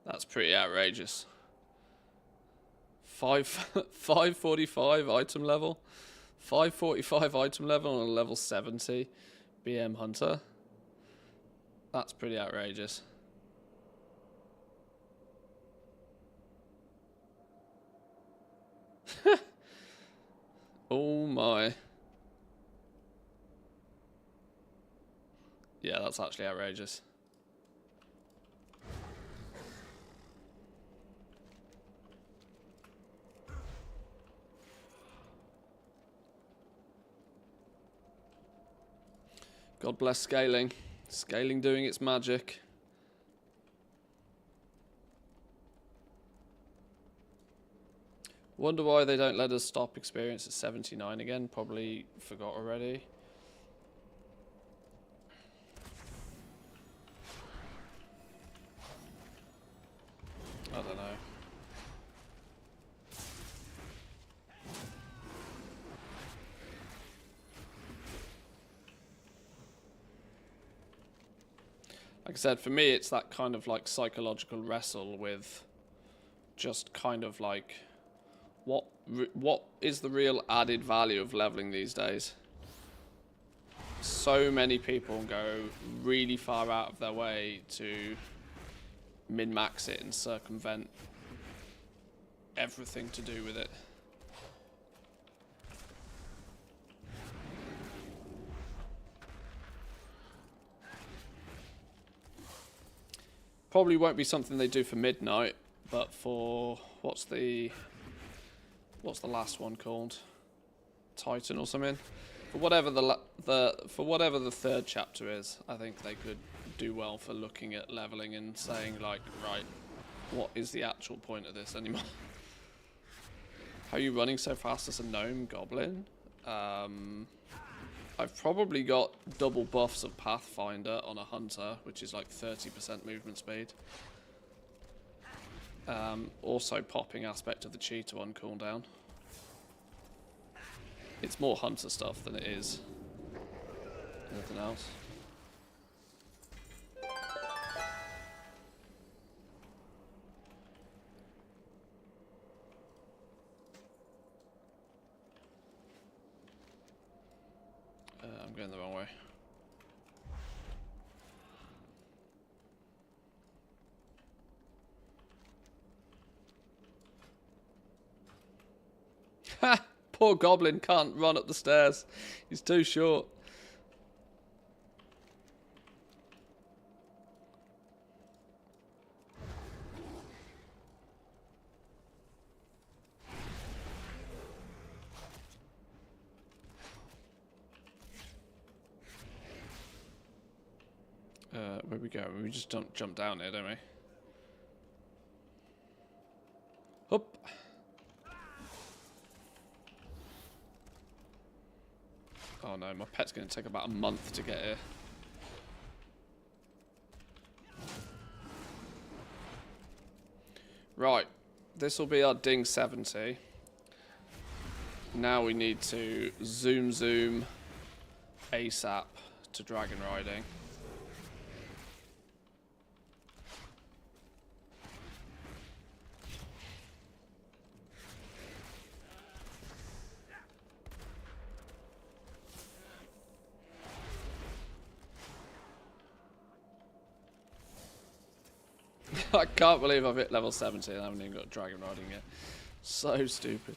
That's pretty outrageous. 545 item level, 545 item level on a level 70 BM Hunter. That's pretty outrageous. Oh my. Yeah, that's actually outrageous. God bless scaling. Scaling doing its magic. Wonder why they don't let us stop experience at 79 again. Probably forgot already. I don't know. Like I said, for me, it's that kind of like psychological wrestle with just kind of like what is the real added value of leveling these days? So many people go really far out of their way to min-max it and circumvent everything to do with it. Probably won't be something they do for midnight, but for what's the last one called? Titan or something. For whatever the third chapter is, I think they could do well for looking at leveling and saying like, right, what is the actual point of this anymore? How are you running so fast as a gnome goblin? I've probably got double buffs of Pathfinder on a hunter, which is like 30% movement speed. Also popping aspect of the cheetah on cooldown. It's more hunter stuff than it is anything else. I'm going the wrong way. Poor Goblin can't run up the stairs. He's too short. Where we go? We just don't jump down here, don't we? Up. Oh no, my pet's going to take about a month to get here. Right, this will be our ding 70. Now we need to zoom ASAP to dragon riding. I can't believe I've hit level 70 and I haven't even got dragon riding yet. So stupid.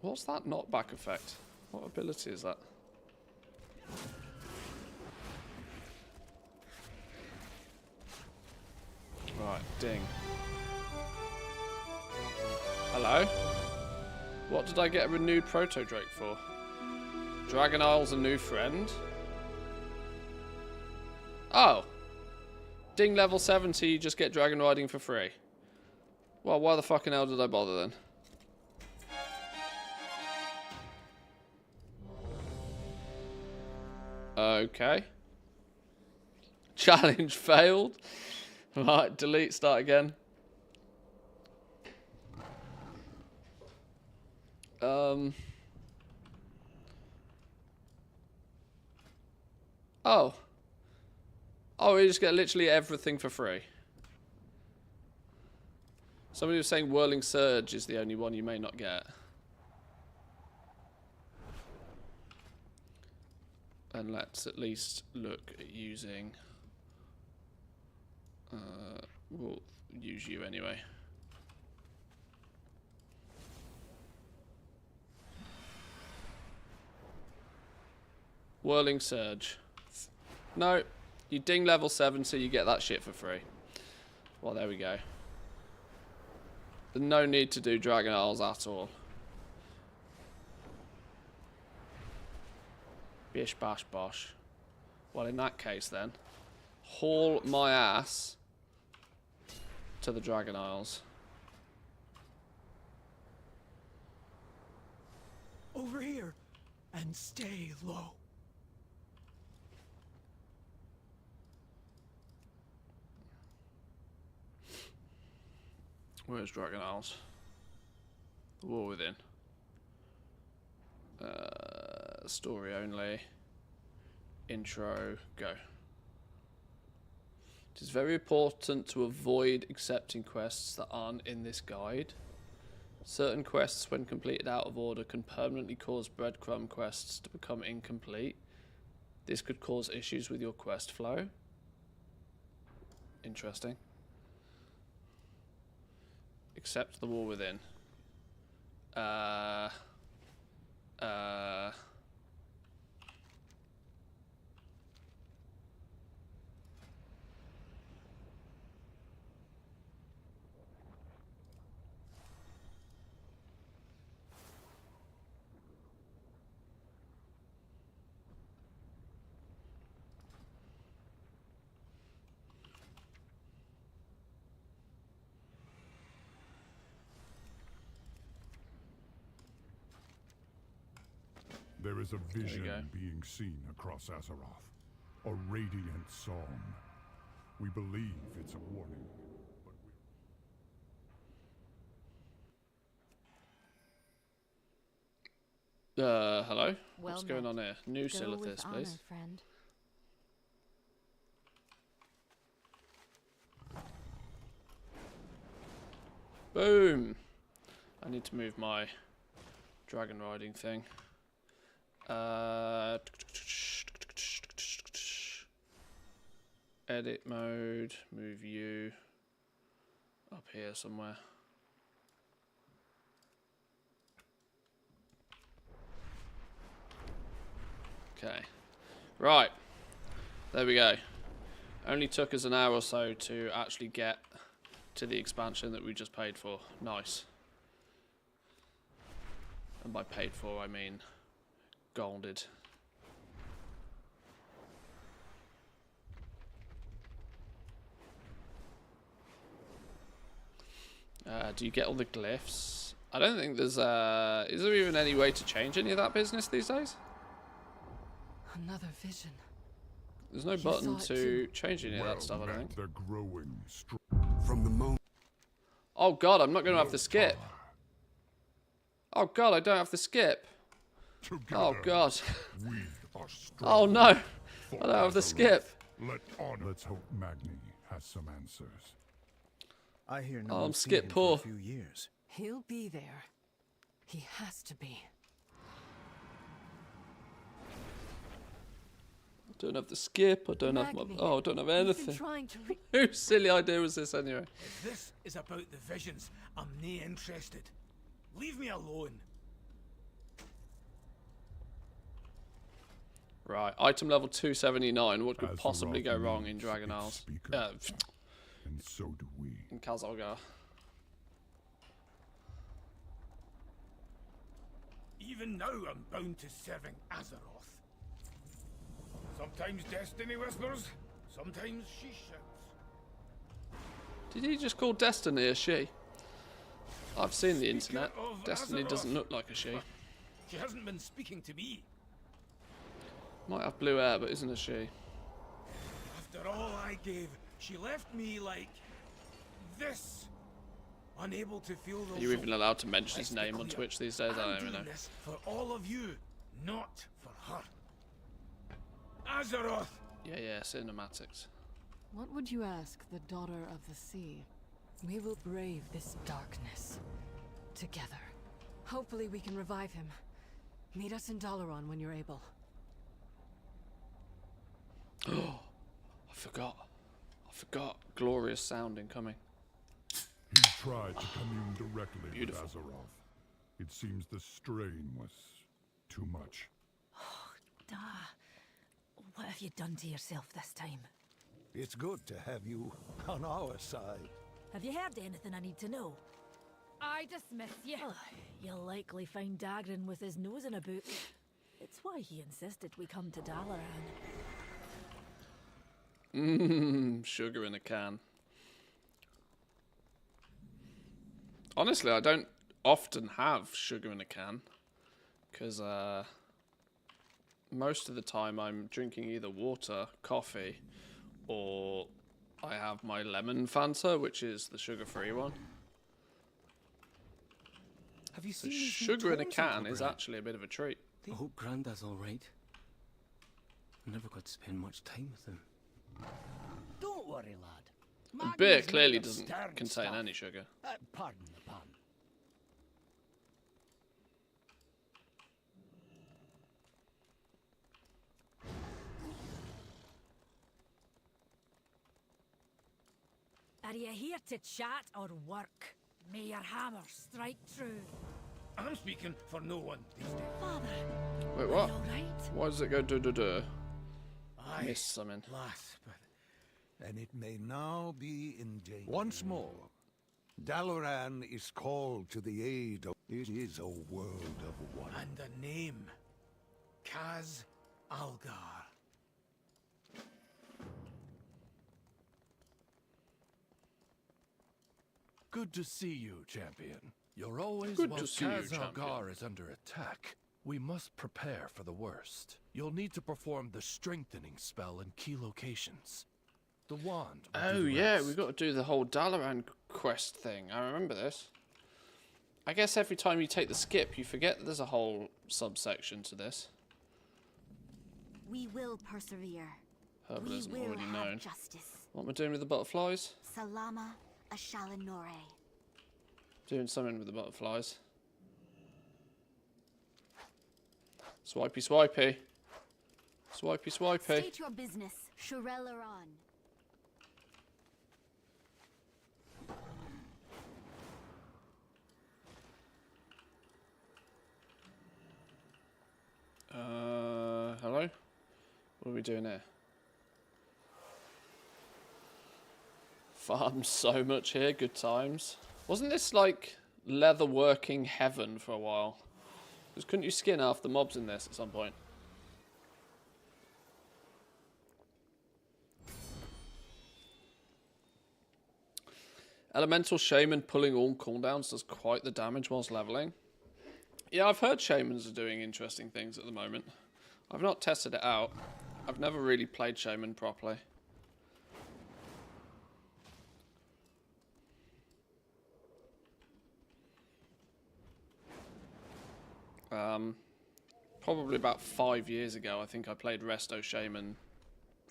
What's that knockback effect? What ability is that? Right, ding. Hello? What did I get a renewed Proto Drake for? Dragon Isle's a new friend? Oh. Ding level 70, you just get dragon riding for free. Well, why the fucking hell did I bother then? Okay. Challenge failed. Right, delete, start again. Oh. Oh, we just get literally everything for free. Somebody was saying Whirling Surge is the only one you may not get. And let's at least look at using... we'll use you anyway. Whirling Surge. No, you ding level 7 so you get that shit for free. Well, there we go. There's no need to do Dragon Isles at all. Bish bash bosh. Well, in that case then, haul my ass to the Dragon Isles. Over here, and stay low. Where's Dragon Isles? The War Within. Story only. Intro, go. It is very important to avoid accepting quests that aren't in this guide. Certain quests, when completed out of order, can permanently cause breadcrumb quests to become incomplete. This could cause issues with your quest flow. Interesting. Accept the War Within. There is a vision being seen across Azeroth. A radiant song. We believe it's a warning. Hello? Well What's going met. on here? New Go Silithis, with honor, please. friend. Boom! I need to move my dragon riding thing. Edit mode, move you. Up here somewhere. Okay. Right. There we go. Only took us an hour or so to actually get to the expansion that we just paid for. Nice. And by paid for, I mean golded. Do you get all the glyphs? I don't think there's is there even any way to change any of that business these days? Another vision. There's no button to change any of that stuff, I don't think. They're growing from the moment. Oh god, I'm not going to have the skip. Oh god, I don't have the skip. Oh god. Oh no, I don't have the skip. Let's hope Magni has some answers. I hear no I'm one's seen skip him poor. for a few years. He'll be there. He has to be. I don't have the skip. I don't have my. Oh, I don't have anything. Whose silly idea was this anyway? If this is about the visions, I'm nae interested. Leave me alone. Right, item level 279. What could possibly go wrong in Dragon Isles? And so do we. In Kazalgar. Even now, I'm bound to serving Azeroth. Sometimes destiny whispers, sometimes she shouts. Did he just call Destiny a she? I've seen the internet. Destiny doesn't look like a she. She hasn't been speaking to me. Might have blue hair, but isn't a she. After all I gave, she left me like this. Unable to feel those. Are you even allowed to mention his name on Twitch these days? I don't even know. This for all of you, not for her. Azeroth! Yeah, cinematics. What would you ask the daughter of the sea? We will brave this darkness together. Hopefully we can revive him. Meet us in Dalaran when you're able. Oh, I forgot. Glorious sound incoming. He tried to commune directly with Azeroth. It seems the strain was too much. Duh. What have you done to yourself this time? It's good to have you on our side. Have you heard anything I need to know? I dismiss you. Oh, you'll likely find Dagran with his nose in a book. It's why he insisted we come to Dalaran. Sugar in a can. Honestly, I don't often have sugar in a can. Because most of the time I'm drinking either water, coffee, or I have my lemon Fanta, which is the sugar-free one. Have you So seen these new sugar in a toys, can Uncle is Brad? actually a bit of a treat. I hope Grandad's all right. I never got to spend much time with him. Don't worry, lad. And beer Magnus clearly made of doesn't stern contain stuff. any sugar. Pardon the pun. Are you here to chat or work? May your hammer strike true. I'm speaking for no one these days. Father, Wait, are what? you all right? Why does it go duh? Aye, Missed something. lass, but And it may now be in danger. Once more, Dalaran is called to the aid of... It is a world of wonder. and the name, Kaz Algar. Good to see you, champion. You're always Good welcome. to see you, Kaz is under attack. We must prepare for the worst. You'll need to perform the strengthening spell in key locations. The wand. will Oh do the yeah, rest. we got to do the whole Dalaran quest thing. I remember this. I guess every time you take the skip, you forget that there's a whole subsection to this. We will persevere. Herbalism we will already have known. justice. What am I doing with the butterflies? Salama Ashalinore. Doing something with the butterflies. Swipey, swipey. Swipey, swipey. State your business, Shurelaran. we doing here? Farmed so much here, good times. Wasn't this like leather working heaven for a while? Because couldn't you skin half the mobs in this at some point? Elemental Shaman pulling all cooldowns does quite the damage whilst leveling. Yeah, I've heard Shamans are doing interesting things at the moment. I've not tested it out. I've never really played Shaman properly. Probably about 5 years ago, I think I played Resto Shaman,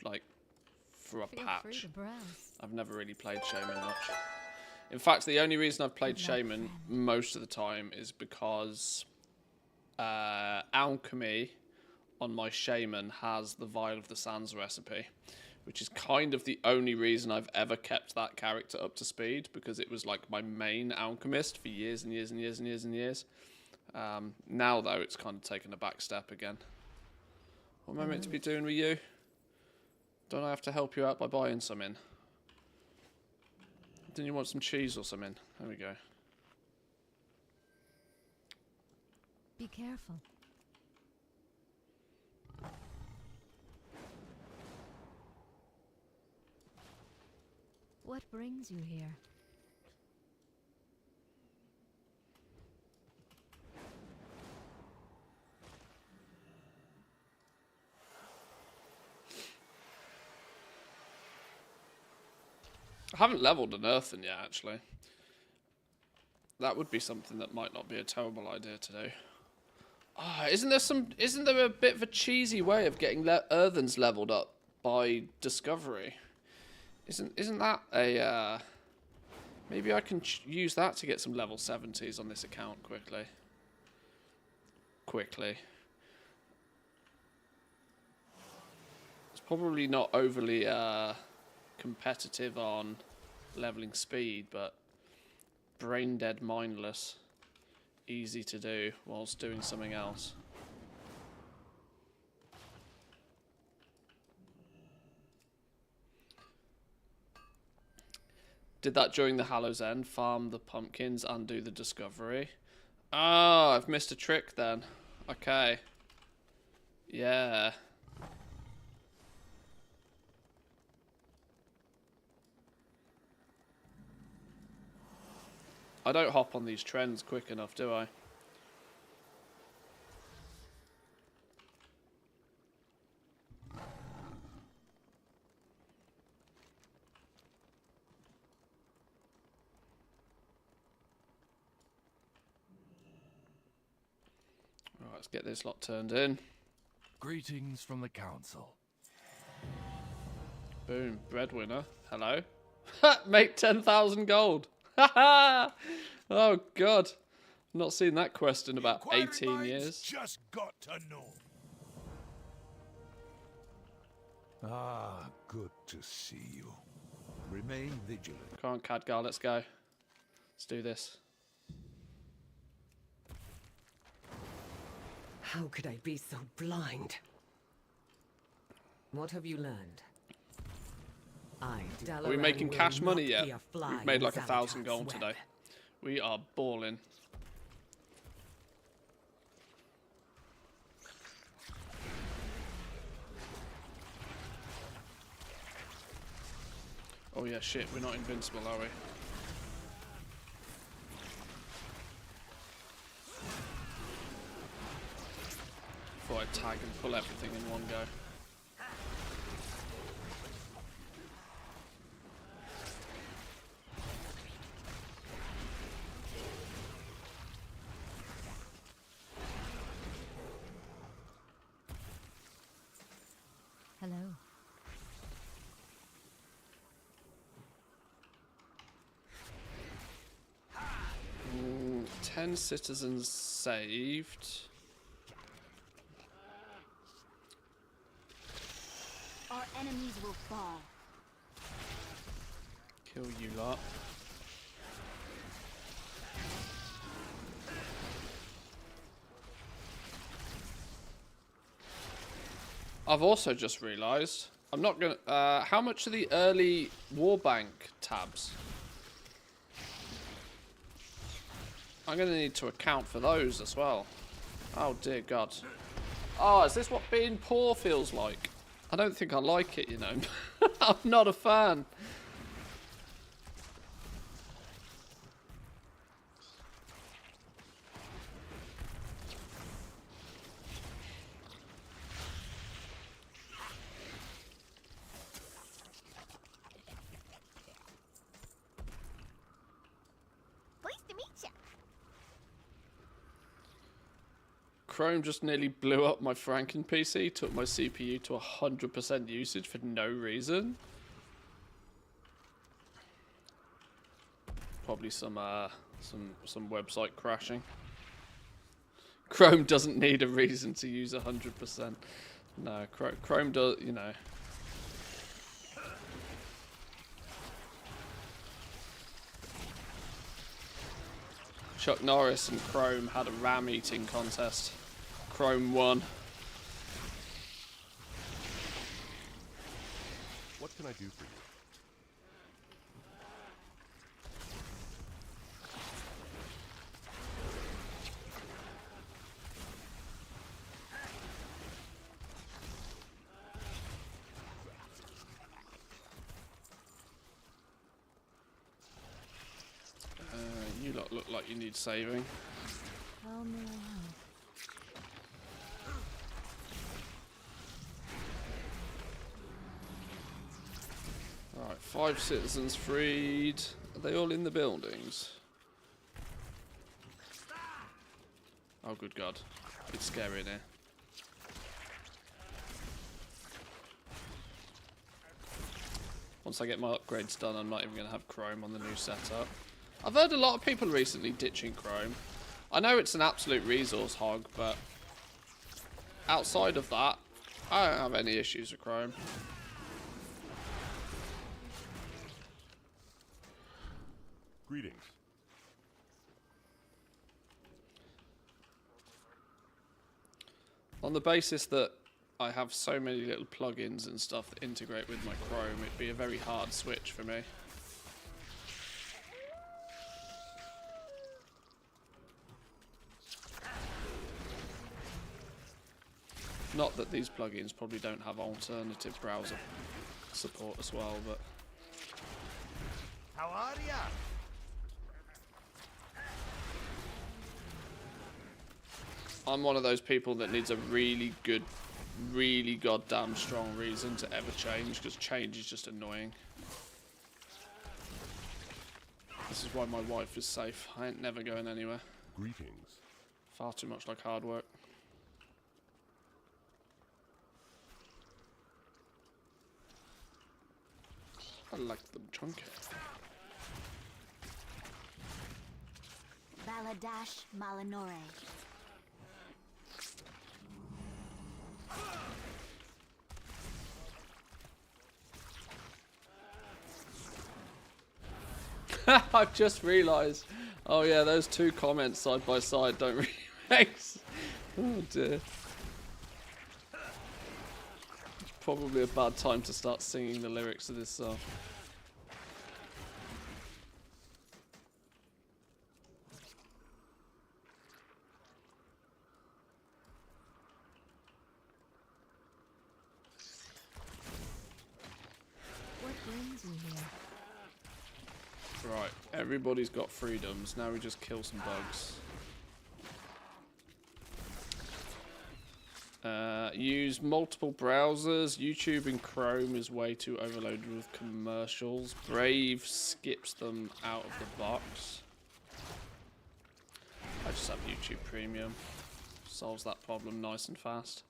like, for a patch. I've never really played Shaman much. In fact, the only reason I've played Shaman most of the time is because Alchemy on my Shaman has the Vial of the Sands recipe, which is kind of the only reason I've ever kept that character up to speed, because it was like my main alchemist for years and years and years and years and years. Now, though, it's kind of taken a back step again. What am I meant to be doing with you? Don't I have to help you out by buying some in? Didn't you want some cheese or something? There we go. Be careful. What brings you here? I haven't leveled an earthen yet, actually. That would be something that might not be a terrible idea to do. Ah, isn't there a bit of a cheesy way of getting earthens leveled up by discovery? Isn't that a maybe I can use that to get some level 70s on this account quickly. It's probably not overly competitive on leveling speed, but brain dead mindless, easy to do whilst doing something else. Did that during the Hallow's End, farm the pumpkins and do the discovery. Oh, I've missed a trick then. Okay. Yeah. I don't hop on these trends quick enough, do I? Right, let's get this lot turned in. Greetings from the council. Boom, breadwinner. Hello. Make 10,000 gold. Oh god, not seen that quest in about 18 years. Just got to know. Ah, good to see you. Remain vigilant. Come on, Khadgar, let's go. Let's do this. How could I be so blind? What have you learned? Are we making cash money yet? We've made like 1,000 gold today. We are balling. Oh yeah, shit, we're not invincible, are we? Thought I'd tag and pull everything in one go. Hello. 10 citizens saved. Our enemies will fall. Kill you lot. I've also just realised I'm not gonna. How much are the early Warbank tabs? I'm gonna need to account for those as well. Oh dear God. Oh, is this what being poor feels like? I don't think I like it, you know. I'm not a fan. Pleased to meet ya. Chrome just nearly blew up my Franken PC, took my CPU to 100% usage for no reason. Probably some website crashing. Chrome doesn't need a reason to use 100%. No, Chrome does, you know. Chuck Norris and Chrome had a ram eating contest. Chrome won. What can I do for you? You lot look like you need saving. How may I help? Alright, 5 citizens freed. Are they all in the buildings? Oh good God. It's scary in here. Once I get my upgrades done, I'm not even going to have Chrome on the new setup. I've heard a lot of people recently ditching Chrome. I know it's an absolute resource hog, but outside of that, I don't have any issues with Chrome. Greetings. On the basis that I have so many little plugins and stuff that integrate with my Chrome, it'd be a very hard switch for me. Not that these plugins probably don't have alternative browser support as well, but... How are ya? I'm one of those people that needs a really good, really goddamn strong reason to ever change, because change is just annoying. This is why my wife is safe. I ain't never going anywhere. Greetings. Far too much like hard work. I like them chunky. Baladash Malinore. I've just realised. Oh yeah, those two comments side by side don't really make sense. Oh dear. It's probably a bad time to start singing the lyrics of this song. What brings you here? Right, everybody's got freedoms. Now we just kill some bugs. Use multiple browsers. YouTube and Chrome is way too overloaded with commercials. Brave skips them out of the box. I just have YouTube Premium. Solves that problem nice and fast.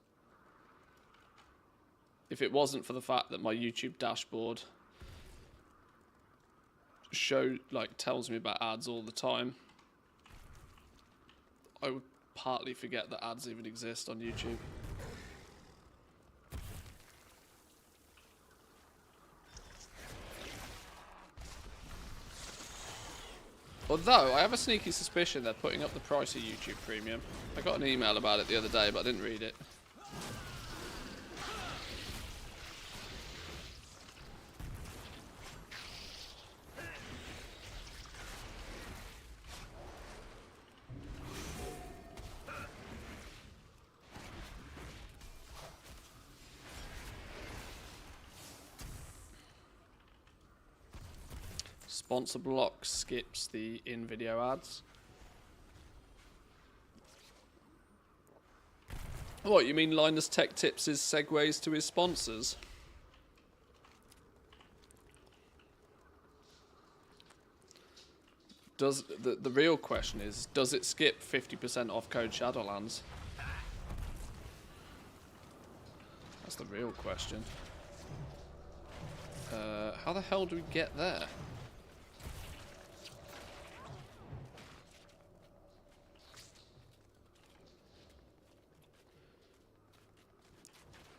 If it wasn't for the fact that my YouTube dashboard tells me about ads all the time, I would partly forget that ads even exist on YouTube. Although, I have a sneaky suspicion they're putting up the price of YouTube Premium. I got an email about it the other day, but I didn't read it. Sponsor block skips the in-video ads. What, you mean Linus Tech Tips is segues to his sponsors? Does the real question is, does it skip 50% off code Shadowlands? That's the real question. How the hell do we get there?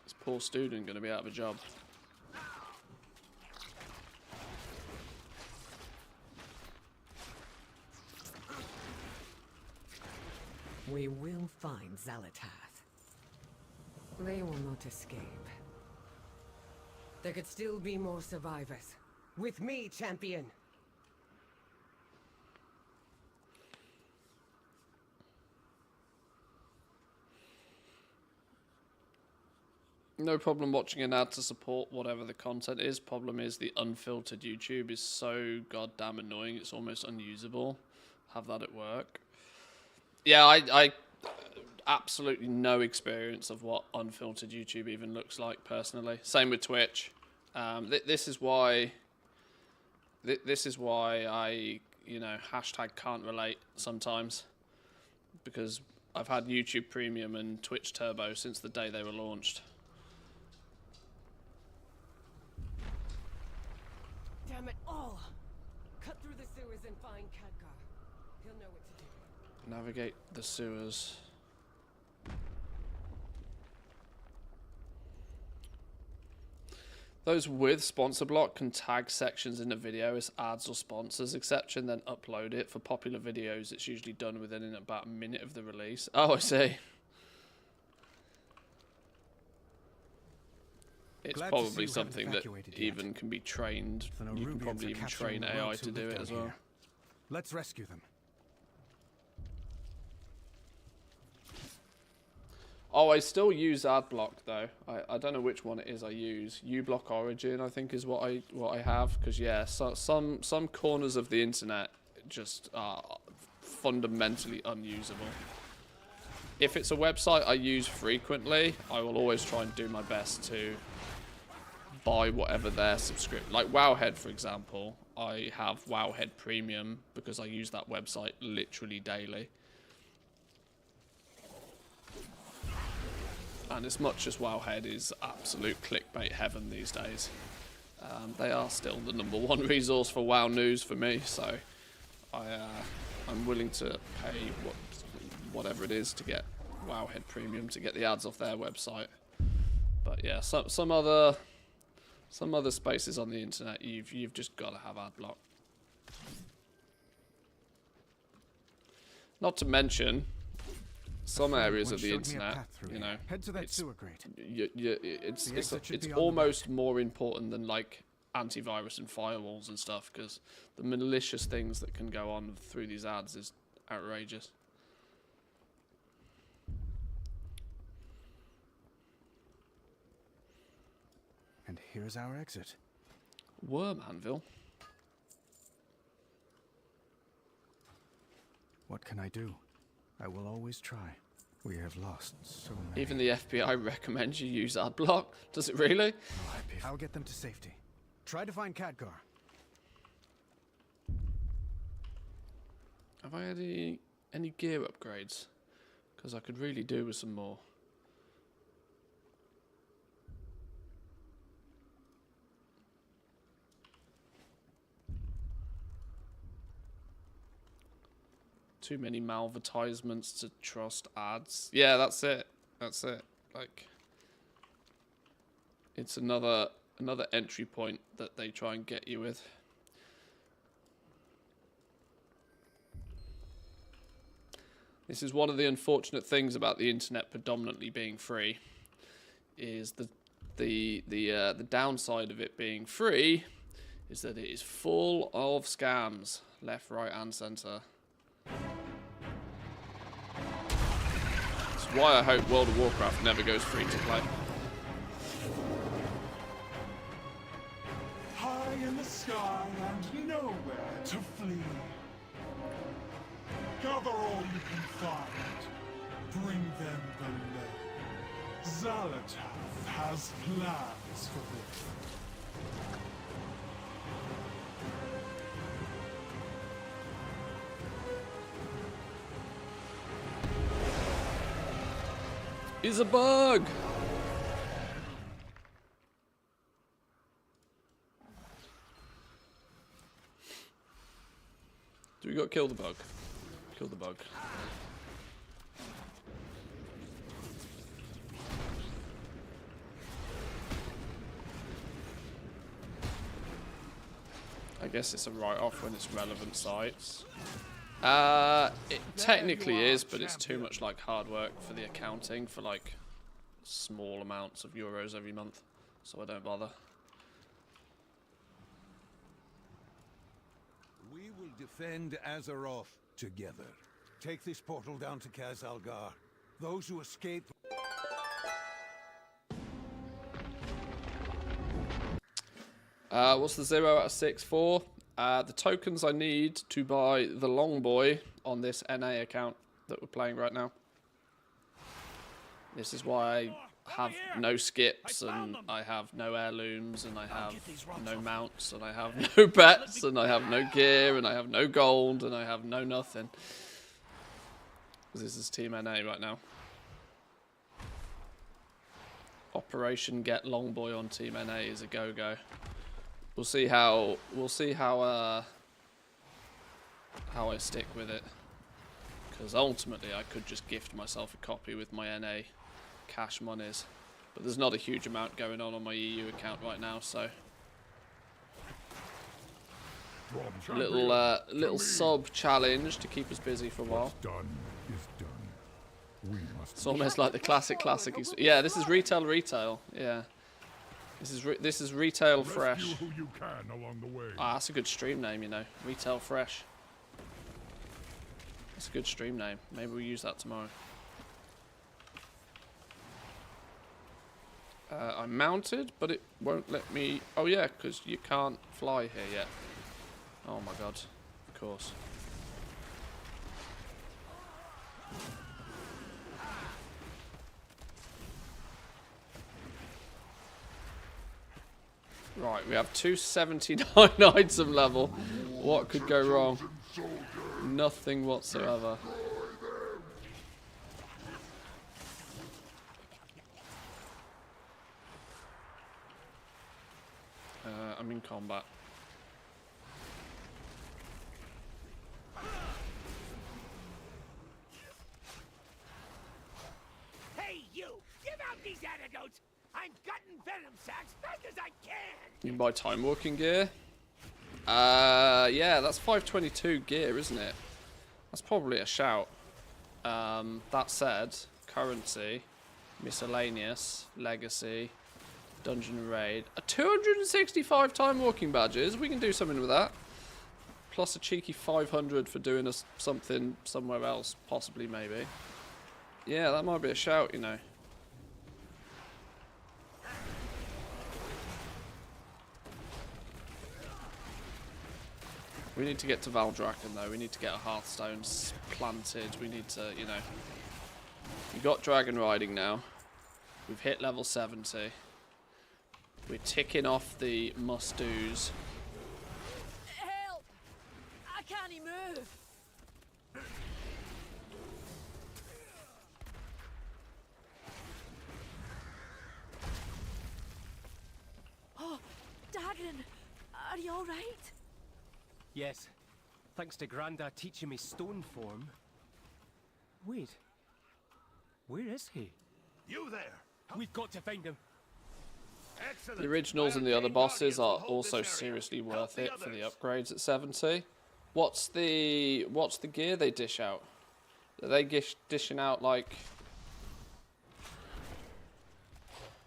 This poor student going to be out of a job. We will find Xalatath. They will not escape. There could still be more survivors. With me, champion! No problem watching an ad to support whatever the content is. Problem is the unfiltered YouTube is so goddamn annoying, it's almost unusable. Have that at work. Yeah, I absolutely no experience of what unfiltered YouTube even looks like personally. Same with Twitch. This is why I, you know, hashtag can't relate sometimes, because I've had YouTube Premium and Twitch Turbo since the day they were launched. Damn it all! Cut through the sewers and find Khadgar. He'll know what to do. Navigate the sewers. Those with sponsor block can tag sections in a video as ads or sponsors, exception, then upload it. For popular videos, it's usually done within about a minute of the release. Oh, I see. It's probably something that even can be trained. You can probably even train AI to do it as well. Let's rescue them. Oh, I still use AdBlock though. I don't know which one it is I use. uBlock Origin, I think, is what I have. Because yeah, some corners of the internet just are fundamentally unusable. If it's a website I use frequently, I will always try and do my best to buy whatever their subscription. Like Wowhead, for example, I have Wowhead Premium because I use that website literally daily. And as much as Wowhead is absolute clickbait heaven these days, they are still the #1 resource for WoW news for me. So I'm willing to pay whatever it is to get Wowhead Premium to get the ads off their website. But yeah, some other spaces on the internet you've just got to have AdBlock. Not to mention, some areas of the internet, you know, head to that sewer grate. It's almost more important than like antivirus and firewalls and stuff, because the malicious things that can go on through these ads is outrageous. And here's our exit. Worm Anvil. What can I do? I will always try. We have lost so many. Even the FBI recommends you use AdBlock. Does it really? I'll get them to safety. Try to find Khadgar. Have I had any gear upgrades? Because I could really do with some more. Too many malvertisements to trust ads. Yeah, that's it. That's it. Like, it's another entry point that they try and get you with. This is one of the unfortunate things about the internet predominantly being free. Is the downside of it being free is that it is full of scams, left, right, and center. That's why I hope World of Warcraft never goes free to play. Hide in the sky and nowhere to flee. Gather all you can find. Bring them below. Xalatath has plans for them. He's a bug! Do we got to kill the bug? Kill the bug. I guess it's a write-off when it's relevant sites. It technically is, but it's too much like hard work for the accounting for like small amounts of euros every month, so I don't bother. We will defend Azeroth together. Take this portal down to Kaz-Algar. Those who escape... What's the 0 out of 6 for? The tokens I need to buy the Longboy on this NA account that we're playing right now. This is why I have no skips, and I have no heirlooms, and I have no mounts, and I have no bets, and I have no gear, and I have no gold, and I have no nothing. Because this is Team NA right now. Operation Get Longboy on Team NA is a go-go. We'll see how I stick with it, because ultimately I could just gift myself a copy with my NA cash monies, but there's not a huge amount going on my EU account right now, so little sub challenge to keep us busy for a while. It's almost like the classic. Yeah, this is retail. Yeah. This is Retail Fresh. Ah, that's a good stream name, you know. Retail Fresh. That's a good stream name. Maybe we'll use that tomorrow. I'm mounted, but it won't let me... Oh yeah, because you can't fly here yet. Oh my god. Of course. Right, we have 279 item level. What could go wrong? Nothing whatsoever. I'm in combat. Hey, you! Give out these antidotes! I'm gutting venom sacks fast as I can! You can buy time walking gear. Yeah, that's 522 gear, isn't it? That's probably a shout. That said, currency, miscellaneous, legacy, dungeon and raid. 265 time walking badges. We can do something with that. Plus a cheeky 500 for doing us something somewhere else, possibly, maybe. Yeah, that might be a shout, you know. We need to get to Valdrakken though. We need to get our Hearthstones planted. We need to, you know. We've got dragon riding now. We've hit level 70. We're ticking off the must-dos. Help! I can't move. Oh, Dagon, are you all right? Yes, thanks to Grandad teaching me stone form. Wait, where is he? You there! We've got to find him. The originals and the other bosses are also seriously worth it for the upgrades at 70. What's the gear they dish out? Are they dishing out like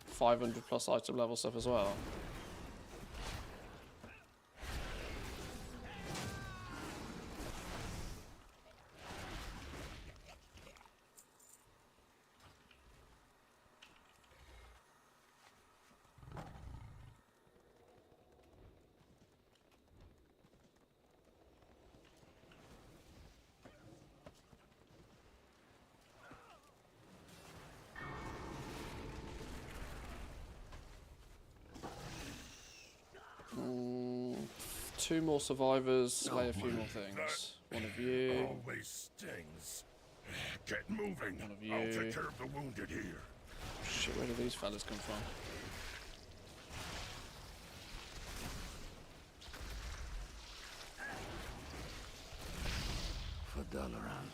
500 plus item level stuff as well? 2 more survivors, slay a few more things. One of you. Always stings. Get moving. One of you. I'll take care of the wounded here. Shit, where do these fellas come from? For Dalaran.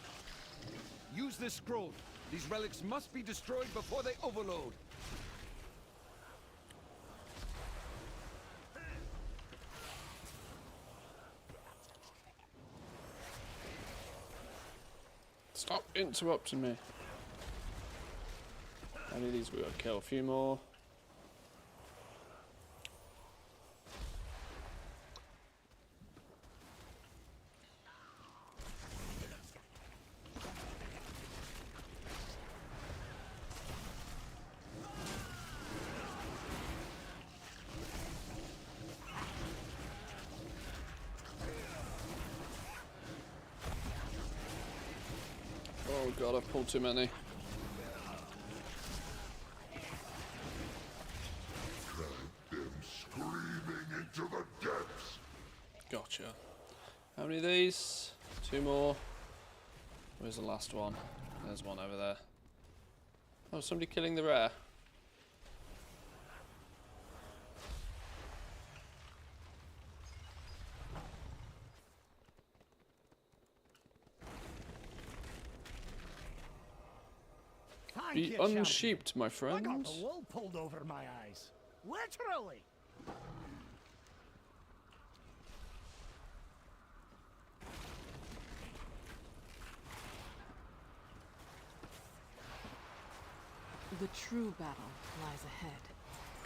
Use this scroll. These relics must be destroyed before they overload. Stop interrupting me. How many of these we gotta kill? A few more. Oh god, I've pulled too many. Them screaming into the depths. Gotcha. How many of these? 2 more. Where's the last one? There's one over there. Oh, somebody killing the rare. Be unsheeped, my friend. I got the wool pulled over my eyes. Literally. The true battle lies ahead.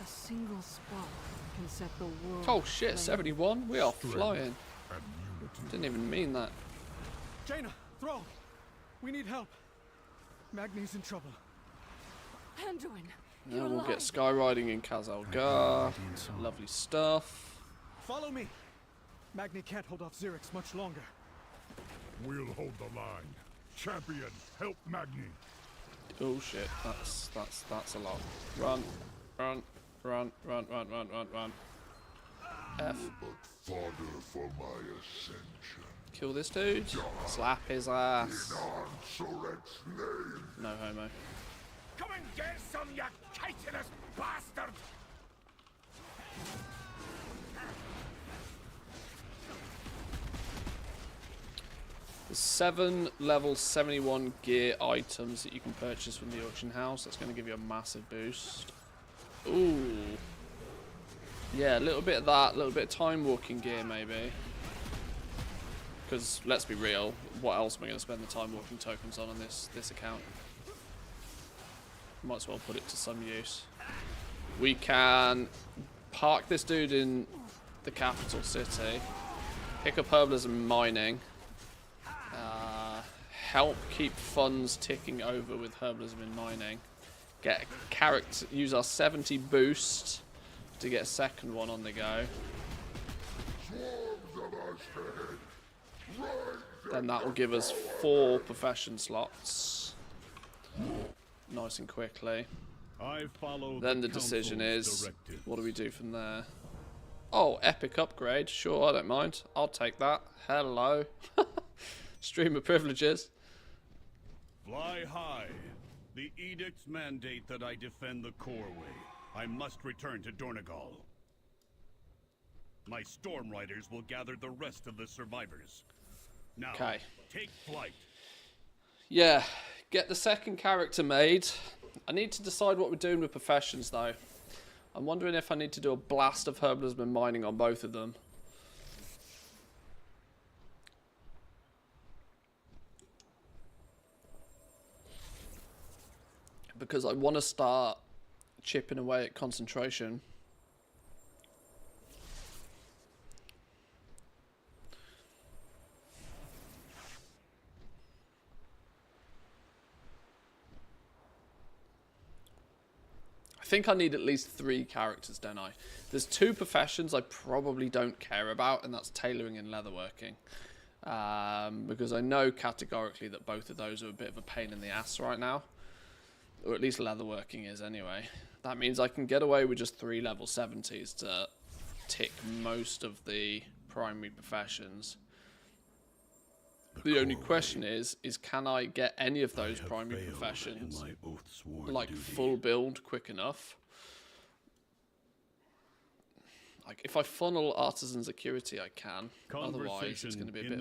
A single spark can set the world. Oh shit, 71? We are flying. Didn't even mean that. Jaina, Thrall, we need help. Magni's in trouble. Anduin, Now we'll get skyriding in Khazal-Gar. Lovely stuff. Follow me. Magni can't hold off Xerix much longer. We'll hold the line. Champion, help Magni. Oh shit, that's a lot. Run, run, run, run, run, run, run, run. F. But fodder for my ascension. Kill this dude. Slap his ass. In Ansorek's name. No homo. Come and get some, you chitinous bastard! There's 7 level 71 gear items that you can purchase from the auction house. That's going to give you a massive boost. Ooh. Yeah, a little bit of that, a little bit of time walking gear maybe. Because let's be real, what else am I going to spend the time walking tokens on this account? Might as well put it to some use. We can park this dude in the capital city, pick up herbalism and mining, help keep funds ticking over with herbalism and mining, get a character, use our 70 boost to get a second one on the go. Then that will give us 4 profession slots. Nice and quickly. Then the decision is, what do we do from there? Oh, epic upgrade. Sure, I don't mind. I'll take that. Hello. Stream of privileges. Fly high. The edicts mandate that I defend the Coreway. I must return to Dornegal. My storm riders will gather the rest of the survivors. Now, take flight. Yeah, get the second character made. I need to decide what we're doing with professions though. I'm wondering if I need to do a blast of herbalism and mining on both of them. Because I want to start chipping away at concentration. I think I need at least 3 characters, don't I? There's 2 professions I probably don't care about, and that's tailoring and leatherworking. Because I know categorically that both of those are a bit of a pain in the ass right now. Or at least leatherworking is anyway. That means I can get away with just 3 level 70s to tick most of the primary professions. The only question is can I get any of those primary professions like full build quick enough? Like if I funnel artisan security, I can. Otherwise, it's going to be a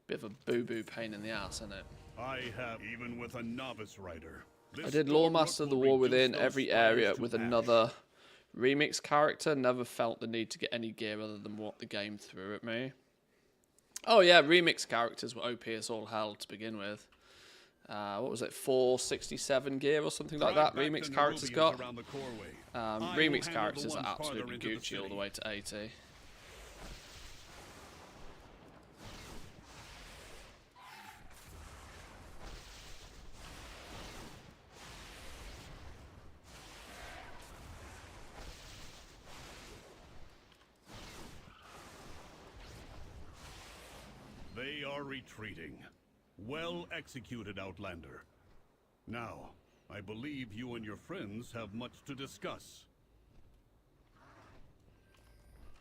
bit of a boo-boo pain in the ass, isn't it? I have even with a novice rider. I did Lawmaster the War Within every area with another remix character. Never felt the need to get any gear other than what the game threw at me. Oh yeah, remix characters were OP as all hell to begin with. What was it, 467 gear or something like that? Remix characters got. Remix characters are absolutely Gucci all the way to 80. They are retreating. Well executed, Outlander. Now, I believe you and your friends have much to discuss.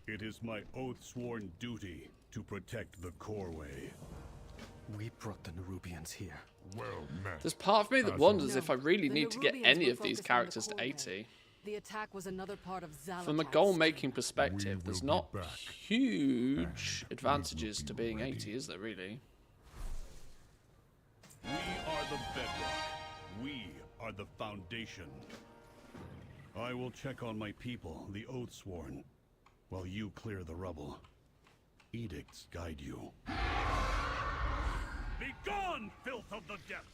It is my oath-sworn duty to protect the Coreway. We brought the Nerubians here. Well met. There's part of me that wonders if I really need to get any of these characters to 80. The attack was another part of Zalatan's From a goal-making perspective, there's not huge advantages to being 80, is there really? We are the bedrock. We are the foundation. I will check on my people, the Oathsworn, while you clear the rubble. Edicts guide you. Be gone, filth of the depths!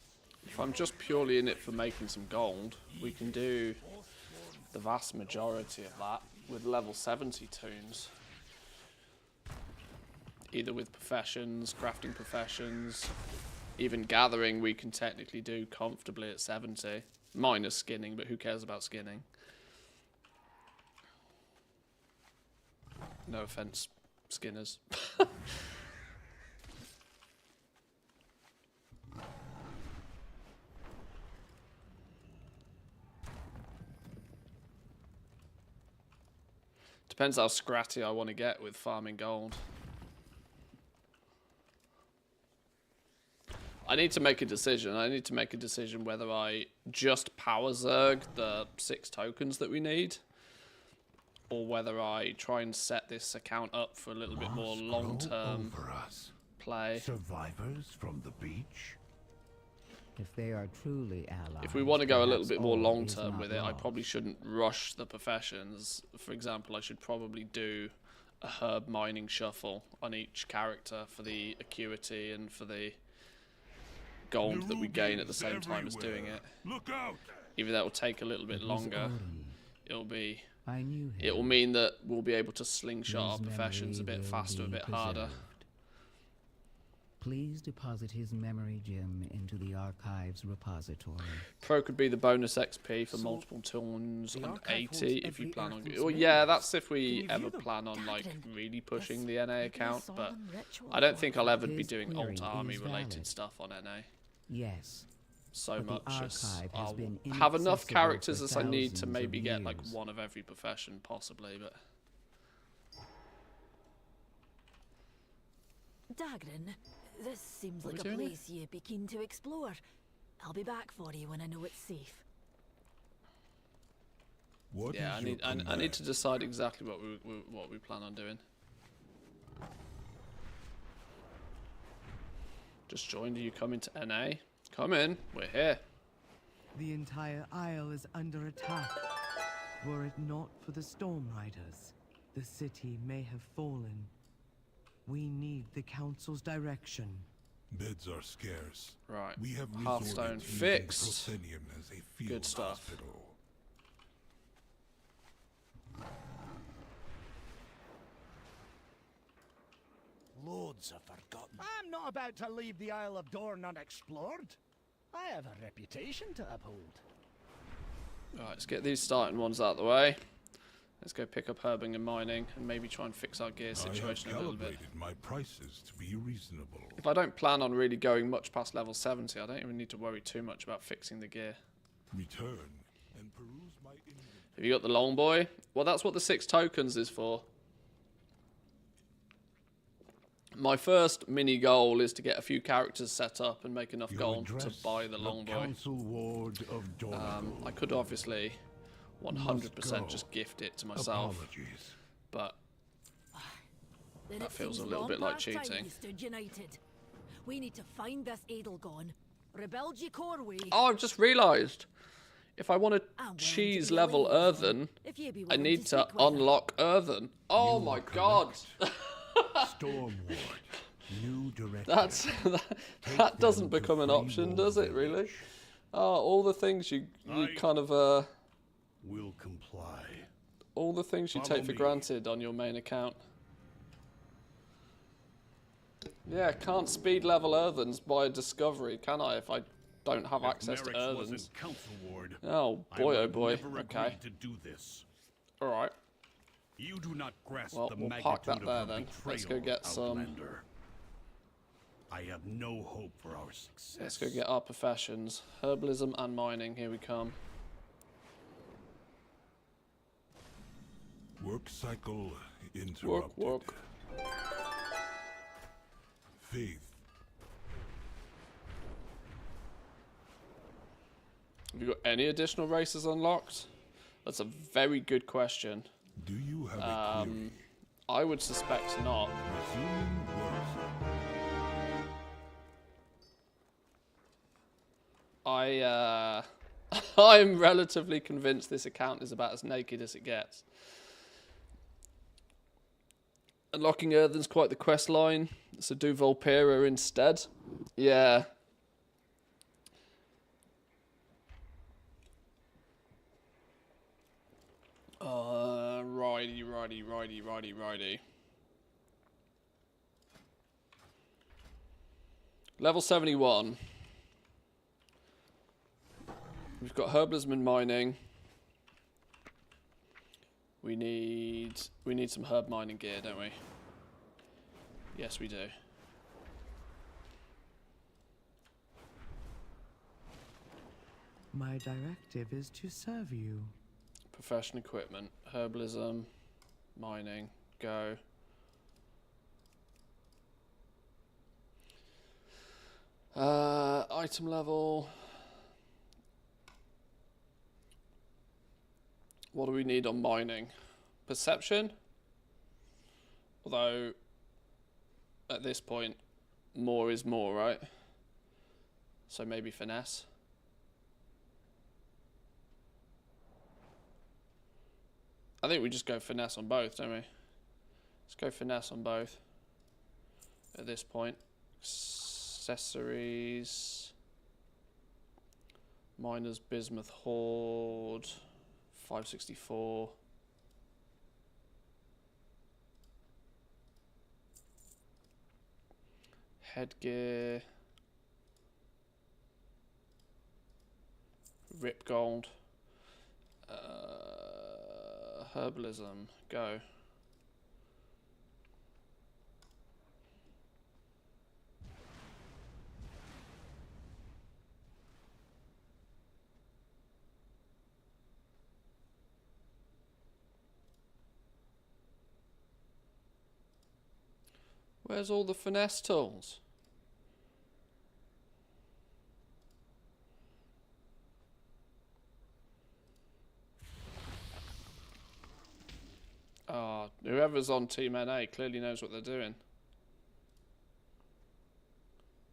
If I'm just purely in it for making some gold, we can do the vast majority of that with level 70 toons. Either with professions, crafting professions, even gathering we can technically do comfortably at 70. Minus skinning, but who cares about skinning? No offense, skinners. Depends how scratty I want to get with farming gold. I need to make a decision. I need to make a decision whether I just power Zerg the 6 tokens that we need, or whether I try and set this account up for a little bit more long-term play. Survivors from the beach? If they are truly allies. If we want to go a little bit more long-term with it, I probably shouldn't rush the professions. For example, I should probably do a herb mining shuffle on each character for the acuity and for the gold that we gain at the same time as doing it. Look out! Even though it will take a little bit longer, it will mean that we'll be able to slingshot our professions a bit faster, a bit harder. Please deposit his memory gem into the archives repository. Pro could be the bonus XP for multiple turns and 80 if you plan on. Well, yeah, that's if we ever plan on like really pushing the NA account, but I don't think I'll ever be doing alt army related stuff on NA. Yes. So much as I'll have enough characters as I need to maybe get like one of every profession possibly, but. Dagrin, this seems like a place you'd be keen to explore. I'll be back for you when I know it's safe. Yeah, I need to decide exactly what we plan on doing. Just joined. Are you coming to NA? Come in. We're here. The entire isle is under attack. Were it not for the Storm Riders, the city may have fallen. We need the Council's direction. Beds are scarce. Right. We have Hearthstone fixed. As a field Good stuff. Hospital. Loads are forgotten. I'm not about to leave the Isle of Dorne unexplored. I have a reputation to uphold. Right, let's get these starting ones out of the way. Let's go pick up herbing and mining and maybe try and fix our gear situation a little bit. I have calibrated my prices to be reasonable. If I don't plan on really going much past level 70, I don't even need to worry too much about fixing the gear. Return and peruse my inventory. Have you got the long boy? Well, that's what the 6 tokens is for. My first mini goal is to get a few characters set up and make enough You gold to address buy the the longbow. Council Ward of Dornacle. I could obviously 100% go. just gift it to myself, Apologies. but Then that it feels seems a little long bit like past time cheating. we stood united. We need to find this Edelgon, rebuild your coreway. Oh, I've just realised. If I want to I'm willing to cheese be a level liaison, Earthen, if you be I willing need to speak with her. unlock Earthen. Oh my god. Storm Ward. New director. That doesn't become an option, does it, really? Oh, all the things you kind of will comply. All the things you Follow take for me. granted on your main account. Yeah, can't speed level Earthens by discovery, can I, if I don't have access to Merrick's Earthens? wasn't Council Ward, Oh I boy, would oh boy. never Okay. agree to do this. Alright. You do not grasp Well, the we'll magnitude park that of there her then. Let's go betrayal, get some. Outlander. I have no hope for our success. Let's go get our professions. Herbalism and mining, here we come. Work cycle interrupted. Work. Faith. Have you got any additional races unlocked? That's a very good question. Do you have a query? I would suspect not. Resuming work. I'm relatively convinced this account is about as naked as it gets. Unlocking Earthen's quite the quest line, so do Volpera instead. Yeah. Righty. Level 71. We've got herbalism and mining. We need some herb mining gear, don't we? Yes, we do. My directive is to serve you. Profession equipment, herbalism, mining, go. Item level. What do we need on mining? Perception? Although, at this point, more is more, right? So maybe finesse. I think we just go finesse on both, don't we? Let's go finesse on both. At this point. Accessories. Miners Bismuth Horde. 564. Headgear. Rip Gold. Herbalism. Go. Where's all the finesse tools? Whoever's on Team NA clearly knows what they're doing.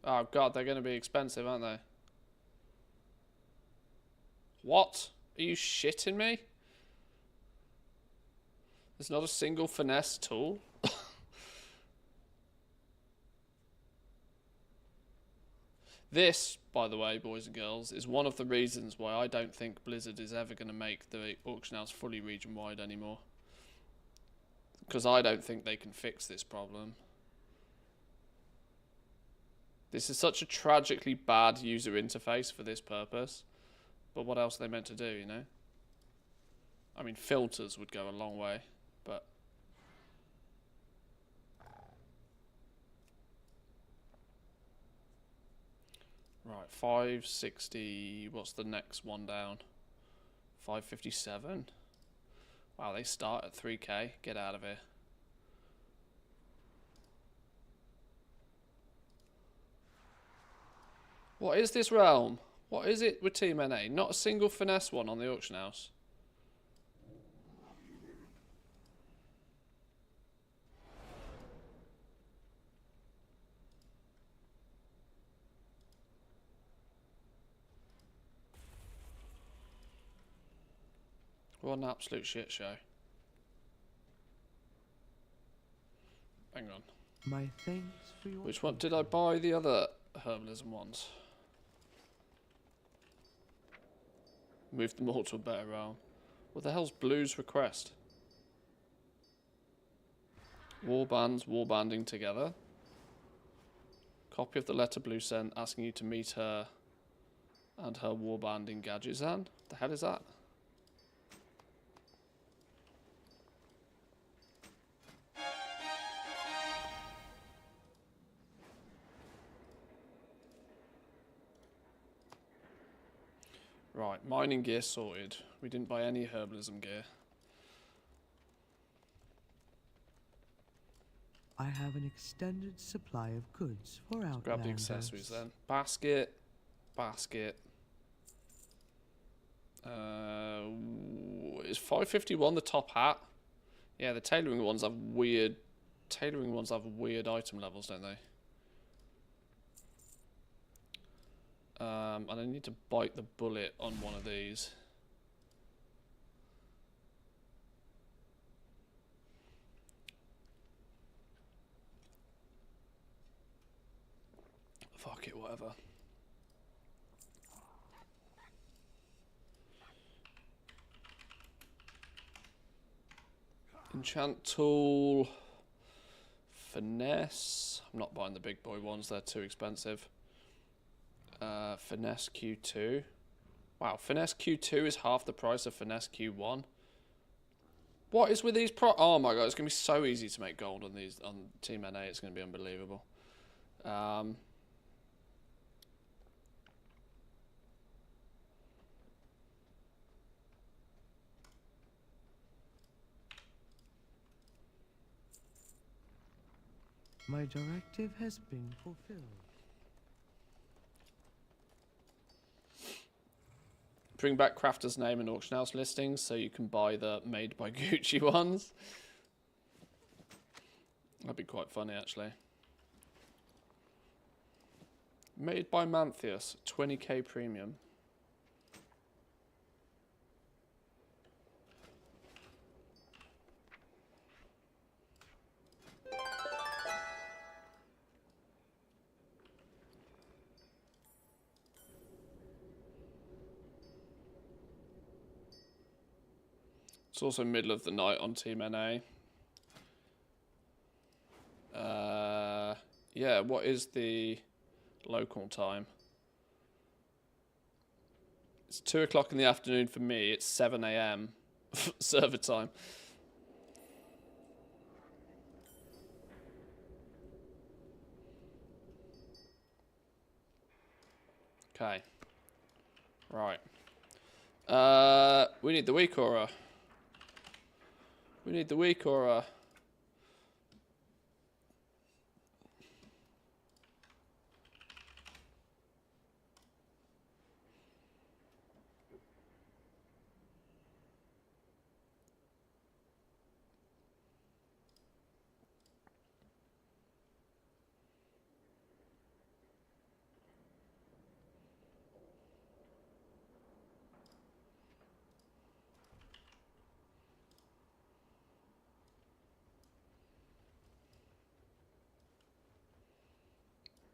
Oh god, they're going to be expensive, aren't they? What? Are you shitting me? There's not a single finesse tool? This, by the way, boys and girls, is one of the reasons why I don't think Blizzard is ever going to make the auction house fully region-wide anymore. Because I don't think they can fix this problem. This is such a tragically bad user interface for this purpose. But what else are they meant to do, you know? I mean, filters would go a long way, but... Right, 560, what's the next one down? 557? Wow, they start at 3k, get out of here. What is this realm? What is it with Team NA? Not a single finesse one on the auction house. What an absolute shit show. Hang on. My thanks for your... Which one did I buy? The other herbalism ones. Move them all to a better realm. What the hell's Blue's request? Warbanding together. Copy of the letter Blue sent asking you to meet her and her warband in Gadgetzan. The hell is that? Right, mining gear sorted. We didn't buy any herbalism gear. I have an extended supply of goods for outlanders. Grab the accessories then. Basket. Is 551 the top hat? Yeah, the tailoring ones have weird item levels, don't they? And I need to bite the bullet on one of these. Fuck it, whatever. Enchant tool. Finesse. I'm not buying the big boy ones, they're too expensive. Finesse Q2. Wow, Finesse Q2 is half the price of Finesse Q1. What is with these oh my god, it's going to be so easy to make gold on these on Team NA, it's going to be unbelievable. My directive has been fulfilled. Bring back Crafter's name in auction house listings so you can buy the made by Gucci ones. That'd be quite funny, actually. Made by Manthius, 20k premium. It's also middle of the night on Team NA. Yeah, what is the local time? It's 2 o'clock in the afternoon for me. It's 7 AM server time. Okay. Right. We need the weak aura. We need the weak aura.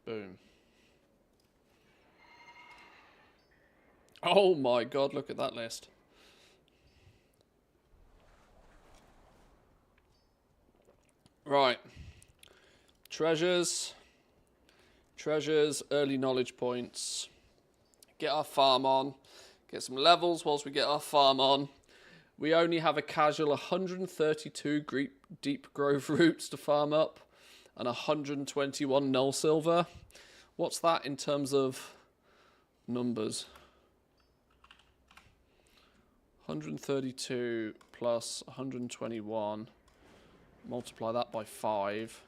Boom. Oh my god, look at that list. Right. Treasures. Treasures, early knowledge points. Get our farm on. Get some levels whilst we get our farm on. We only have a casual 132 deep grove roots to farm up. And 121 null silver. What's that in terms of numbers? 132 plus 121. Multiply that by 5.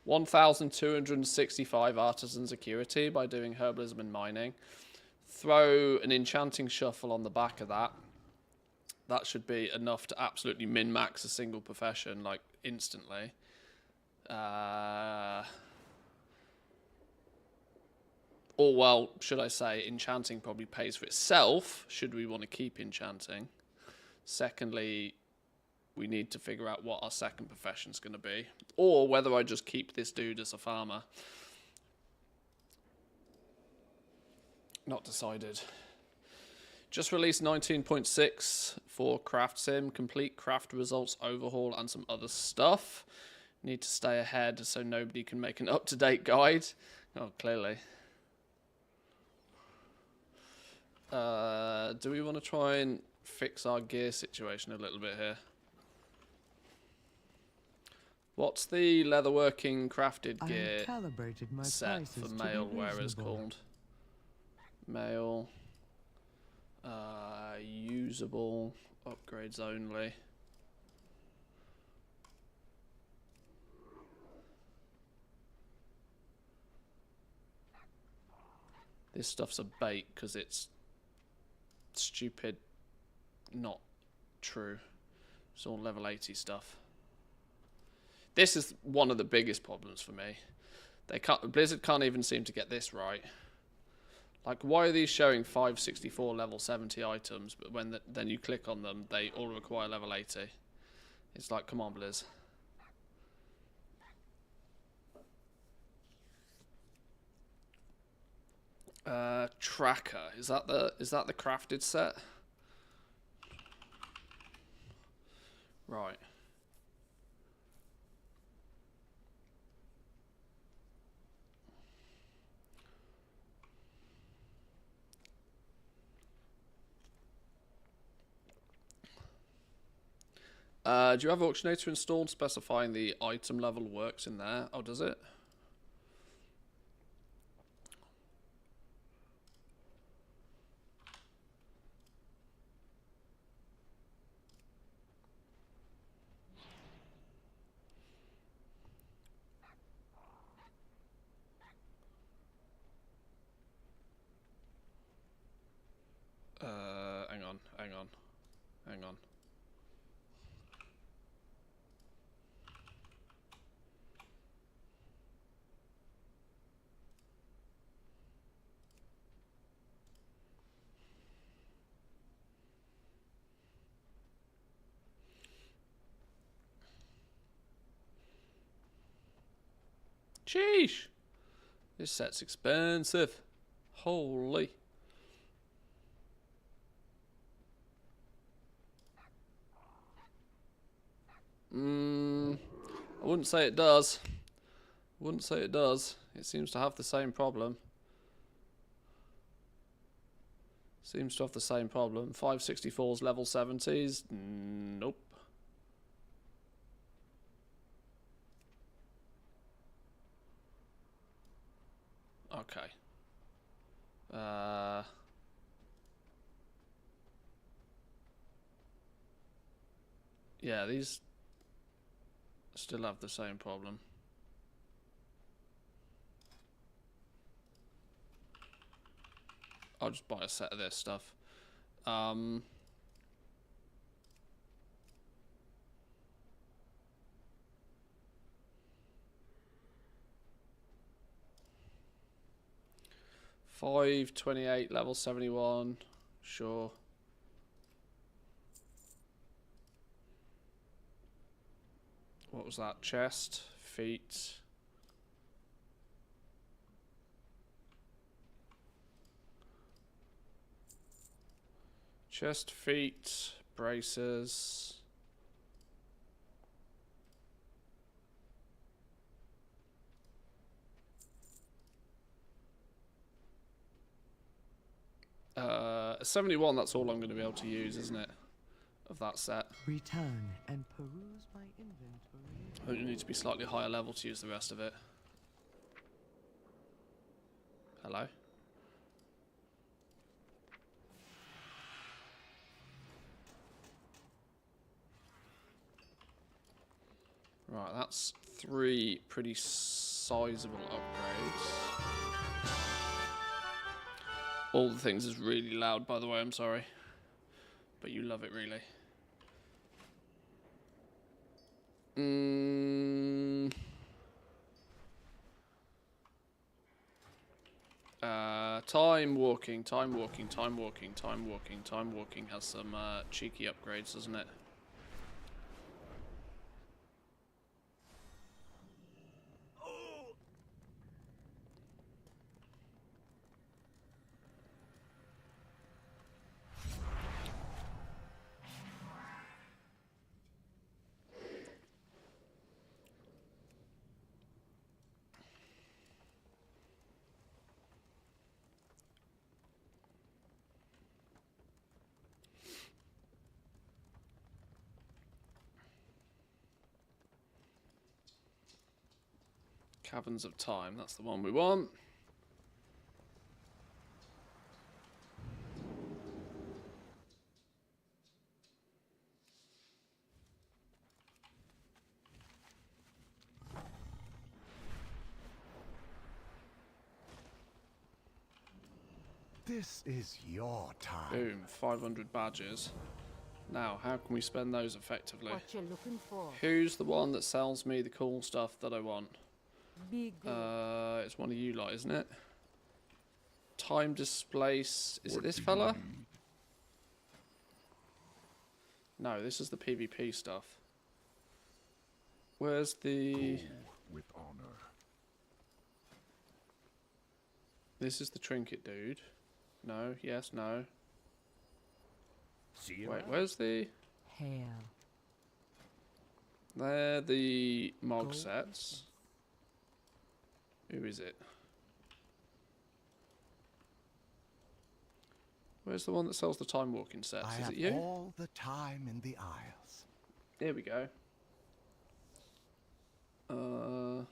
1,265 artisan security by doing herbalism and mining. Throw an enchanting shuffle on the back of that. That should be enough to absolutely min-max a single profession, like, instantly. Or, well, should I say, enchanting probably pays for itself, should we want to keep enchanting. Secondly, we need to figure out what our second profession's going to be. Or whether I just keep this dude as a farmer. Not decided. Just released 19.6 for Craft Sim. Complete craft results overhaul and some other stuff. Need to stay ahead so nobody can make an up-to-date guide. Oh, clearly. Do we want to try and fix our gear situation a little bit here? What's the leatherworking crafted gear set for male wearers called? Male. Usable. Upgrades only. This stuff's a bait because it's stupid, not true. It's all level 80 stuff. This is one of the biggest problems for me. Blizzard can't even seem to get this right. Like, why are these showing 564 level 70 items, but when then you click on them, they all require level 80? It's like, come on, Blizz. Tracker. Is that the crafted set? Right. Do you have Auctionator installed specifying the item level works in there? Oh, does it? Hang on. Sheesh! This set's expensive. Holy. I wouldn't say it does. Wouldn't say it does. It seems to have the same problem. Seems to have the same problem. 564's level 70s? Nope. Okay. Yeah, these still have the same problem. I'll just buy a set of this stuff. 528 level 71. Sure. What was that? Chest, feet. Chest, feet, braces. A 71, that's all I'm going to be able to use, isn't it? Of that set. Return and peruse my inventory. I think you need to be slightly higher level to use the rest of it. Hello? Right, that's 3 pretty sizable upgrades. All the things is really loud, by the way, I'm sorry. But you love it, really. Time walking has some cheeky upgrades, doesn't it? Caverns of Time, that's the one we want. This is your time. Boom, 500 badges. Now, how can we spend those effectively? What you looking for? Who's the one that sells me the cool stuff that I want? Big. It's one of you lot, isn't it? Time displace. Is it this fella? No, this is the PvP stuff. Where's the... With honor. This is the trinket dude. No, yes, no. Wait, where's the... Hail. They're the Mog sets. Who is it? Where's the one that sells the time walking sets? I Is have it you? all the time in the Isles. Here we go. Now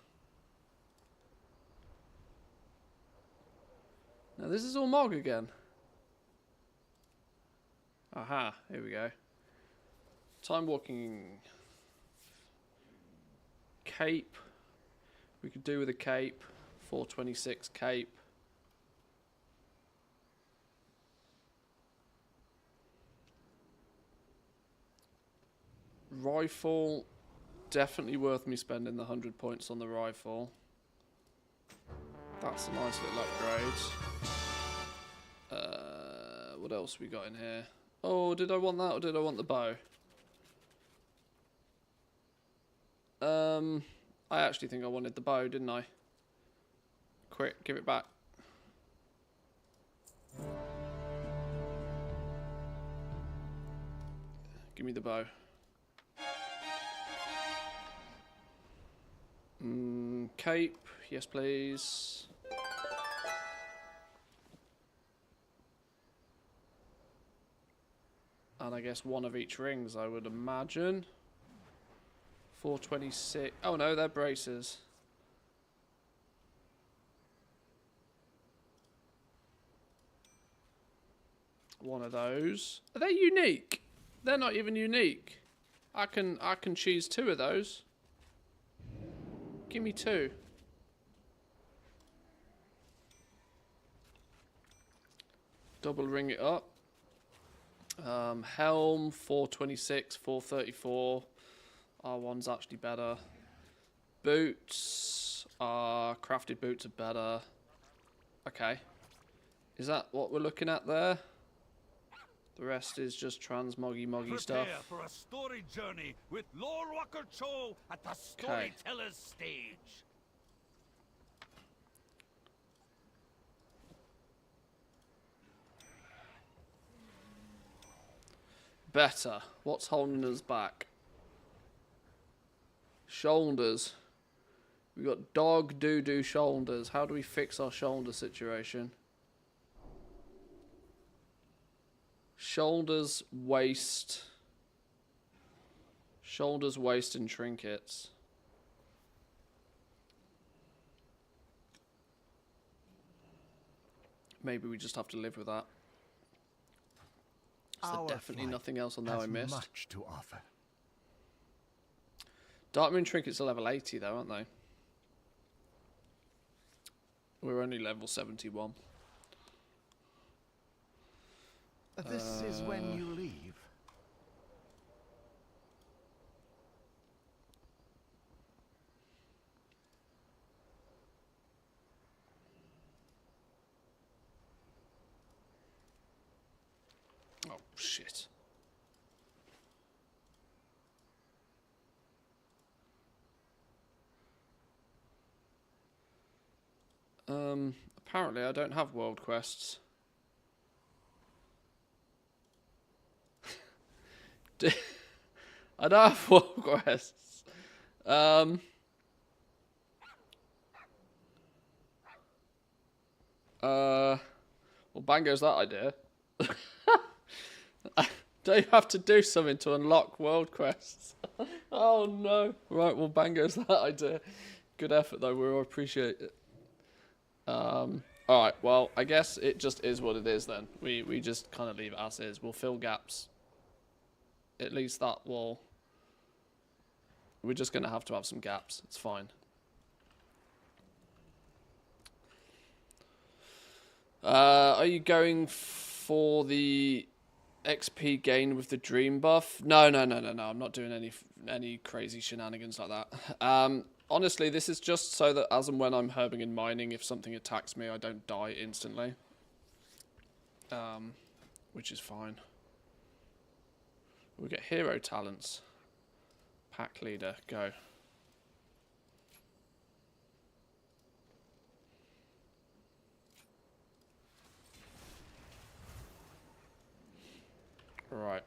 this is all Mog again. Aha, here we go. Time walking cape. We could do with a cape. 426 cape. Rifle. Definitely worth me spending the 100 points on the rifle. That's a nice little upgrade. What else we got in here? Oh, did I want that or did I want the bow? I actually think I wanted the bow, didn't I? Quick, give it back. Give me the bow. Cape, yes please. And I guess one of each rings, I would imagine. 426. Oh no, they're braces. One of those. Are they unique? They're not even unique. I can choose 2 of those. Give me 2. Double ring it up. Helm 426, 434. R1's actually better. Boots are crafted boots are better. Okay. Is that what we're looking at there? The rest is just transmoggy stuff. Prepare for a story journey with Lord Walker Cho at the Storyteller's stage. Better. What's holding us back? Shoulders. We got dog doo-doo shoulders. How do we fix our shoulder situation? Shoulders, waist. Shoulders, waist, and trinkets. Maybe we just have to live with that. Is there definitely nothing else on there I missed? Much to offer. Dark Moon Trinkets are level 80 though, aren't they? We're only level 71. This is when you leave. Oh, shit. Apparently I don't have world quests. I don't have world quests. Well, bang goes that idea. Don't you have to do something to unlock world quests? Oh no. Right, well, bang goes that idea. Good effort though, we all appreciate it. Alright, well, I guess it just is what it is then. We just kind of leave it as is. We'll fill gaps. At least that will... We're just going to have some gaps. It's fine. Are you going for the XP gain with the dream buff? No. I'm not doing any crazy shenanigans like that. Honestly, this is just so that as and when I'm herbing and mining, if something attacks me, I don't die instantly. Which is fine. We get hero talents. Pack leader, go. Right.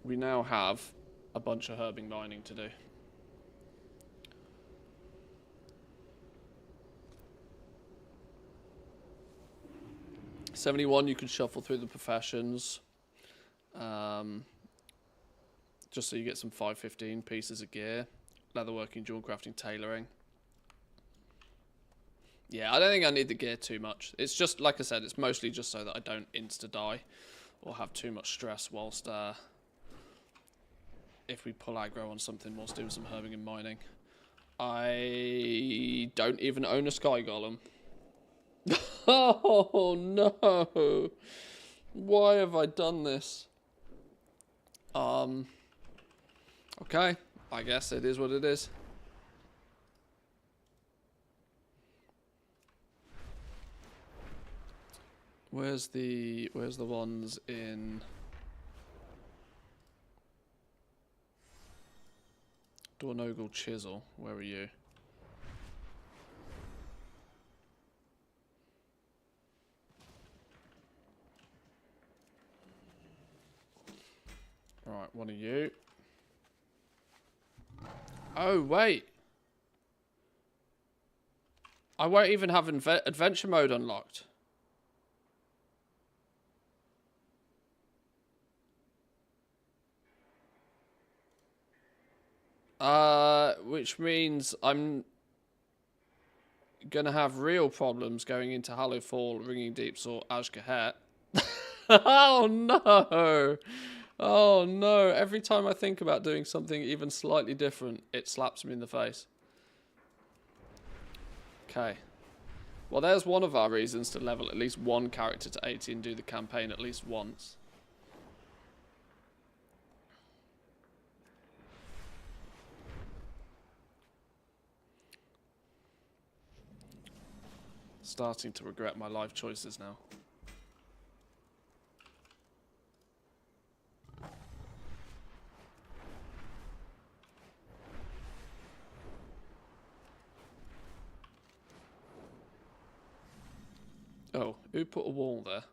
We now have a bunch of herbing mining to do. '71, you can shuffle through the professions. Just so you get some 515 pieces of gear. Leatherworking, jewel crafting, tailoring. Yeah, I don't think I need the gear too much. It's just, like I said, it's mostly just so that I don't insta-die or have too much stress whilst, if we pull aggro on something whilst doing some herbing and mining. I don't even own a Sky Golem. Oh, no. Why have I done this? Okay, I guess it is what it is. Where's the ones in Dornogal Chisel? Where are you? Right, one of you. Oh, wait. I won't even have adventure mode unlocked. Which means I'm gonna have real problems going into Hallowfall, Ringing Deeps, or Ashgahet. Oh no! Oh no! Every time I think about doing something even slightly different, it slaps me in the face. Okay. Well, there's one of our reasons to level at least one character to 80 and do the campaign at least once. Starting to regret my life choices now. Oh, who put a wall there?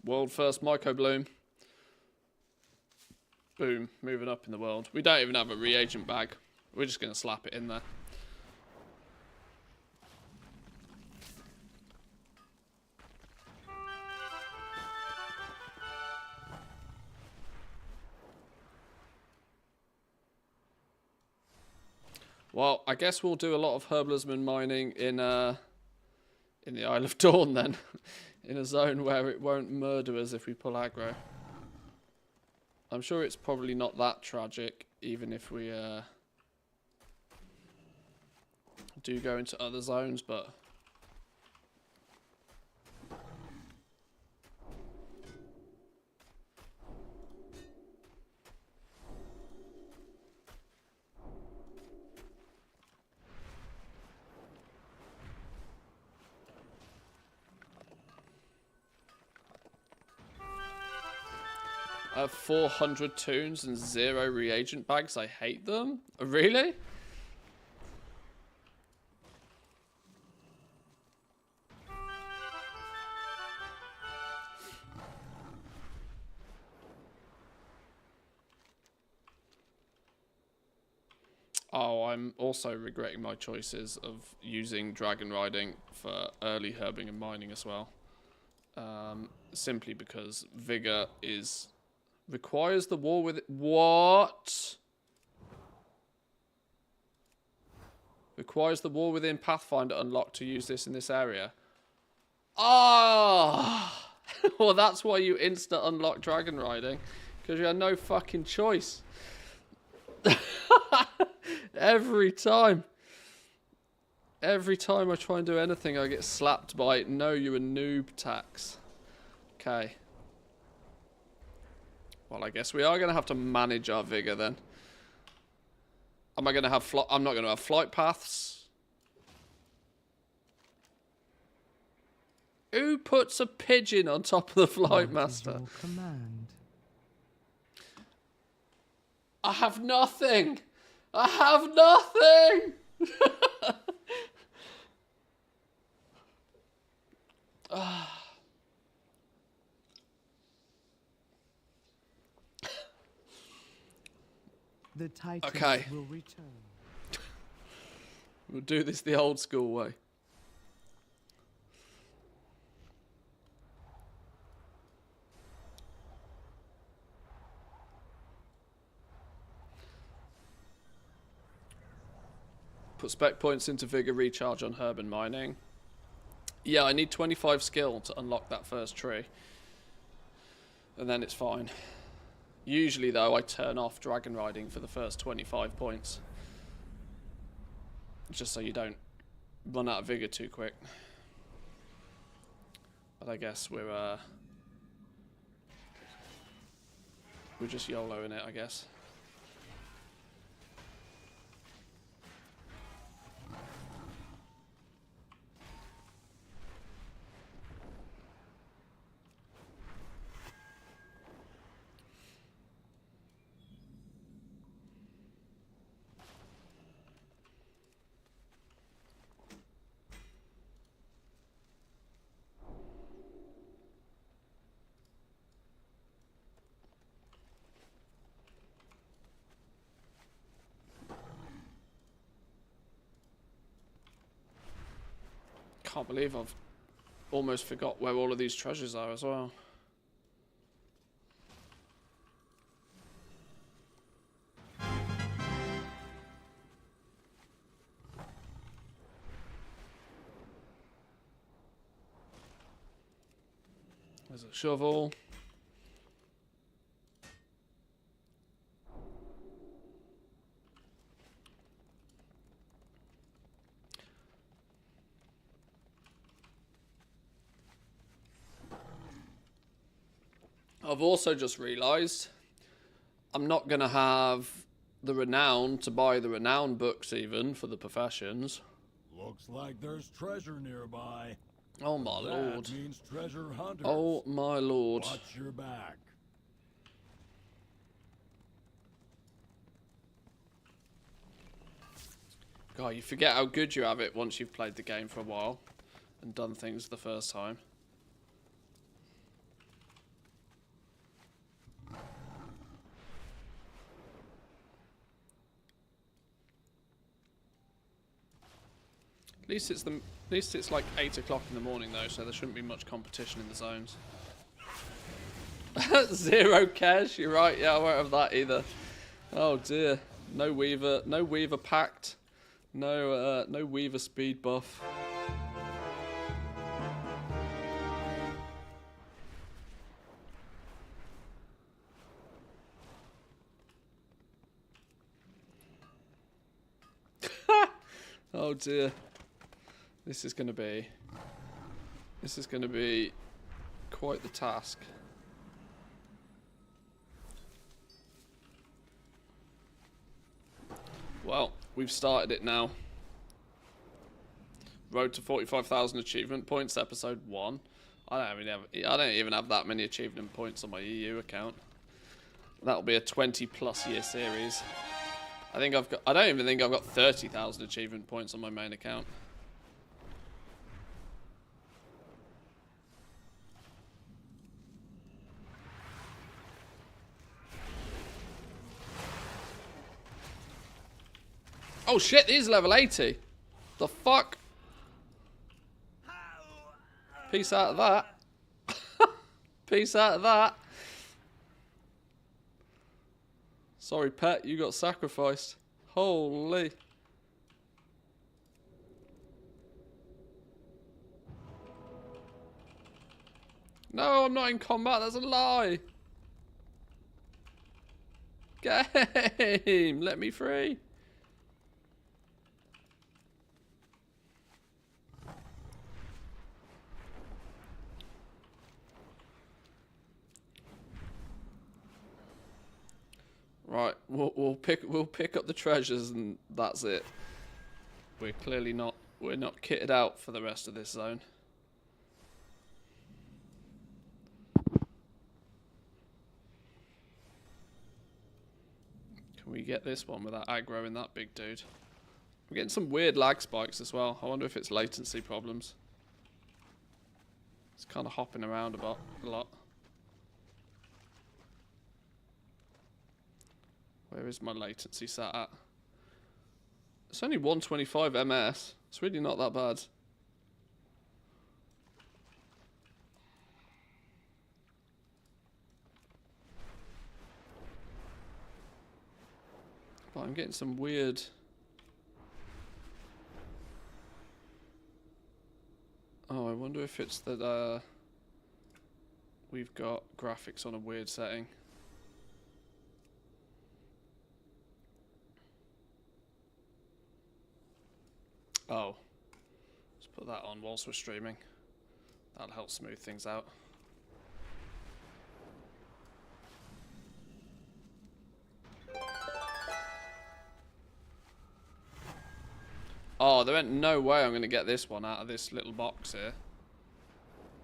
World first Myco Bloom. Boom, moving up in the world. We don't even have a reagent bag. We're just going to slap it in there. Well, I guess we'll do a lot of herbalism mining in the Isle of Dawn then. In a zone where it won't murder us if we pull aggro. I'm sure it's probably not that tragic, even if we do go into other zones, but... I have 400 tunes and 0 reagent bags. I hate them. Really? Oh, I'm also regretting my choices of using dragon riding for early herbing and mining as well. Simply because vigor is... requires the war with... What? Requires the war within Pathfinder unlocked to use this in this area. Ah! Oh! Well, that's why you insta unlock dragon riding. Because you had no fucking choice. Every time. Every time I try and do anything, I get slapped by, no, you're a noob tax. Okay. Well, I guess we are going to have to manage our vigor then. Am I going to have I'm not going to have flight paths. Who puts a pigeon on top of the flight master? Command. I have nothing. I have nothing. The Titans Okay. will return. We'll do this the old school way. Put spec points into vigor recharge on herb and mining. Yeah, I need 25 skill to unlock that first tree. And then it's fine. Usually, though, I turn off dragon riding for the first 25 points. Just so you don't run out of vigor too quick. But I guess we're just YOLOing it, I guess. Can't believe I've almost forgot where all of these treasures are as well. There's a shovel. I've also just realised I'm not going to have the renown to buy the renown books even for the professions. Looks like there's treasure nearby. Oh my lord. That means treasure hunters. Oh my lord. Watch your back. God, you forget how good you have it once you've played the game for a while and done things the first time. At least it's like 8 o'clock in the morning though, so there shouldn't be much competition in the zones. 0 cash, you're right, yeah, I won't have that either. Oh dear. No Weaver pact. No Weaver speed buff. Oh dear. This is gonna be quite the task. Well, we've started it now. Road to 45,000 achievement points, episode 1. I don't even have that many achievement points on my EU account. That'll be a 20+ year series. I don't even think I've got 30,000 achievement points on my main account. Oh shit, these are level 80. The fuck? Peace out of that. Peace out of that. Sorry, pet, you got sacrificed. Holy. No, I'm not in combat. That's a lie. Game, let me free. Right, we'll pick up the treasures and that's it. We're clearly not kitted out for the rest of this zone. Can we get this one without aggroing that big dude? I'm getting some weird lag spikes as well. I wonder if it's latency problems. It's kind of hopping around a lot. Where is my latency sat at? It's only 125 ms. It's really not that bad. But I'm getting some weird... Oh, I wonder if it's that we've got graphics on a weird setting. Oh, let's put that on whilst we're streaming. That'll help smooth things out. Oh, there ain't no way I'm going to get this one out of this little box here.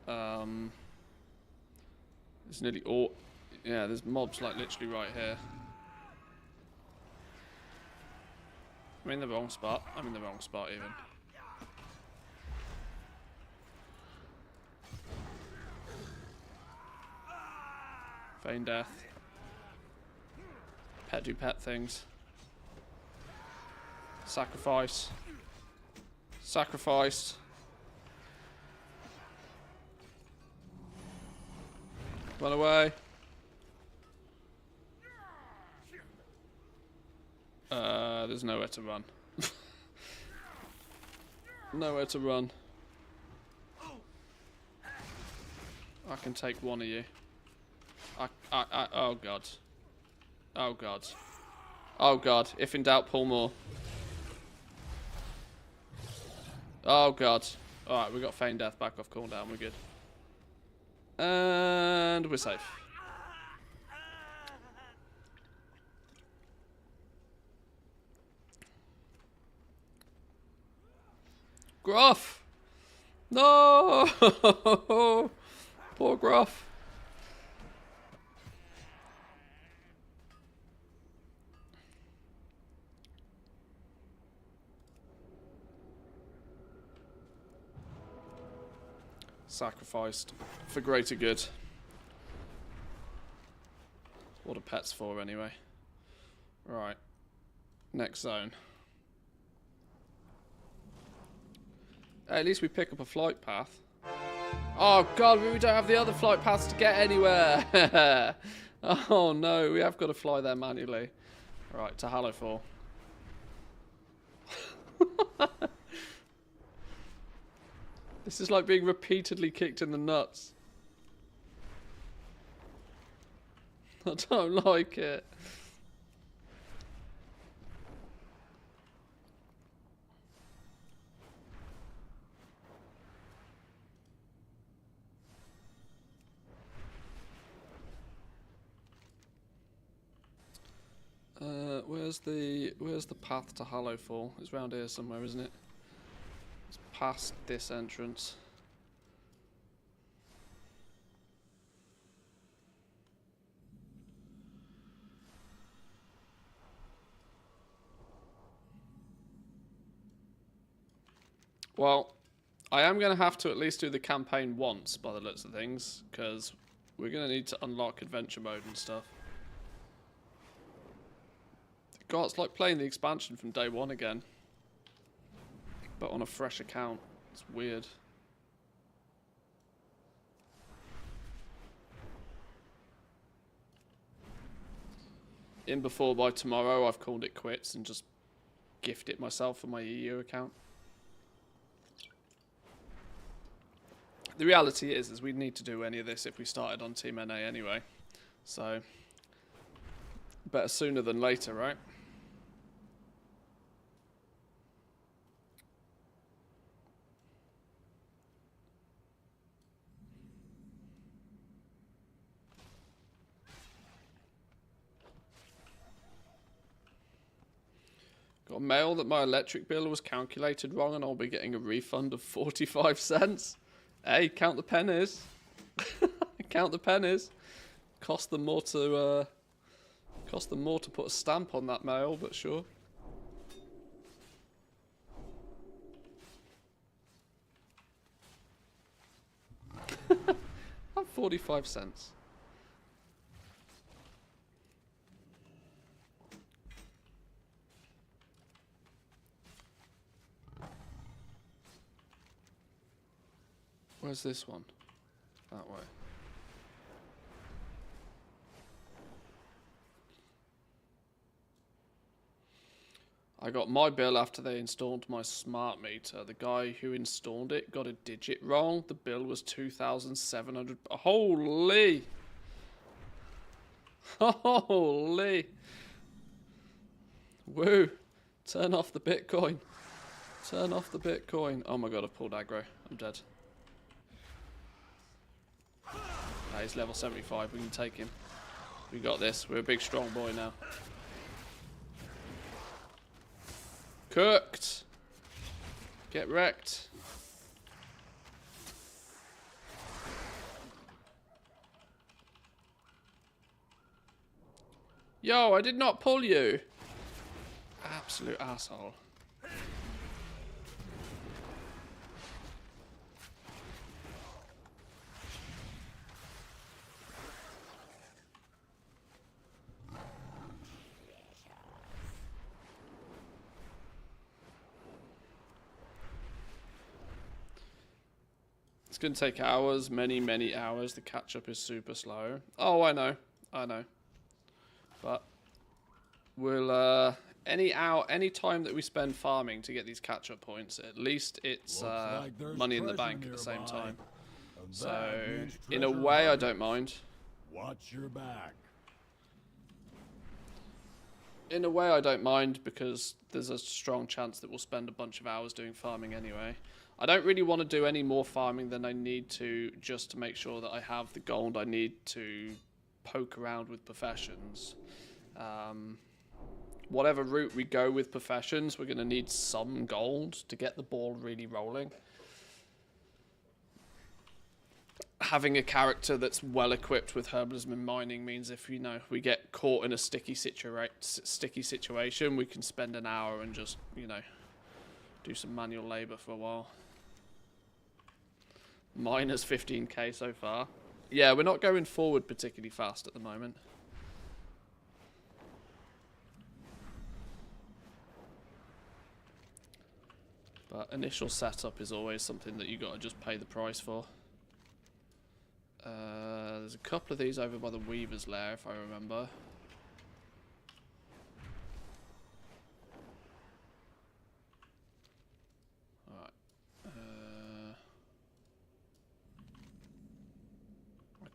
There's nearly all... Yeah, there's mobs like literally right here. I'm in the wrong spot. I'm in the wrong spot even. Feign death. Pet do pet things. Sacrifice. Sacrifice. Run away. There's nowhere to run. Nowhere to run. I can take one of you. Oh god. Oh god. Oh god. If in doubt, pull more. Oh god. Alright, we got feign death back off cooldown. We're good. And we're safe. Gruff! No! Poor Gruff. Sacrificed for greater good. What are pets for anyway? Right. Next zone. At least we pick up a flight path. Oh god, we don't have the other flight paths to get anywhere. Oh no, we have got to fly there manually. Right, to Hallowfall. This is like being repeatedly kicked in the nuts. I don't like it. Where's the path to Hallowfall? It's round here somewhere, isn't it? It's past this entrance. Well, I am going to have to at least do the campaign once by the looks of things, because we're going to need to unlock adventure mode and stuff. God, it's like playing the expansion from day one again. But on a fresh account. It's weird. In before by tomorrow, I've called it quits and just gift it myself for my EU account. The reality is we need to do any of this if we started on Team NA anyway. So, better sooner than later, right? Got a mail that my electric bill was calculated wrong and I'll be getting a refund of 45 cents. Hey, count the pennies. Count the pennies. Cost them more to put a stamp on that mail, but sure. I'm 45 cents. Where's this one? That way. I got my bill after they installed my smart meter. The guy who installed it got a digit wrong. The bill was 2,700. Holy! Holy! Woo! Turn off the Bitcoin. Turn off the Bitcoin. Oh my god, I've pulled aggro. I'm dead. He's level 75, we can take him. We got this, we're a big strong boy now. Cooked! Get wrecked. Yo, I did not pull you! Absolute asshole. It's going to take hours, many hours. The catch-up is super slow. Oh, I know. But we'll, any time that we spend farming to get these catch-up points, at least it's money in the bank at the same time. So, in a way, I don't mind. Watch your back. In a way, I don't mind because there's a strong chance that we'll spend a bunch of hours doing farming anyway. I don't really want to do any more farming than I need to just to make sure that I have the gold I need to poke around with professions. Whatever route we go with professions, we're going to need some gold to get the ball really rolling. Having a character that's well equipped with herbalism and mining means if we get caught in a sticky situation, we can spend an hour and just do some manual labor for a while. Minus 15k so far. Yeah, we're not going forward particularly fast at the moment. But initial setup is always something that you got to just pay the price for. There's a couple of these over by the Weaver's Lair, if I remember.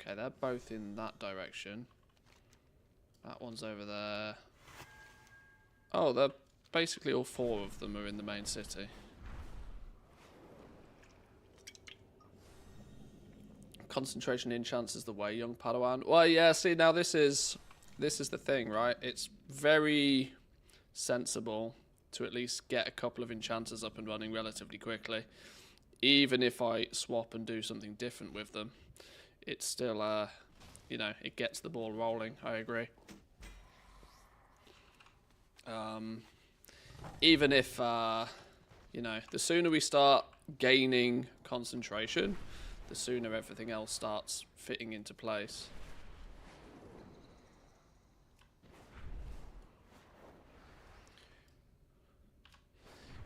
Okay, they're both in that direction. That one's over there. Oh, they're basically all 4 of them are in the main city. Concentration enchants is the way, young Padawan. Well, yeah, see, now this is the thing, right? It's very sensible to at least get a couple of enchanters up and running relatively quickly. Even if I swap and do something different with them, it's still, you know, it gets the ball rolling. I agree. Even if, you know, the sooner we start gaining concentration, the sooner everything else starts fitting into place.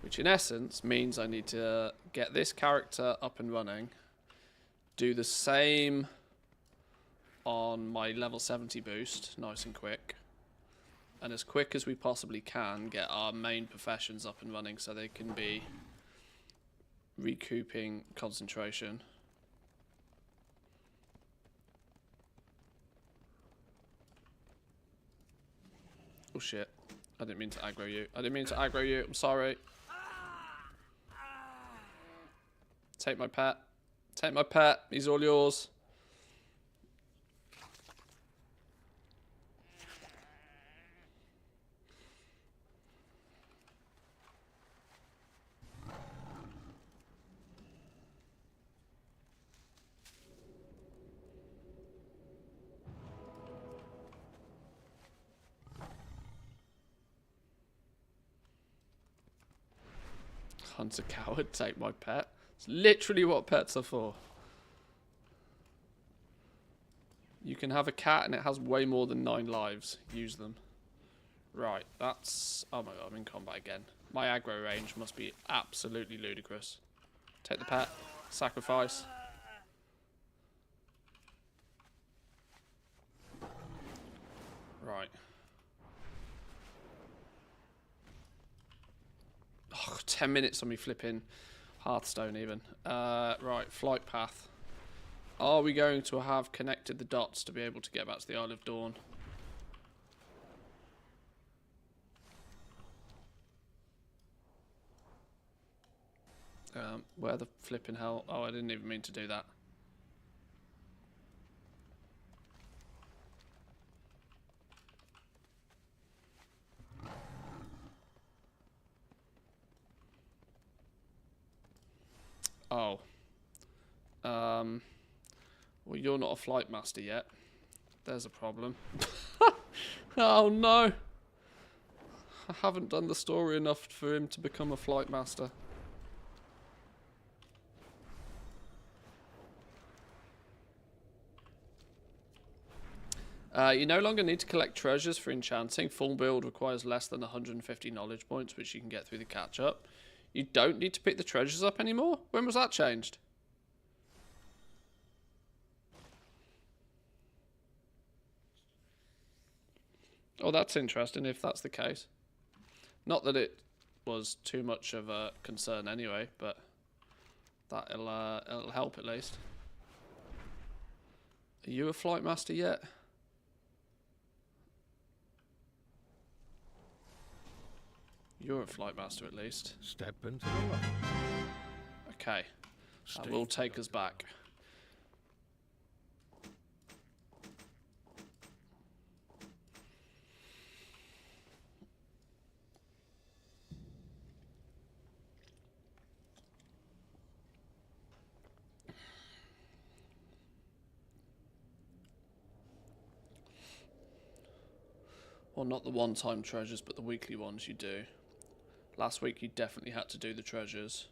Which in essence means I need to get this character up and running, do the same on my level 70 boost, nice and quick, and as quick as we possibly can get our main professions up and running so they can be recouping concentration. Oh shit, I didn't mean to aggro you. I didn't mean to aggro you, I'm sorry. Take my pet. Take my pet. He's all yours. Hunt's a coward. Take my pet. It's literally what pets are for. You can have a cat and it has way more than 9 lives. Use them. Right, that's... Oh my god, I'm in combat again. My aggro range must be absolutely ludicrous. Take the pet. Sacrifice. Right. Oh, 10 minutes on me flipping Hearthstone even. Right, flight path. Are we going to have connected the dots to be able to get back to the Isle of Dawn? Where the flipping hell? Oh, I didn't even mean to do that. Oh. Well, you're not a flight master yet. There's a problem. Oh no. I haven't done the story enough for him to become a flight master. You no longer need to collect treasures for enchanting. Full build requires less than 150 knowledge points, which you can get through the catch-up. You don't need to pick the treasures up anymore? When was that changed? Oh, that's interesting if that's the case. Not that it was too much of a concern anyway, but it'll help at least. Are you a flight master yet? You're a flight master at least. Step into the light. Okay. That will take us back. Well, not the one-time treasures, but the weekly ones you do. Last week you definitely had to do the treasures.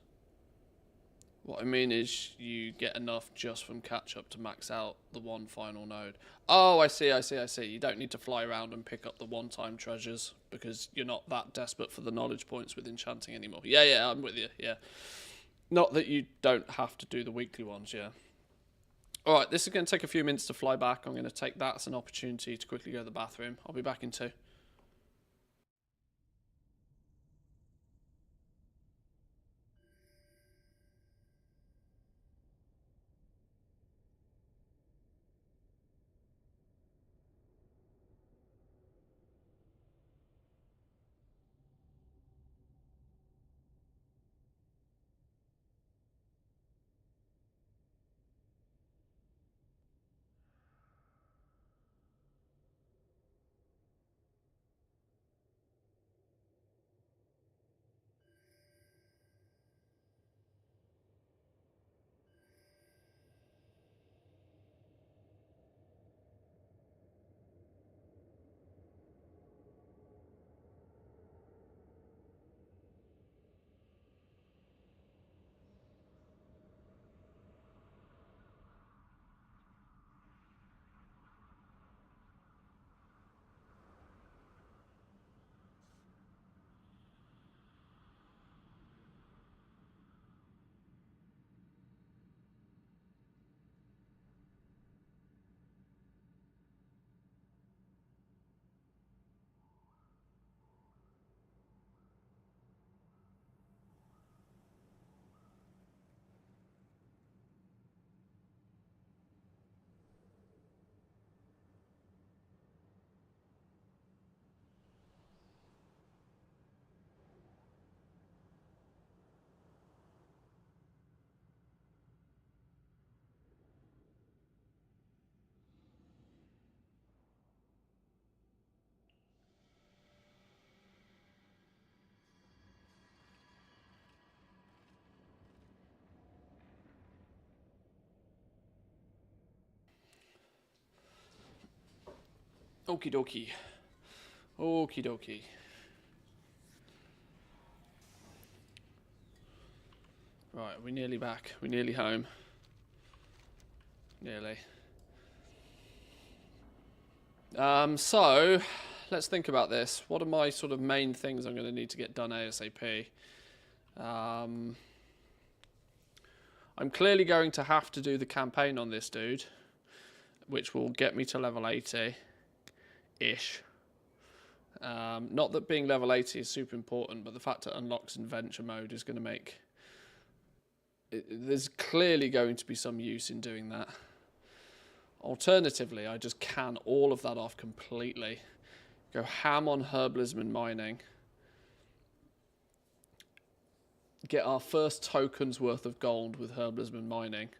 What I mean is you get enough just from catch-up to max out the one final node. Oh, I see. You don't need to fly around and pick up the one-time treasures because you're not that desperate for the knowledge points with enchanting anymore. Yeah, I'm with you, yeah. Not that you don't have to do the weekly ones, yeah. Alright, this is going to take a few minutes to fly back. I'm going to take that as an opportunity to quickly go to the bathroom. I'll be back in 2. Okie dokie. Okie dokie. Right, we're nearly back. We're nearly home. Nearly. So, let's think about this. What are my sort of main things I'm going to need to get done ASAP? I'm clearly going to have to do the campaign on this dude, which will get me to level 80-ish. Not that being level 80 is super important, but the fact it unlocks adventure mode is going to make... There's clearly going to be some use in doing that. Alternatively, I just can all of that off completely. Go ham on herbalism and mining. Get our first token's worth of gold with herbalism and mining.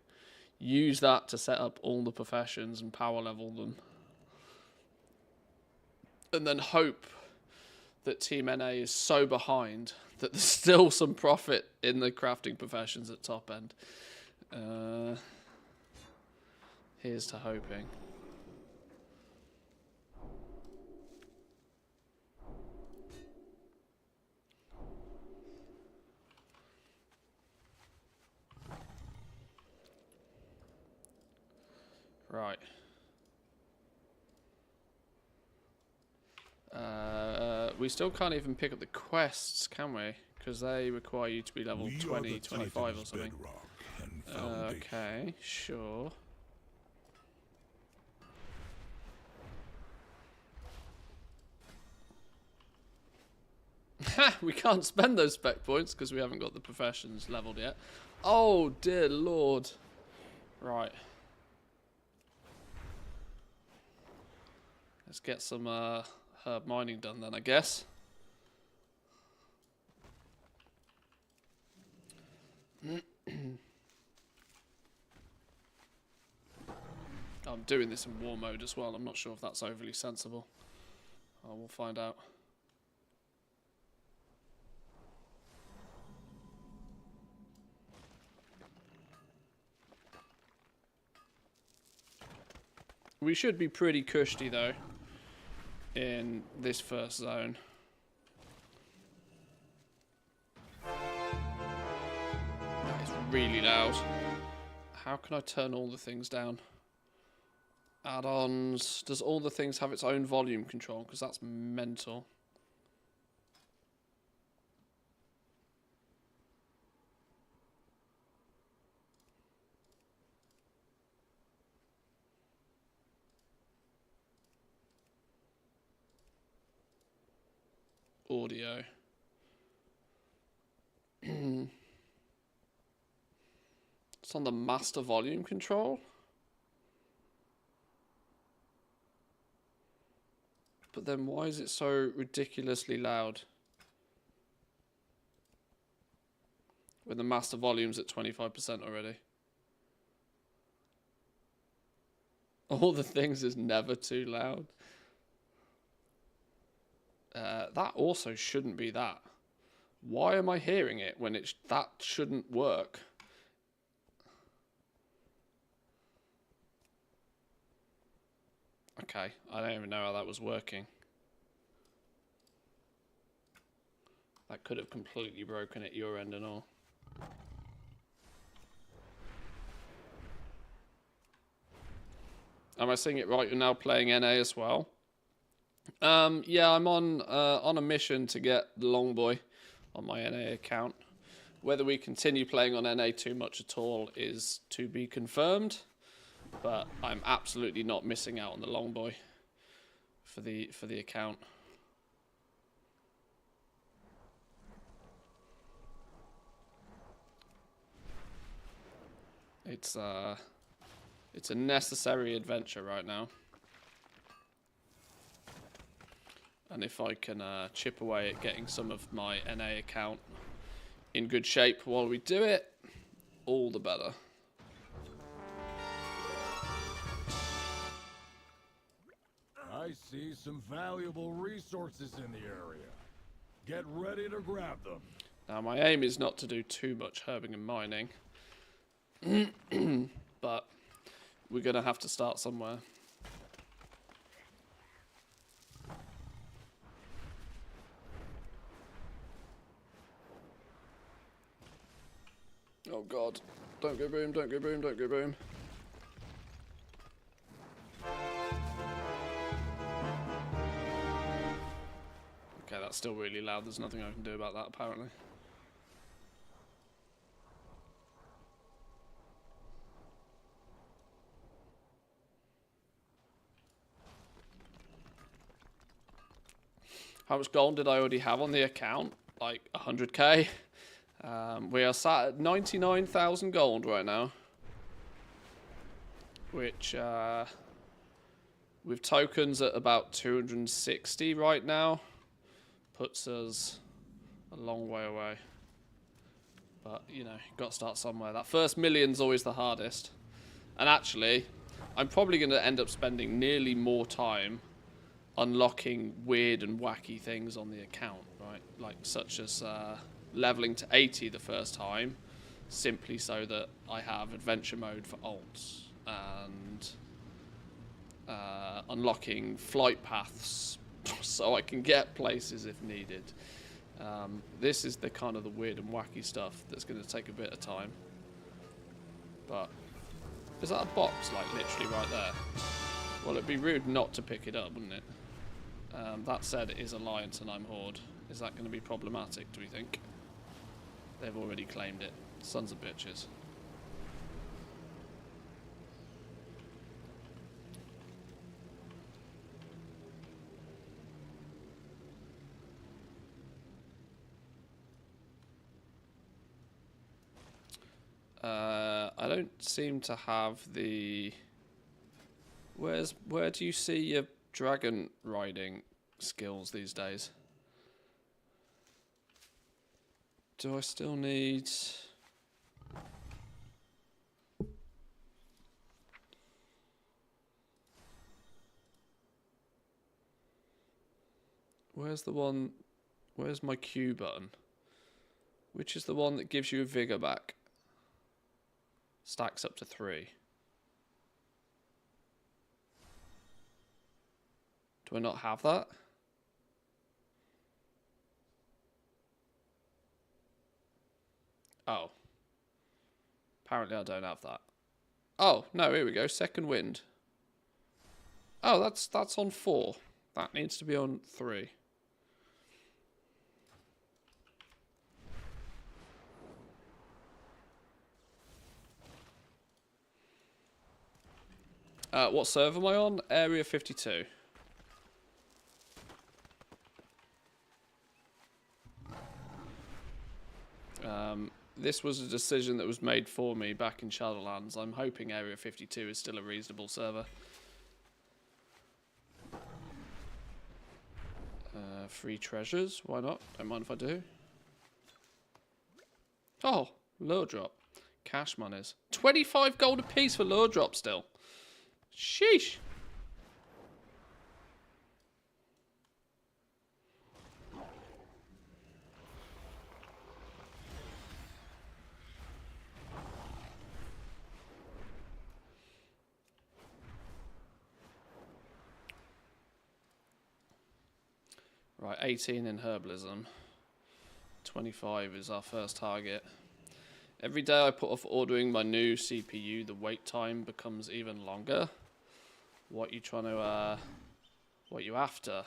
Use that to set up all the professions and power level them. And then hope that Team NA is so behind that there's still some profit in the crafting professions at top end. Here's to hoping. Right. We still can't even pick up the quests, can we? Because they require you to be level 20, 25 or something. Okay, sure. Ha! We can't spend those spec points because we haven't got the professions leveled yet. Oh, dear lord. Right. Let's get some herb mining done then, I guess. I'm doing this in war mode as well. I'm not sure if that's overly sensible. We'll find out. We should be pretty cushy though in this first zone. That is really loud. How can I turn all the things down? Add-ons. Does all the things have its own volume control? Because that's mental. Audio. It's on the master volume control. But then why is it so ridiculously loud? When the master volume's at 25% already. All the things is never too loud. That also shouldn't be that. Why am I hearing it when that shouldn't work? Okay, I don't even know how that was working. That could have completely broken at your end and all. Am I saying it right? You're now playing NA as well? Yeah, I'm on a mission to get the Longboy on my NA account. Whether we continue playing on NA too much at all is to be confirmed, but I'm absolutely not missing out on the Longboy for the account. It's a necessary adventure right now. And if I can chip away at getting some of my NA account in good shape while we do it, all the better. I see some valuable resources in the area. Get ready to grab them. Now my aim is not to do too much herbing and mining. But we're going to have to start somewhere. Don't go boom, don't go boom, don't go boom. Okay, that's still really loud. There's nothing I can do about that, apparently. How much gold did I already have on the account? Like 100k. We are sat at 99,000 gold right now. Which, with tokens at about 260 right now, puts us a long way away. But, you know, got to start somewhere. That first million's always the hardest. And actually, I'm probably going to end up spending nearly more time unlocking weird and wacky things on the account, right? Like, such as leveling to 80 the first time, simply so that I have adventure mode for alts, and unlocking flight paths so I can get places if needed. This is the kind of the weird and wacky stuff that's going to take a bit of time. But is that a box, like literally right there? Well, it'd be rude not to pick it up, wouldn't it? That said, it is Alliance and I'm Horde. Is that going to be problematic, do we think? They've already claimed it. Sons of bitches. I don't seem to have the... Where do you see your dragon riding skills these days? Do I still need... Where's the one... Where's my Q button? Which is the one that gives you a vigor back? Stacks up to 3. Do I not have that? Oh. Apparently I don't have that. Oh, no, here we go. Second wind. Oh, that's on 4. That needs to be on 3. What server am I on? Area 52. This was a decision that was made for me back in Shadowlands. I'm hoping Area 52 is still a reasonable server. Free treasures, why not? Don't mind if I do. Oh, lure drop. Cash monies. 25 gold apiece for lure drop still. Sheesh. Right, 18 in herbalism. 25 is our first target. Every day I put off ordering my new CPU, the wait time becomes even longer. What you trying to, what you after?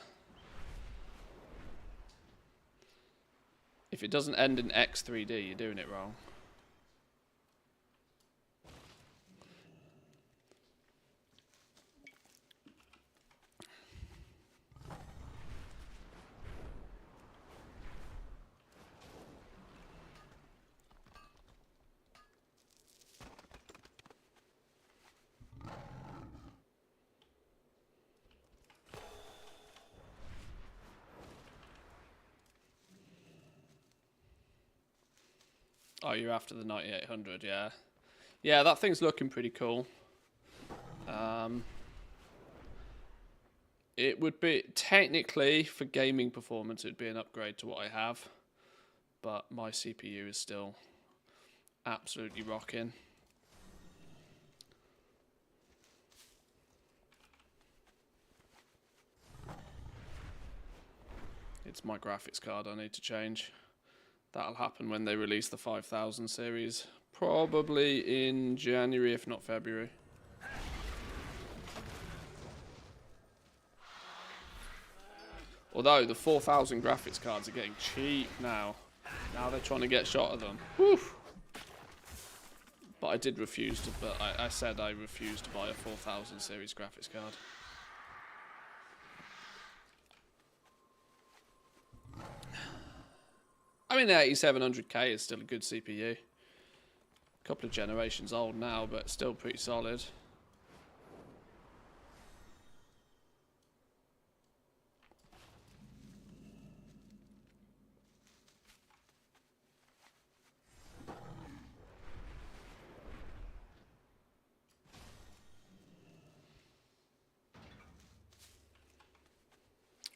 If it doesn't end in X3D, you're doing it wrong. Oh, you're after the 9800, yeah. Yeah, that thing's looking pretty cool. It would be, technically, for gaming performance, it'd be an upgrade to what I have. But my CPU is still absolutely rocking. It's my graphics card I need to change. That'll happen when they release the 5000 series, Probably in January, if not February. Although the 4,000 graphics cards are getting cheap now. Now they're trying to get shot of them. Whew. But I did refuse to, but I said I refused to buy a 4,000 series graphics card. I mean, the 8700K is still a good CPU. A couple of generations old now, but still pretty solid.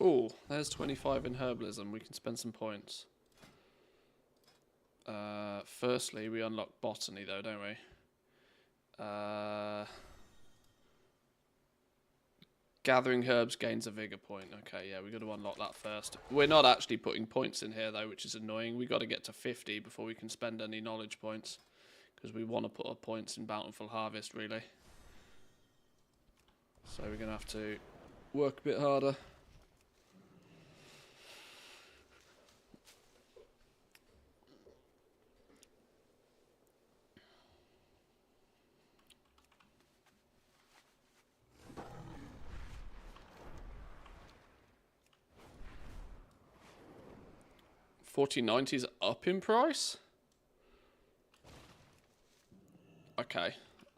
Oh, there's 25 in herbalism. We can spend some points. Firstly, we unlock botany though, don't we? Gathering herbs gains a vigor point. Okay, yeah, we got to unlock that first. We're not actually putting points in here though, which is annoying. We got to get to 50 before we can spend any knowledge points, because we want to put our points in Bountiful Harvest, really. So we're gonna have to work a bit harder. $14.90's up in price. Okay,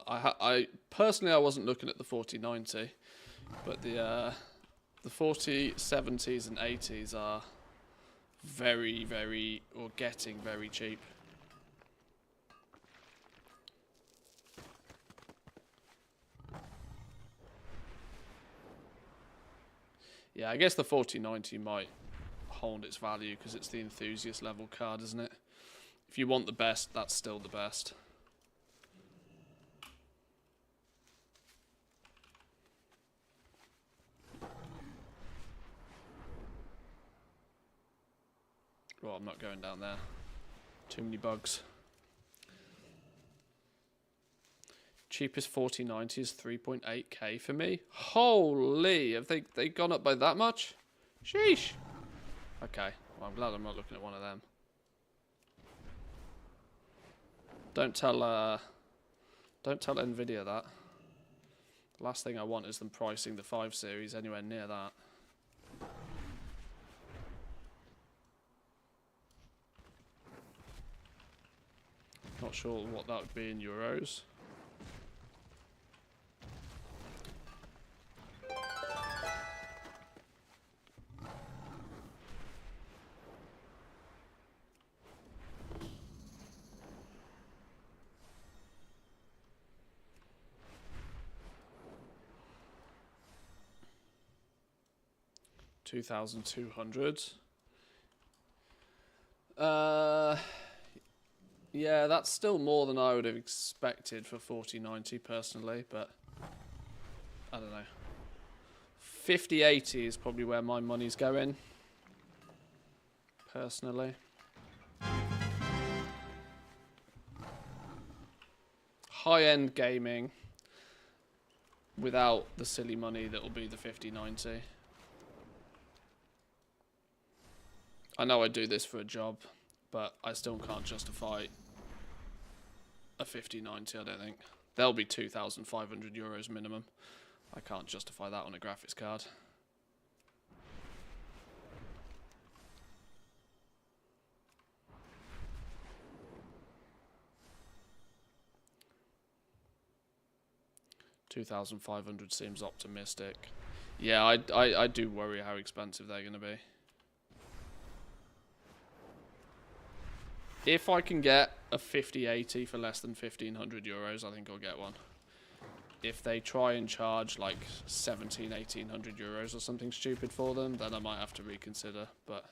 I personally I wasn't looking at the $14.90, but the 4070s and 80s are very or getting very cheap. Yeah, I guess the 4090 might hold its value because it's the enthusiast level card, isn't it? If you want the best, that's still the best. Well, I'm not going down there. Too many bugs. Cheapest 4090 is 3.8k for me. Holy, have they gone up by that much? Sheesh. Okay, well, I'm glad I'm not looking at one of them. Don't tell Nvidia that. The last thing I want is them pricing the 5 series anywhere near that. Not sure what that would be in euros. $2,200. Yeah, that's still more than I would have expected for 4090 personally, but I don't know. 5080 is probably where my money's going personally. High-end gaming without the silly money that will be the 5090. I know I do this for a job, but I still can't justify a 5090, I don't think. They'll be 2,500 euros minimum. I can't justify that on a graphics card. $2,500 seems optimistic. Yeah, I do worry how expensive they're going to be. If I can get a 5080 for less than 1,500 euros, I think I'll get one. If they try and charge like 1,800 euros or something stupid for them, then I might have to reconsider, but...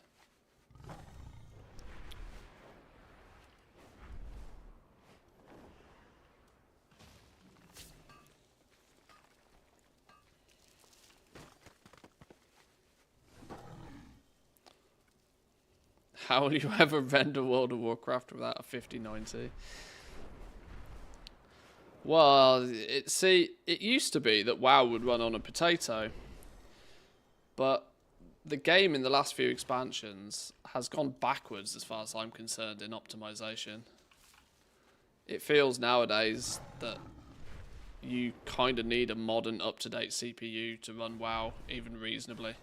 How will you ever render World of Warcraft without a 5090? Well, it used to be that WoW would run on a potato, but the game in the last few expansions has gone backwards as far as I'm concerned in optimization. It feels nowadays that you kind of need a modern, up-to-date CPU to run WoW even reasonably.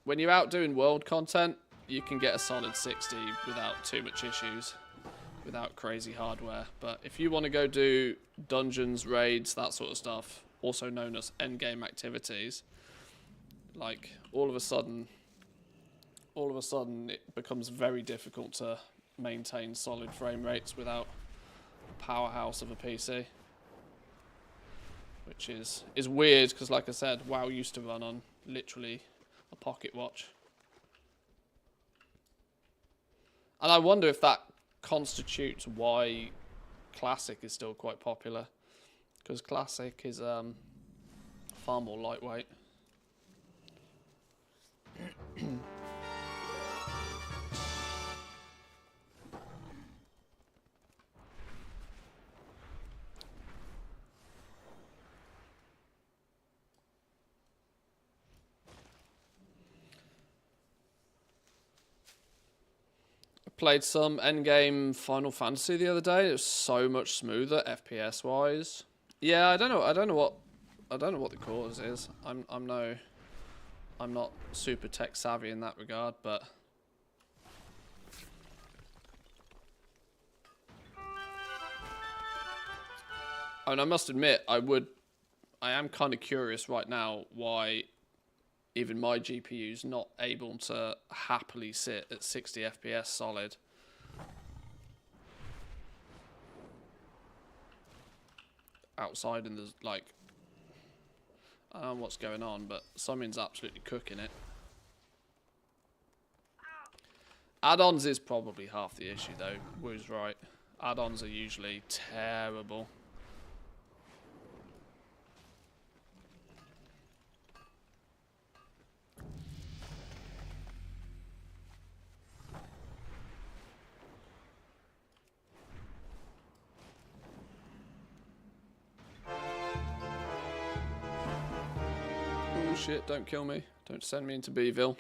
When you're out doing world content, you can get a solid 60 without too much issues, without crazy hardware. But if you want to go do dungeons, raids, that sort of stuff, also known as endgame activities, like all of a sudden it becomes very difficult to maintain solid frame rates without a powerhouse of a PC. Which is weird because, like I said, WoW used to run on literally a pocket watch. And I wonder if that constitutes why Classic is still quite popular. Because Classic is far more lightweight. Played some endgame Final Fantasy the other day. It was so much smoother FPS wise. Yeah, I don't know what the cause is. I'm not super tech savvy in that regard, but I mean, I must admit I am kind of curious right now why even my GPU's not able to happily sit at 60 FPS solid. Outside in the, like, I don't know what's going on, but something's absolutely cooking it. Add-ons is probably half the issue though, Woo's right. Add-ons are usually terrible. Oh shit, don't kill me. Don't send me into Beeville.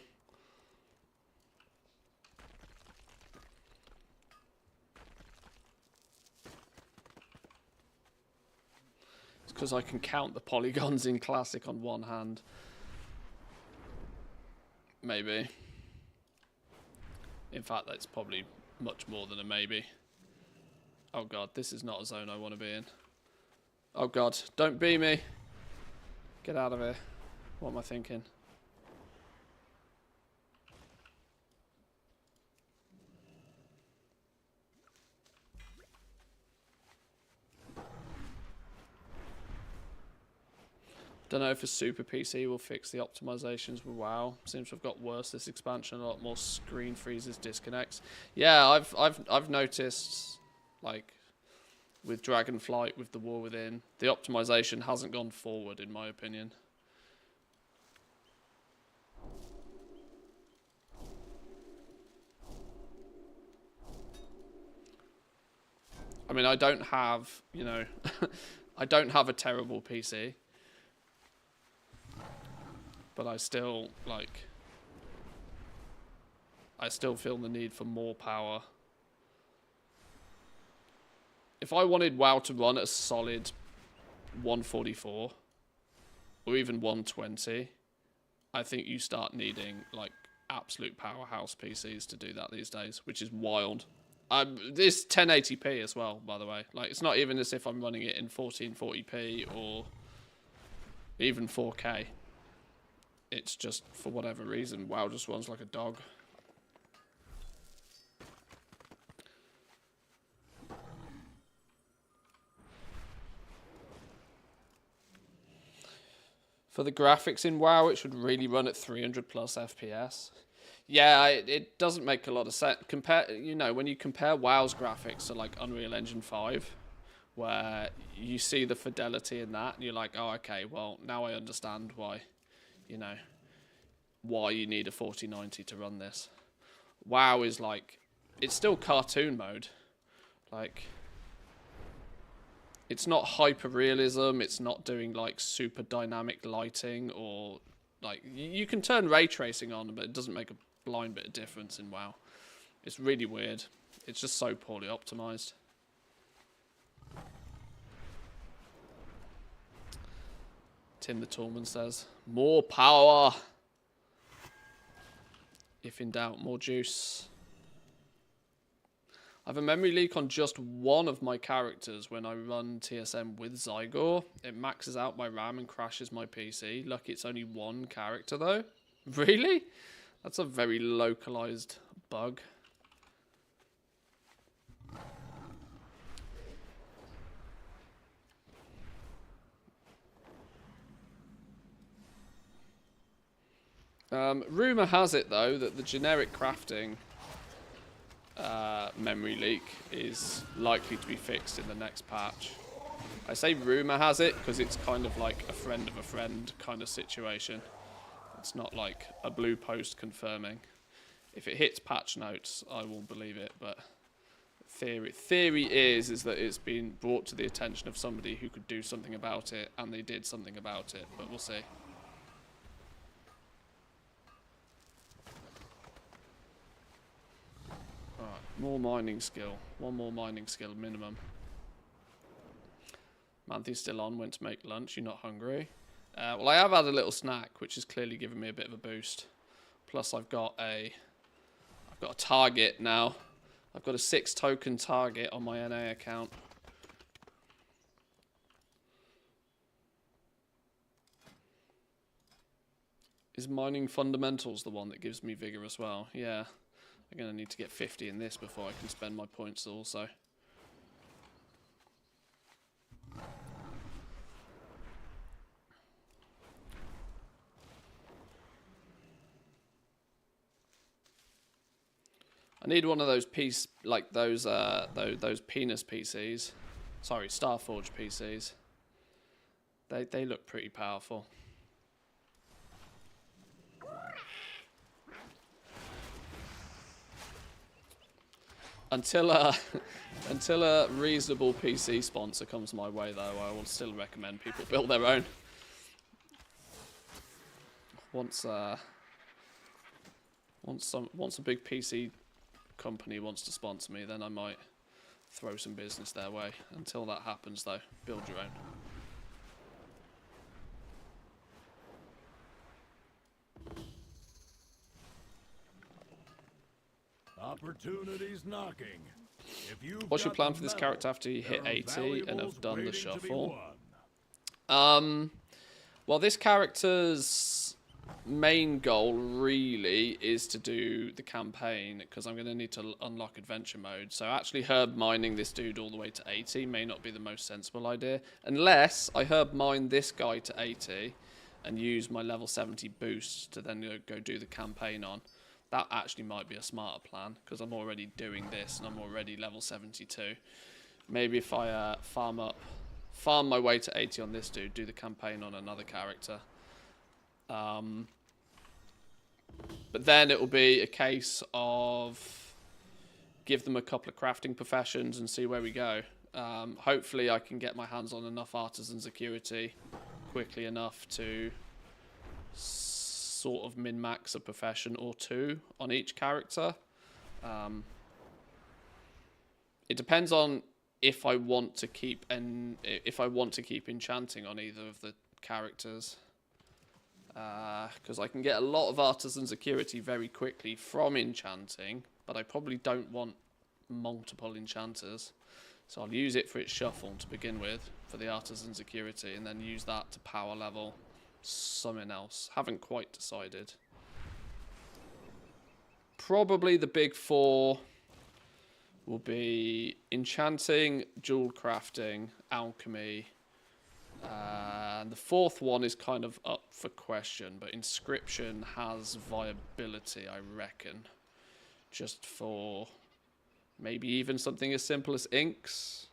It's because I can count the polygons in Classic on one hand. Maybe. In fact, that's probably much more than a maybe. Oh god, this is not a zone I want to be in. Oh god, don't bee me. Get out of here. What am I thinking? Don't know if a super PC will fix the optimizations with WoW. Seems to have got worse this expansion. A lot more screen freezes, disconnects. Yeah, I've noticed, like with Dragonflight, with the War Within, the optimization hasn't gone forward in my opinion. I mean, I don't have, you know, I don't have a terrible PC. But I still, like, I still feel the need for more power. If I wanted WoW to run at a solid 144, or even 120, I think you start needing, like, absolute powerhouse PCs to do that these days, which is wild. This 1080p as well, by the way. Like, it's not even as if I'm running it in 1440p or even 4K. It's just, for whatever reason, WoW just runs like a dog. For the graphics in WoW, it should really run at 300 plus FPS. Yeah, it doesn't make a lot of sense. You know, when you compare WoW's graphics to like Unreal Engine 5, where you see the fidelity in that, and you're like, oh, okay, well, now I understand why, you know, why you need a 4090 to run this. WoW is like, it's still cartoon mode. Like, It's not hyper realism. It's not doing like super dynamic lighting or like you can turn ray tracing on, but it doesn't make a blind bit of difference in WoW. It's really weird. It's just so poorly optimized. Tim the Toolman says, more power. If in doubt, more juice. I have a memory leak on just one of my characters when I run TSM with Zygor. It maxes out my RAM and crashes my PC. Lucky it's only one character though. Really? That's a very localized bug. Rumour has it though that the generic crafting memory leak is likely to be fixed in the next patch. I say rumour has it because it's kind of like a friend of a friend kind of situation. It's not like a blue post confirming. If it hits patch notes, I will believe it, but theory is that it's been brought to the attention of somebody who could do something about it, and they did something about it, but we'll see. Alright, more mining skill. One more mining skill minimum. Manthi's still on, went to make lunch. You're not hungry? Well, I have had a little snack, which has clearly given me a bit of a boost. Plus, I've got a target now. I've got a 6 token target on my NA account. Is mining fundamentals the one that gives me vigor as well? Yeah. I'm going to need to get 50 in this before I can spend my points also. I need one of those those penis PCs. Sorry, Starforge PCs. They look pretty powerful. Until a reasonable PC sponsor comes my way, though, I will still recommend people build their own. Once a big PC company wants to sponsor me, then I might throw some business their way. Until that happens, though, build your own. Opportunities knocking. What's your plan for this character after you hit 80 and have done the shuffle? Well, this character's main goal really is to do the campaign, because I'm going to need to unlock adventure mode. So actually herb mining this dude all the way to 80 may not be the most sensible idea, unless I herb mine this guy to 80 and use my level 70 boost to then go do the campaign on. That actually might be a smarter plan, because I'm already doing this and I'm already level 72. Maybe if I farm my way to 80 on this dude, do the campaign on another character. But then it will be a case of give them a couple of crafting professions and see where we go. Hopefully I can get my hands on enough artisan security quickly enough to sort of min-max a profession or two on each character. It depends on if I want to keep enchanting on either of the characters, because I can get a lot of artisan security very quickly from enchanting, but I probably don't want multiple enchanters, so I'll use it for its shuffle to begin with for the artisan security, and then use that to power level something else. Haven't quite decided. Probably the big four will be enchanting, jewel crafting, alchemy, and the fourth one is kind of up for question, but inscription has viability, I reckon, just for maybe even something as simple as inks.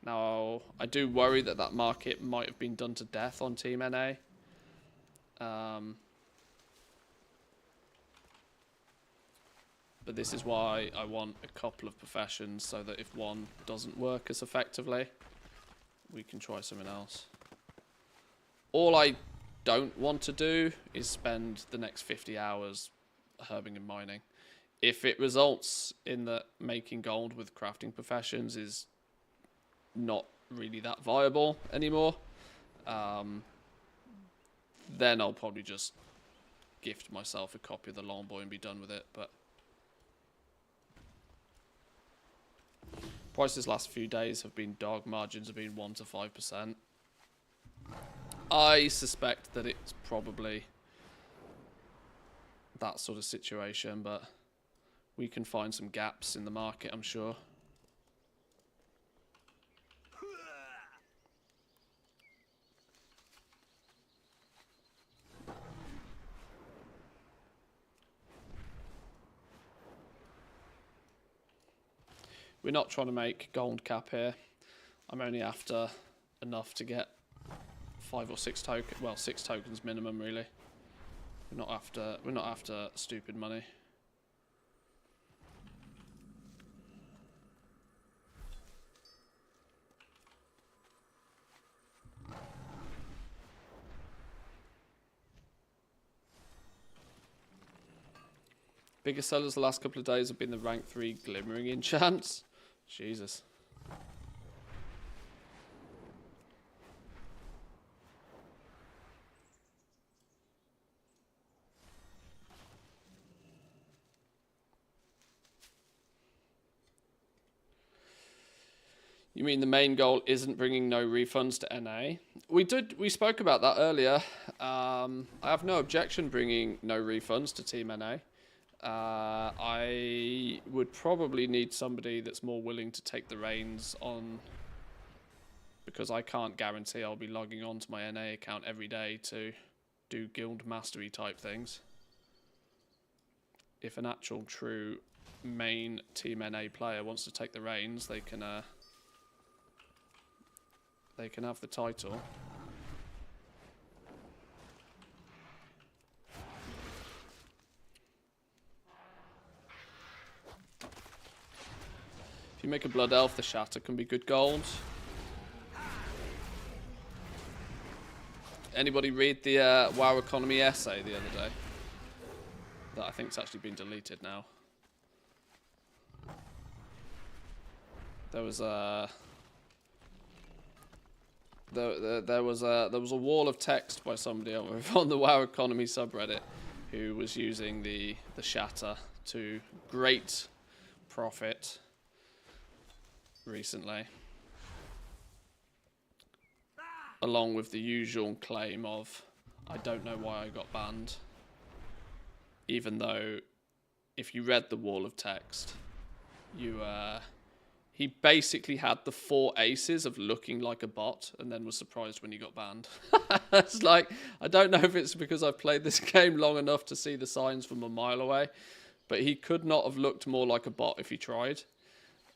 Now I do worry that that market might have been done to death on Team NA. But this is why I want a couple of professions, so that if one doesn't work as effectively, we can try something else. All I don't want to do is spend the next 50 hours herbing and mining. If it results in that making gold with crafting professions is not really that viable anymore, then I'll probably just gift myself a copy of the Longboy and be done with it. But prices last few days have been dog. Margins have been 1 to 5%. I suspect that it's probably that sort of situation, but we can find some gaps in the market, I'm sure. We're not trying to make gold cap here. I'm only after enough to get 5 or 6 tokens. Well, 6 tokens minimum, really. We're not after stupid money. Biggest sellers the last couple of days have been the rank 3 glimmering enchants. Jesus. You mean the main goal isn't bringing no refunds to NA? We spoke about that earlier. I have no objection bringing no refunds to Team NA. I would probably need somebody that's more willing to take the reins on, because I can't guarantee I'll be logging on to my NA account every day to do guild mastery type things. If an actual true main Team NA player wants to take the reins, they can have the title. If you make a blood elf, the shatter can be good gold. Anybody read the WoW economy essay the other day? That I think's actually been deleted now. There was a there was a wall of text by somebody on the WoW economy subreddit who was using the shatter to great profit recently, along with the usual claim of, I don't know why I got banned, even though if you read the wall of text, he basically had the 4 aces of looking like a bot and then was surprised when he got banned. It's like, I don't know if it's because I've played this game long enough to see the signs from a mile away, but he could not have looked more like a bot if he tried.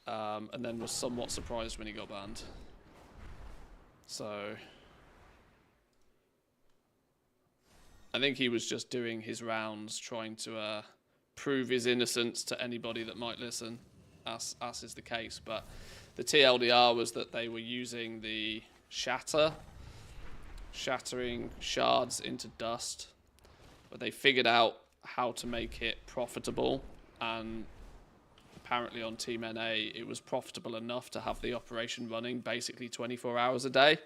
And then was somewhat surprised when he got banned. So I think he was just doing his rounds, trying to prove his innocence to anybody that might listen, as is the case. But the TLDR was that they were using the shatter, shattering shards into dust, but they figured out how to make it profitable, and apparently on Team NA it was profitable enough to have the operation running basically 24 hours a day.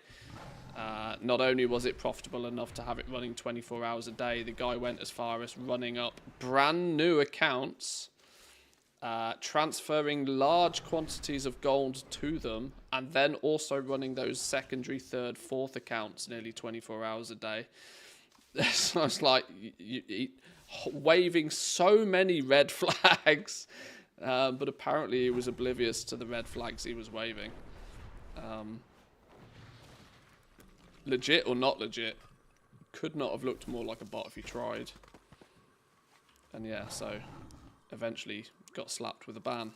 Not only was it profitable enough to have it running 24 hours a day, the guy went as far as running up brand new accounts, transferring large quantities of gold to them, and then also running those secondary, third, fourth accounts nearly 24 hours a day. So it's like waving so many red flags. But apparently he was oblivious to the red flags he was waving. Legit or not legit, could not have looked more like a bot if he tried. And yeah, so eventually got slapped with a ban.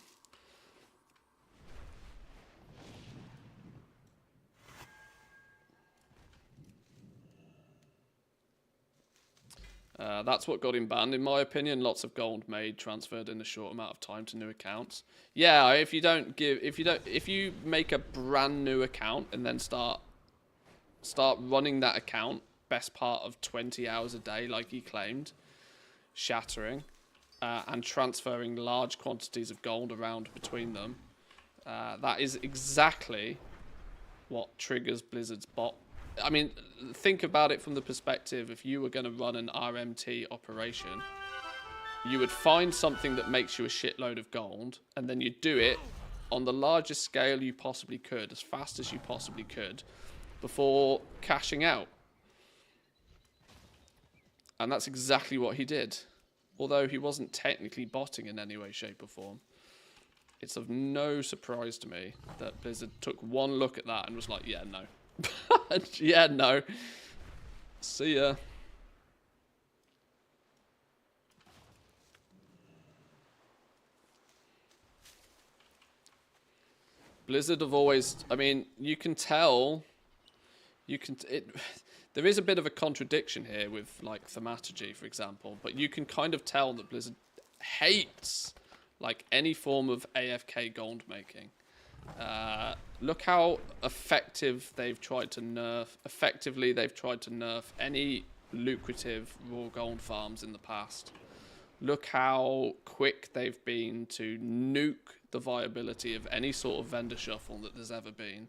That's what got him banned, in my opinion. Lots of gold made transferred in a short amount of time to new accounts. Yeah, if you make a brand new account and then start running that account best part of 20 hours a day, like he claimed, shattering, and transferring large quantities of gold around between them, that is exactly what triggers Blizzard's bot. I mean, think about it from the perspective, if you were going to run an RMT operation, you would find something that makes you a shitload of gold, and then you'd do it on the largest scale you possibly could, as fast as you possibly could, before cashing out. And that's exactly what he did. Although he wasn't technically botting in any way, shape or form. It's of no surprise to me that Blizzard took one look at that and was like, yeah, no. Yeah, no. See ya. Blizzard have always, I mean, you can tell, there is a bit of a contradiction here with, like, thaumaturgy, for example, but you can kind of tell that Blizzard hates, like, any form of AFK gold making. Look how effectively they've tried to nerf any lucrative raw gold farms in the past. Look how quick they've been to nuke the viability of any sort of vendor shuffle that there's ever been.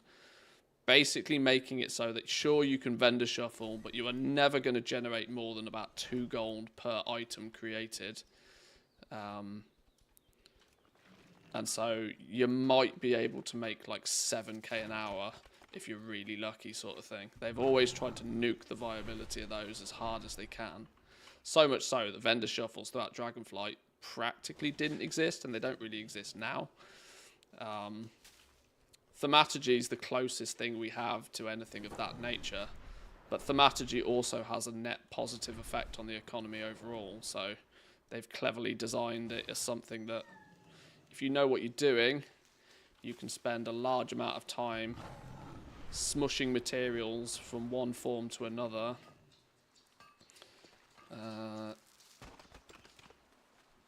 Basically making it so that, sure, you can vendor shuffle, but you are never going to generate more than about 2 gold per item created. And so you might be able to make like 7k an hour if you're really lucky, sort of thing. They've always tried to nuke the viability of those as hard as they can. So much so that vendor shuffles throughout Dragonflight practically didn't exist, and they don't really exist now. Thaumaturgy is the closest thing we have to anything of that nature, but thaumaturgy also has a net positive effect on the economy overall, so they've cleverly designed it as something that, if you know what you're doing, you can spend a large amount of time smushing materials from one form to another.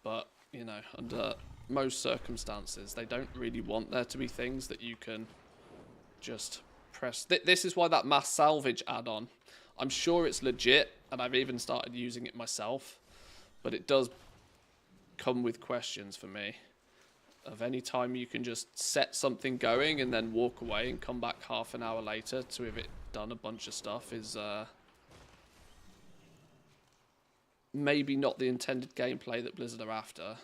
But, you know, under most circumstances, they don't really want there to be things that you can just press. This is why that mass salvage add-on, I'm sure it's legit, and I've even started using it myself, but it does come with questions for me. Of any time you can just set something going and then walk away and come back half an hour later to have it done a bunch of stuff is maybe not the intended gameplay that Blizzard are after.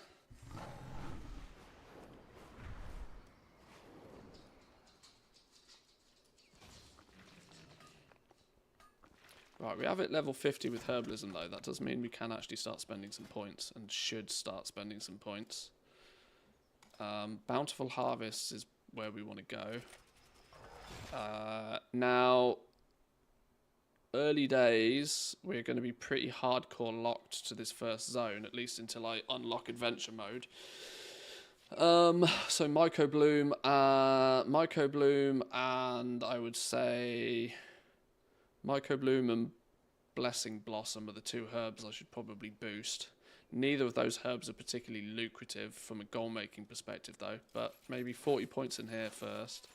Right, we have it level 50 with Herbalism though. That does mean we can actually start spending some points, and should start spending some points. Bountiful Harvests is where we want to go. Now, early days, we're going to be pretty hardcore locked to this first zone, at least until I unlock adventure mode. So Myco Bloom, and I would say Myco Bloom and Blessing Blossom are the 2 herbs I should probably boost. Neither of those herbs are particularly lucrative from a goal making perspective though, but maybe 40 points in here first.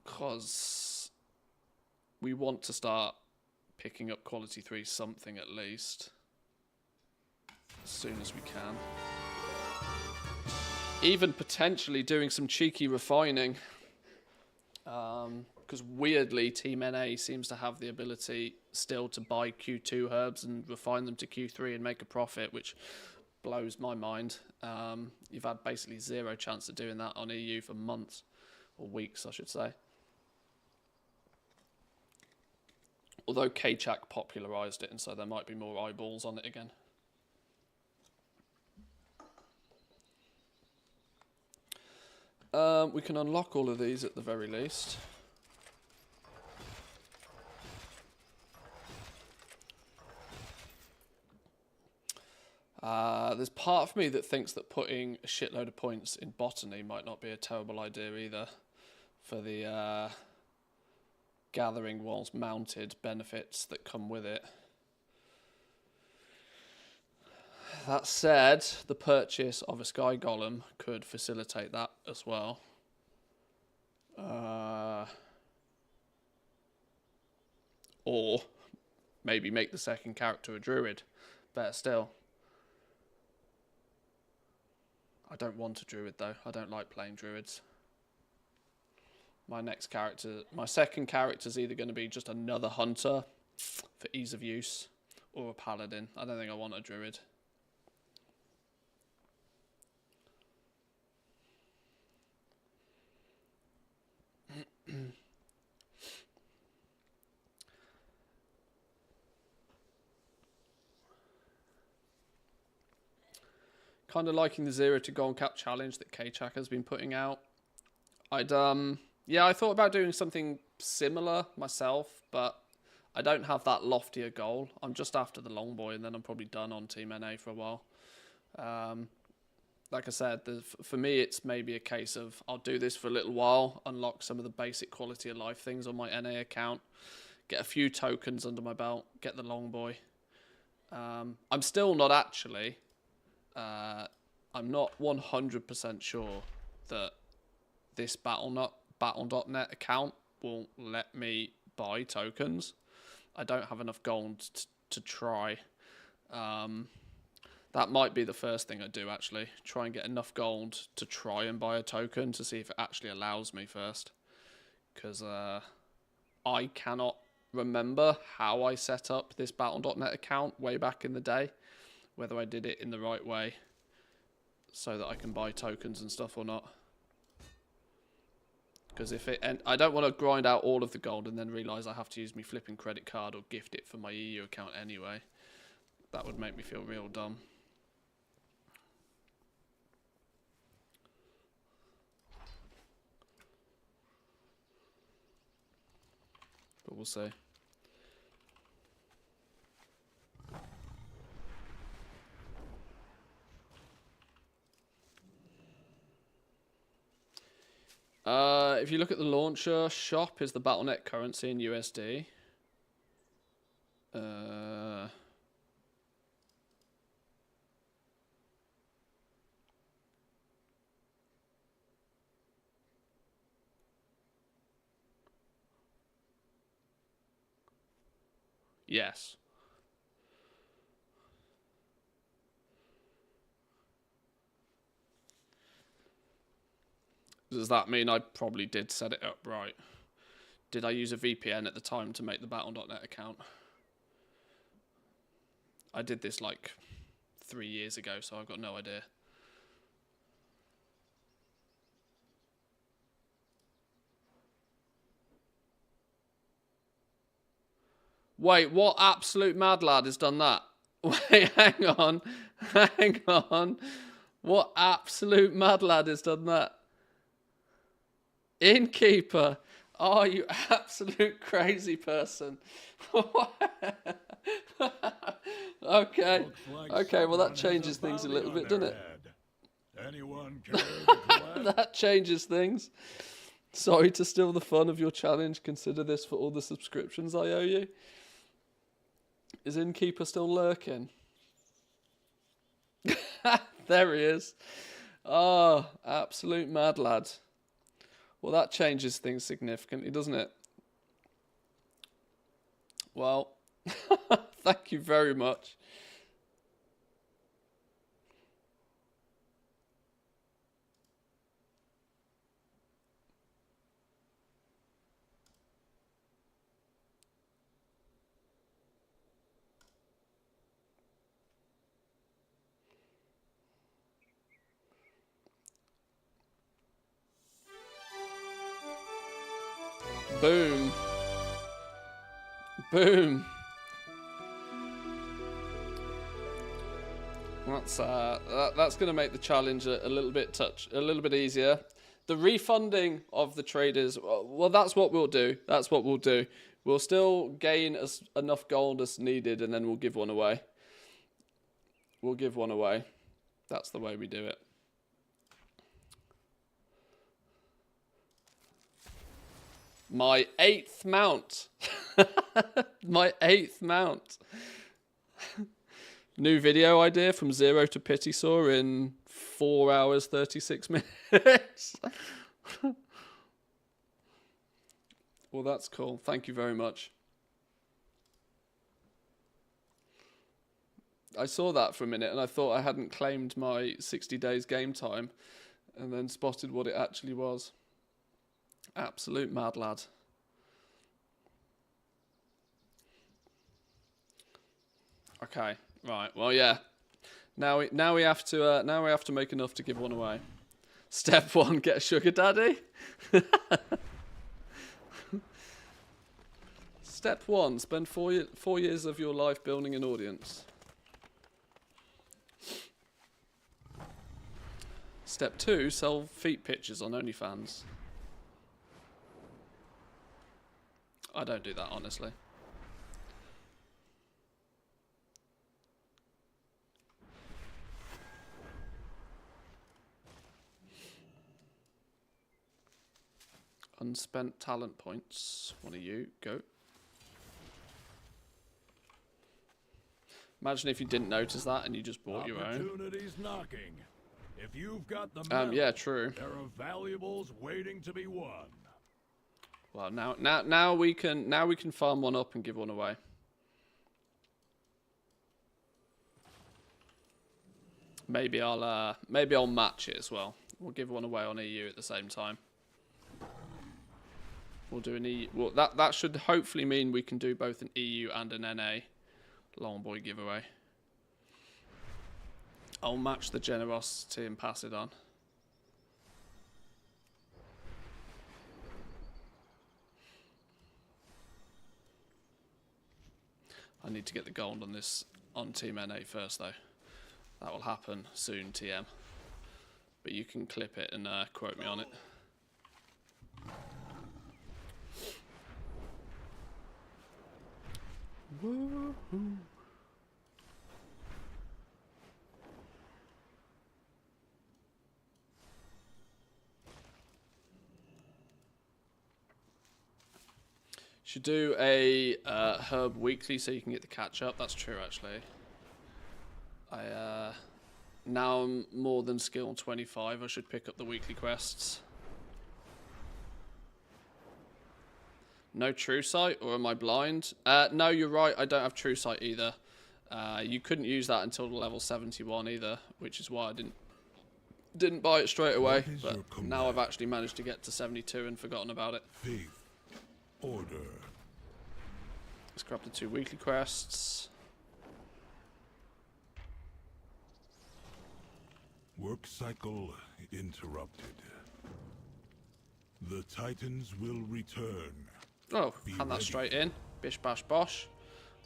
Because we want to start picking up quality 3 something at least as soon as we can. Even potentially doing some cheeky refining. Because weirdly, Team NA seems to have the ability still to buy Q2 herbs and refine them to Q3 and make a profit, which blows my mind. You've had basically 0 chance of doing that on EU for months, or weeks, I should say. Although K-Chak popularised it, and so there might be more eyeballs on it again. We can unlock all of these at the very least. There's part of me that thinks that putting a shitload of points in botany might not be a terrible idea either for the gathering whilst mounted benefits that come with it. That said, the purchase of a Sky Golem could facilitate that as well. Or maybe make the second character a druid. Better still. I don't want a druid though. I don't like playing druids. My second character is either going to be just another hunter for ease of use, or a paladin. I don't think I want a druid. Kind of liking the 0 to gold cap challenge that K-Chak has been putting out. Yeah, I thought about doing something similar myself, but I don't have that loftier goal. I'm just after the long boy, and then I'm probably done on Team NA for a while. Like I said, for me, it's maybe a case of I'll do this for a little while, unlock some of the basic quality of life things on my NA account, get a few tokens under my belt, get the long boy. I'm still not actually... I'm not 100% sure that this Battle.net account will let me buy tokens. I don't have enough gold to try. That might be the first thing I do, actually. Try and get enough gold to try and buy a token to see if it actually allows me first. Because I cannot remember how I set up this Battle.net account way back in the day. Whether I did it in the right way so that I can buy tokens and stuff or not. Because I don't want to grind out all of the gold and then realise I have to use my flipping credit card or gift it for my EU account anyway. That would make me feel real dumb. But we'll see. If you look at the launcher, shop is the Battle.net currency in USD. Yes. Does that mean I probably did set it up right? Did I use a VPN at the time to make the Battle.net account? I did this like 3 years ago, so I've got no idea. Wait, what absolute mad lad has done that? Wait, hang on. Hang on. What absolute mad lad has done that? Innkeeper. Oh, you absolute crazy person. Okay. Okay, well that changes things a little bit, doesn't it? Anyone care to collect? That changes things. Sorry to steal the fun of your challenge. Consider this for all the subscriptions I owe you. Is Innkeeper still lurking? There he is. Oh, absolute mad lad. Well, that changes things significantly, doesn't it? Well, thank you very much. Boom. Boom. That's going to make the challenge a little bit easier. The refunding of the traders, well, that's what we'll do. That's what we'll do. We'll still gain enough gold as needed, and then we'll give one away. We'll give one away. That's the way we do it. My 8th mount. My 8th mount. New video idea from 0 to Pity Saw in 4 hours 36 minutes. Well, that's cool. Thank you very much. I saw that for a minute and I thought I hadn't claimed my 60 days game time and then spotted what it actually was. Absolute mad lad. Okay, right. Well, yeah. Now we have to make enough to give one away. Step 1: get a sugar daddy. Step 1: spend 4 years of your life building an audience. Step 2: sell feet pictures on OnlyFans. I don't do that, honestly. Unspent talent points. One of you, go. Imagine if you didn't notice that and you just bought your own. Opportunities knocking. If you've got the metal, yeah, true. There are valuables waiting to be won. Well, now we can farm one up and give one away. Maybe I'll match it as well. We'll give one away on EU at the same time. We'll do an EU. Well, that should hopefully mean we can do both an EU and an NA long boy giveaway. I'll match the generosity and pass it on. I need to get the gold on this on Team NA first, though. That will happen soon, TM. But you can clip it and quote me on it. Woohoo. Should do a herb weekly so you can get the catch up. That's true, actually. Now I'm more than skill 25. I should pick up the weekly quests. No true sight, or am I blind? No, you're right. I don't have true sight either. You couldn't use that until level 71 either, which is why I didn't buy it straight away. But now I've actually managed to get to 72 and forgotten about it. Faith. Order. Let's grab the 2 weekly quests. Work cycle interrupted. The Titans will return. Oh, hand that straight in. Bish bash bosh.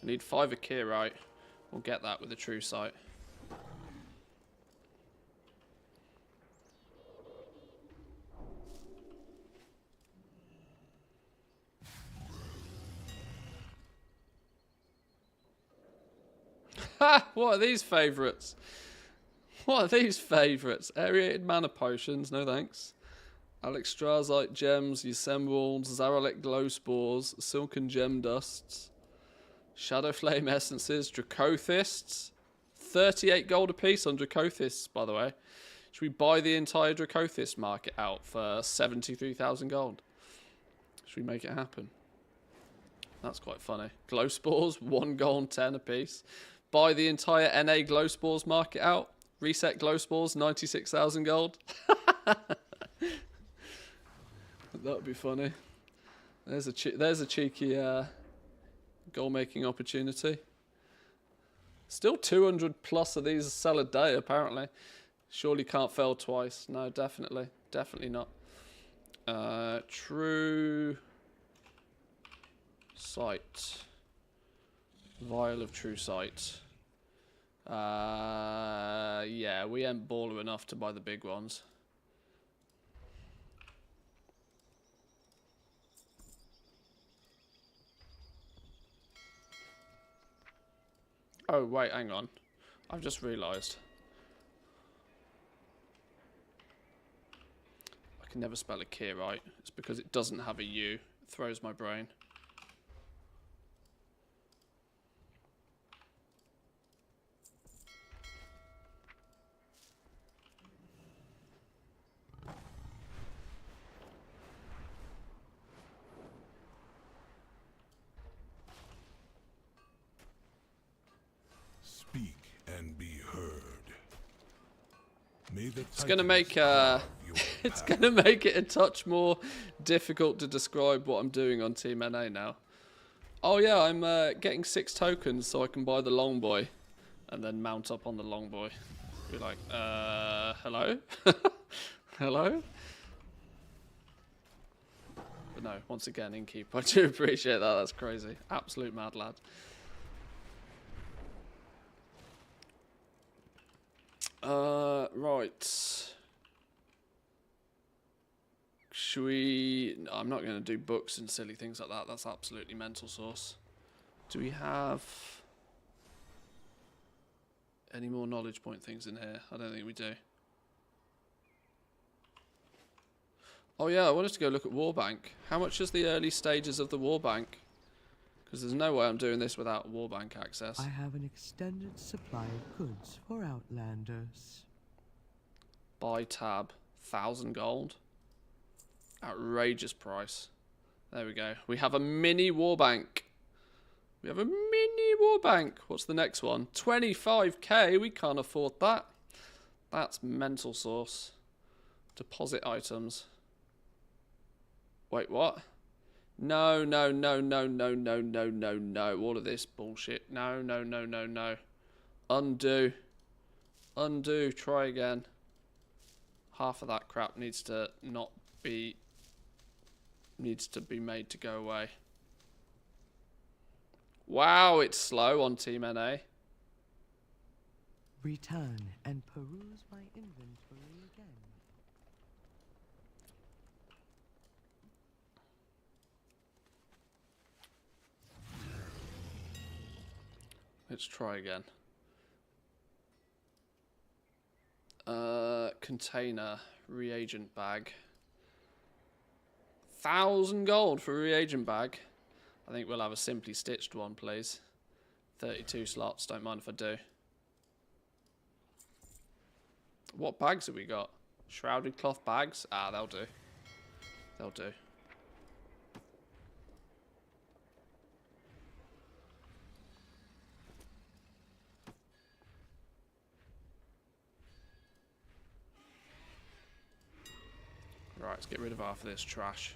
I need 5 Akirite. We'll get that with a true sight. Ha! What are these favourites? What are these favourites? Aerated mana potions, no thanks. Alexstrasite gems, Emeralds, Zaralek glow spores, silken gem dusts, shadow flame essences, Dracothists. 38 gold apiece on Dracothists, by the way. Should we buy the entire Dracothist market out for 73,000 gold? Should we make it happen? That's quite funny. Glow spores, 1 gold, 10 apiece. Buy the entire NA glow spores market out. Reset glow spores, 96,000 gold. That would be funny. There's a cheeky goal making opportunity. Still 200 plus of these sell a day apparently. Surely can't fail twice. No, definitely not. True sight. Vial of true sight. Yeah, we ain't baller enough to buy the big ones. Oh, wait, hang on. I've just realised. I can never spell a Akirite. It's because it doesn't have a U. throws my brain. Speak and be heard. May the It's gonna make it's gonna make it a touch more difficult to describe what I'm doing on Team NA now. Oh yeah, I'm getting 6 tokens so I can buy the longboy, and then mount up on the longboy. Be like, hello, hello. But no, once again, Innkeep, I do appreciate that. That's crazy, absolute mad lad. Right. Should we... No, I'm not going to do books and silly things like that. That's absolutely mental source. Do we have any more knowledge point things in here? I don't think we do. Oh yeah, I wanted to go look at Warbank. How much is the early stages of the Warbank? Because there's no way I'm doing this without Warbank access. I have an extended supply of goods for Outlanders. Buy tab, 1,000 gold. Outrageous price. There we go. We have a mini Warbank. We have a mini Warbank. What's the next one? 25k. We can't afford that. That's mental source. Deposit items. Wait, what? No, no, no, no, no, no, no, no, no. All of this bullshit. No, no, no, no, no. Undo. Undo. Try again. Half of that crap needs to not be... needs to be made to go away. Wow, it's slow on Team NA. Return and peruse my inventory again. Let's try again. Container, reagent bag. 1,000 gold for a reagent bag. I think we'll have a simply stitched one, please. 32 slots, don't mind if I do. What bags have we got? Shrouded cloth bags? Ah, they'll do. They'll do. Right, let's get rid of half of this trash.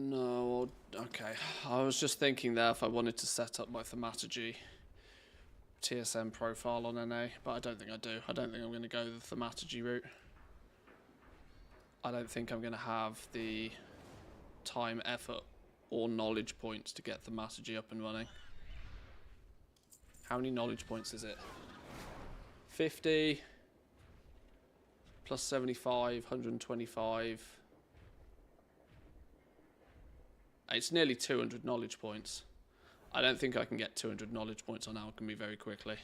No, okay. I was just thinking there if I wanted to set up my thaumaturgy TSM profile on NA, but I don't think I do. I don't think I'm going to go the thaumaturgy route. I don't think I'm going to have the time, effort, or knowledge points to get thaumaturgy up and running. How many knowledge points is it? 50 plus 75, 125. It's nearly 200 knowledge points. I don't think I can get 200 knowledge points on alchemy very quickly.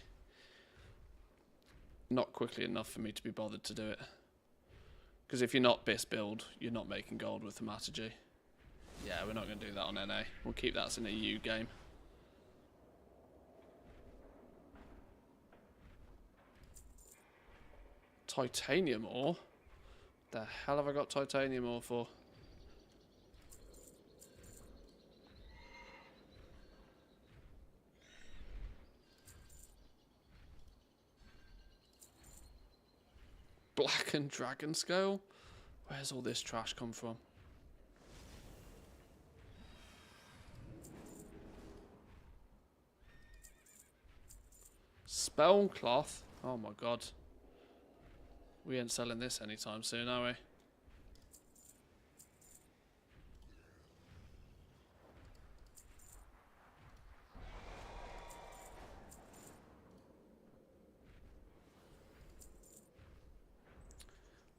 Not quickly enough for me to be bothered to do it. Because if you're not BIS build, you're not making gold with thaumaturgy. Yeah, we're not going to do that on NA. We'll keep that as an EU game. Titanium ore? The hell have I got titanium ore for? Blackened dragon scale? Where's all this trash come from? Spell cloth? Oh my god. We ain't selling this anytime soon, are we?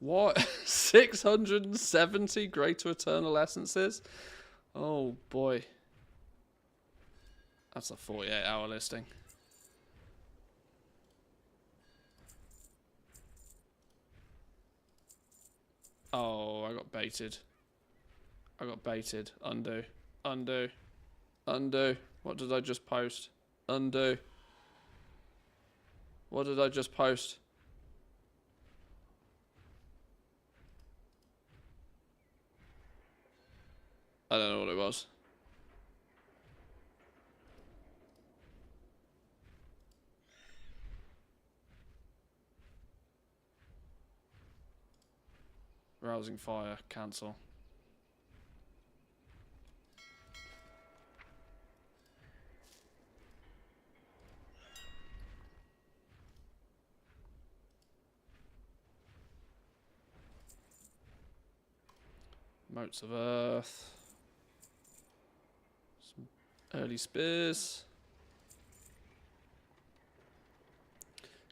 What? 670 greater eternal essences? Oh boy. That's a 48-hour listing. Oh, I got baited. I got baited. Undo. Undo. Undo. What did I just post? Undo. What did I just post? I don't know what it was. Rousing fire. Cancel. Motes of Earth. Some early spears.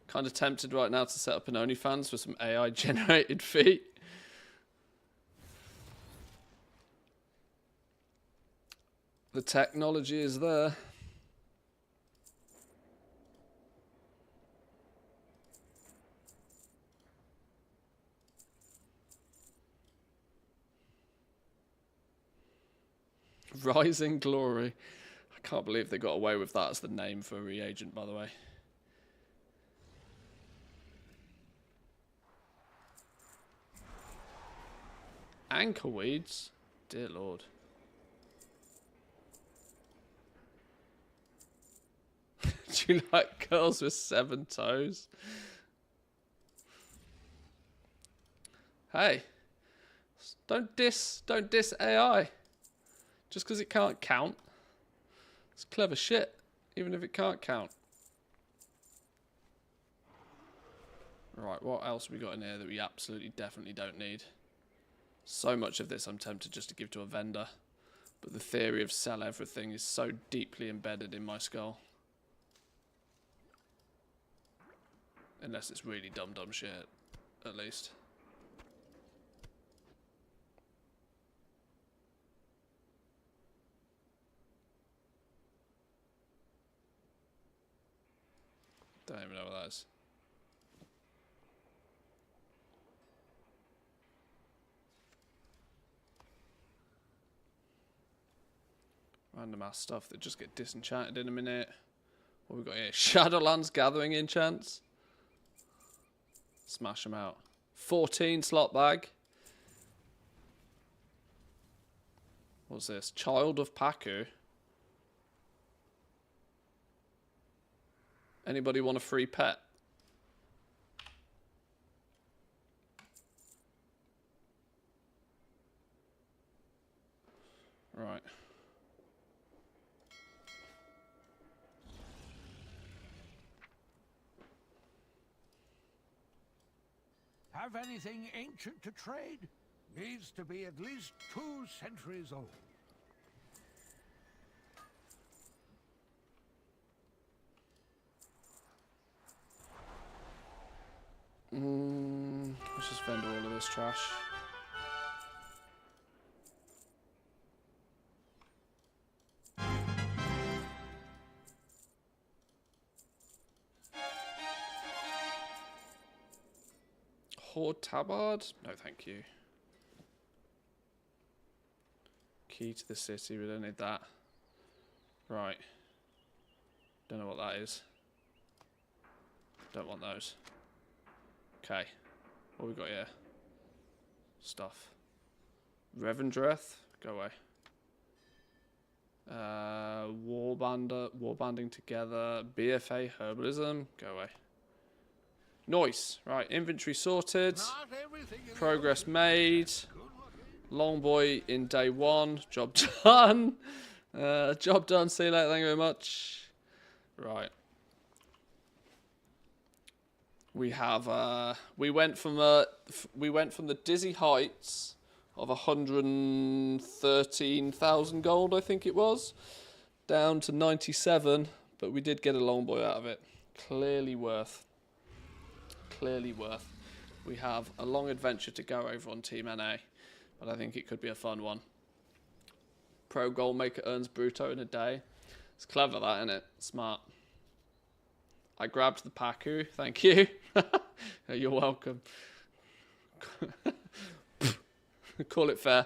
Kind of tempted right now to set up an OnlyFans for some AI generated feet. The technology is there. Rising Glory. I can't believe they got away with that as the name for a reagent, by the way. Anchor weeds? Dear Lord. Do you like girls with 7 toes? Hey. Don't diss AI. Just because it can't count. It's clever shit, even if it can't count. Right, what else have we got in here that we absolutely definitely don't need? So much of this I'm tempted just to give to a vendor. But the theory of sell everything is so deeply embedded in my skull. Unless it's really dumb shit, at least. Don't even know what that is. Random ass stuff that just get disenchanted in a minute. What have we got here? Shadowlands Gathering enchants. Smash them out. 14 slot bag. What's this? Child of Paku. Anybody want a free pet? Right. Have anything ancient to trade? Needs to be at least 2 centuries old. Let's just vend all of this trash. Horde Tabard? No, thank you. Key to the city, we don't need that. Right. Don't know what that is. Don't want those. Okay. What we got here? Stuff. Revendreth? Go away. Warbanding together. BFA Herbalism? Go away. Noise. Right, inventory sorted. Progress made. Longboy in day 1. Job done. Job done. See you later. Thank you very much. Right. We have we went from the dizzy heights of 113,000 gold, I think it was, down to 97, but we did get a longboy out of it. Clearly worth. we have a long adventure to go over on Team NA, but I think it could be a fun one. Pro goal maker earns Bruto in a day. It's clever, that, isn't it? Smart. I grabbed the Paku. Thank you. You're welcome. Call it fair.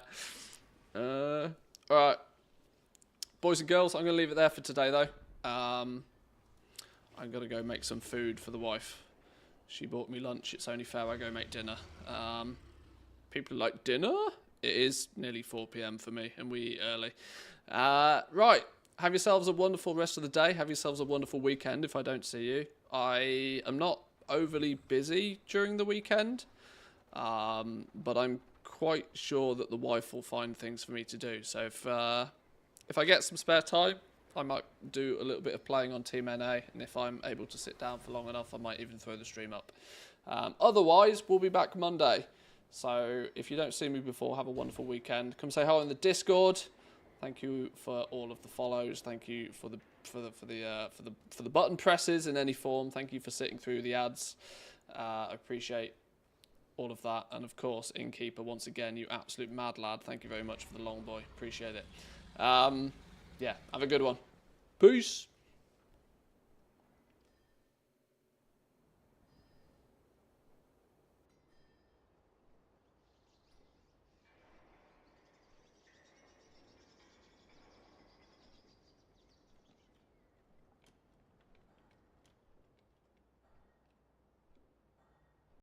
Alright. Boys and girls, I'm going to leave it there for today, though. I'm going to go make some food for the wife. She bought me lunch. It's only fair I go make dinner. People like dinner? It is nearly 4 PM for me, and we eat early. Right. Have yourselves a wonderful rest of the day. Have yourselves a wonderful weekend if I don't see you. I am not overly busy during the weekend, but I'm quite sure that the wife will find things for me to do. So if I get some spare time, I might do a little bit of playing on Team NA, and if I'm able to sit down for long enough, I might even throw the stream up. Otherwise, we'll be back Monday. So if you don't see me before, have a wonderful weekend. Come say hi in the Discord. Thank you for all of the follows. Thank you for the button presses in any form. Thank you for sitting through the ads. I appreciate all of that. And of course, Innkeeper, once again, you absolute mad lad. Thank you very much for the long boy. Appreciate it. Yeah, have a good one. Peace.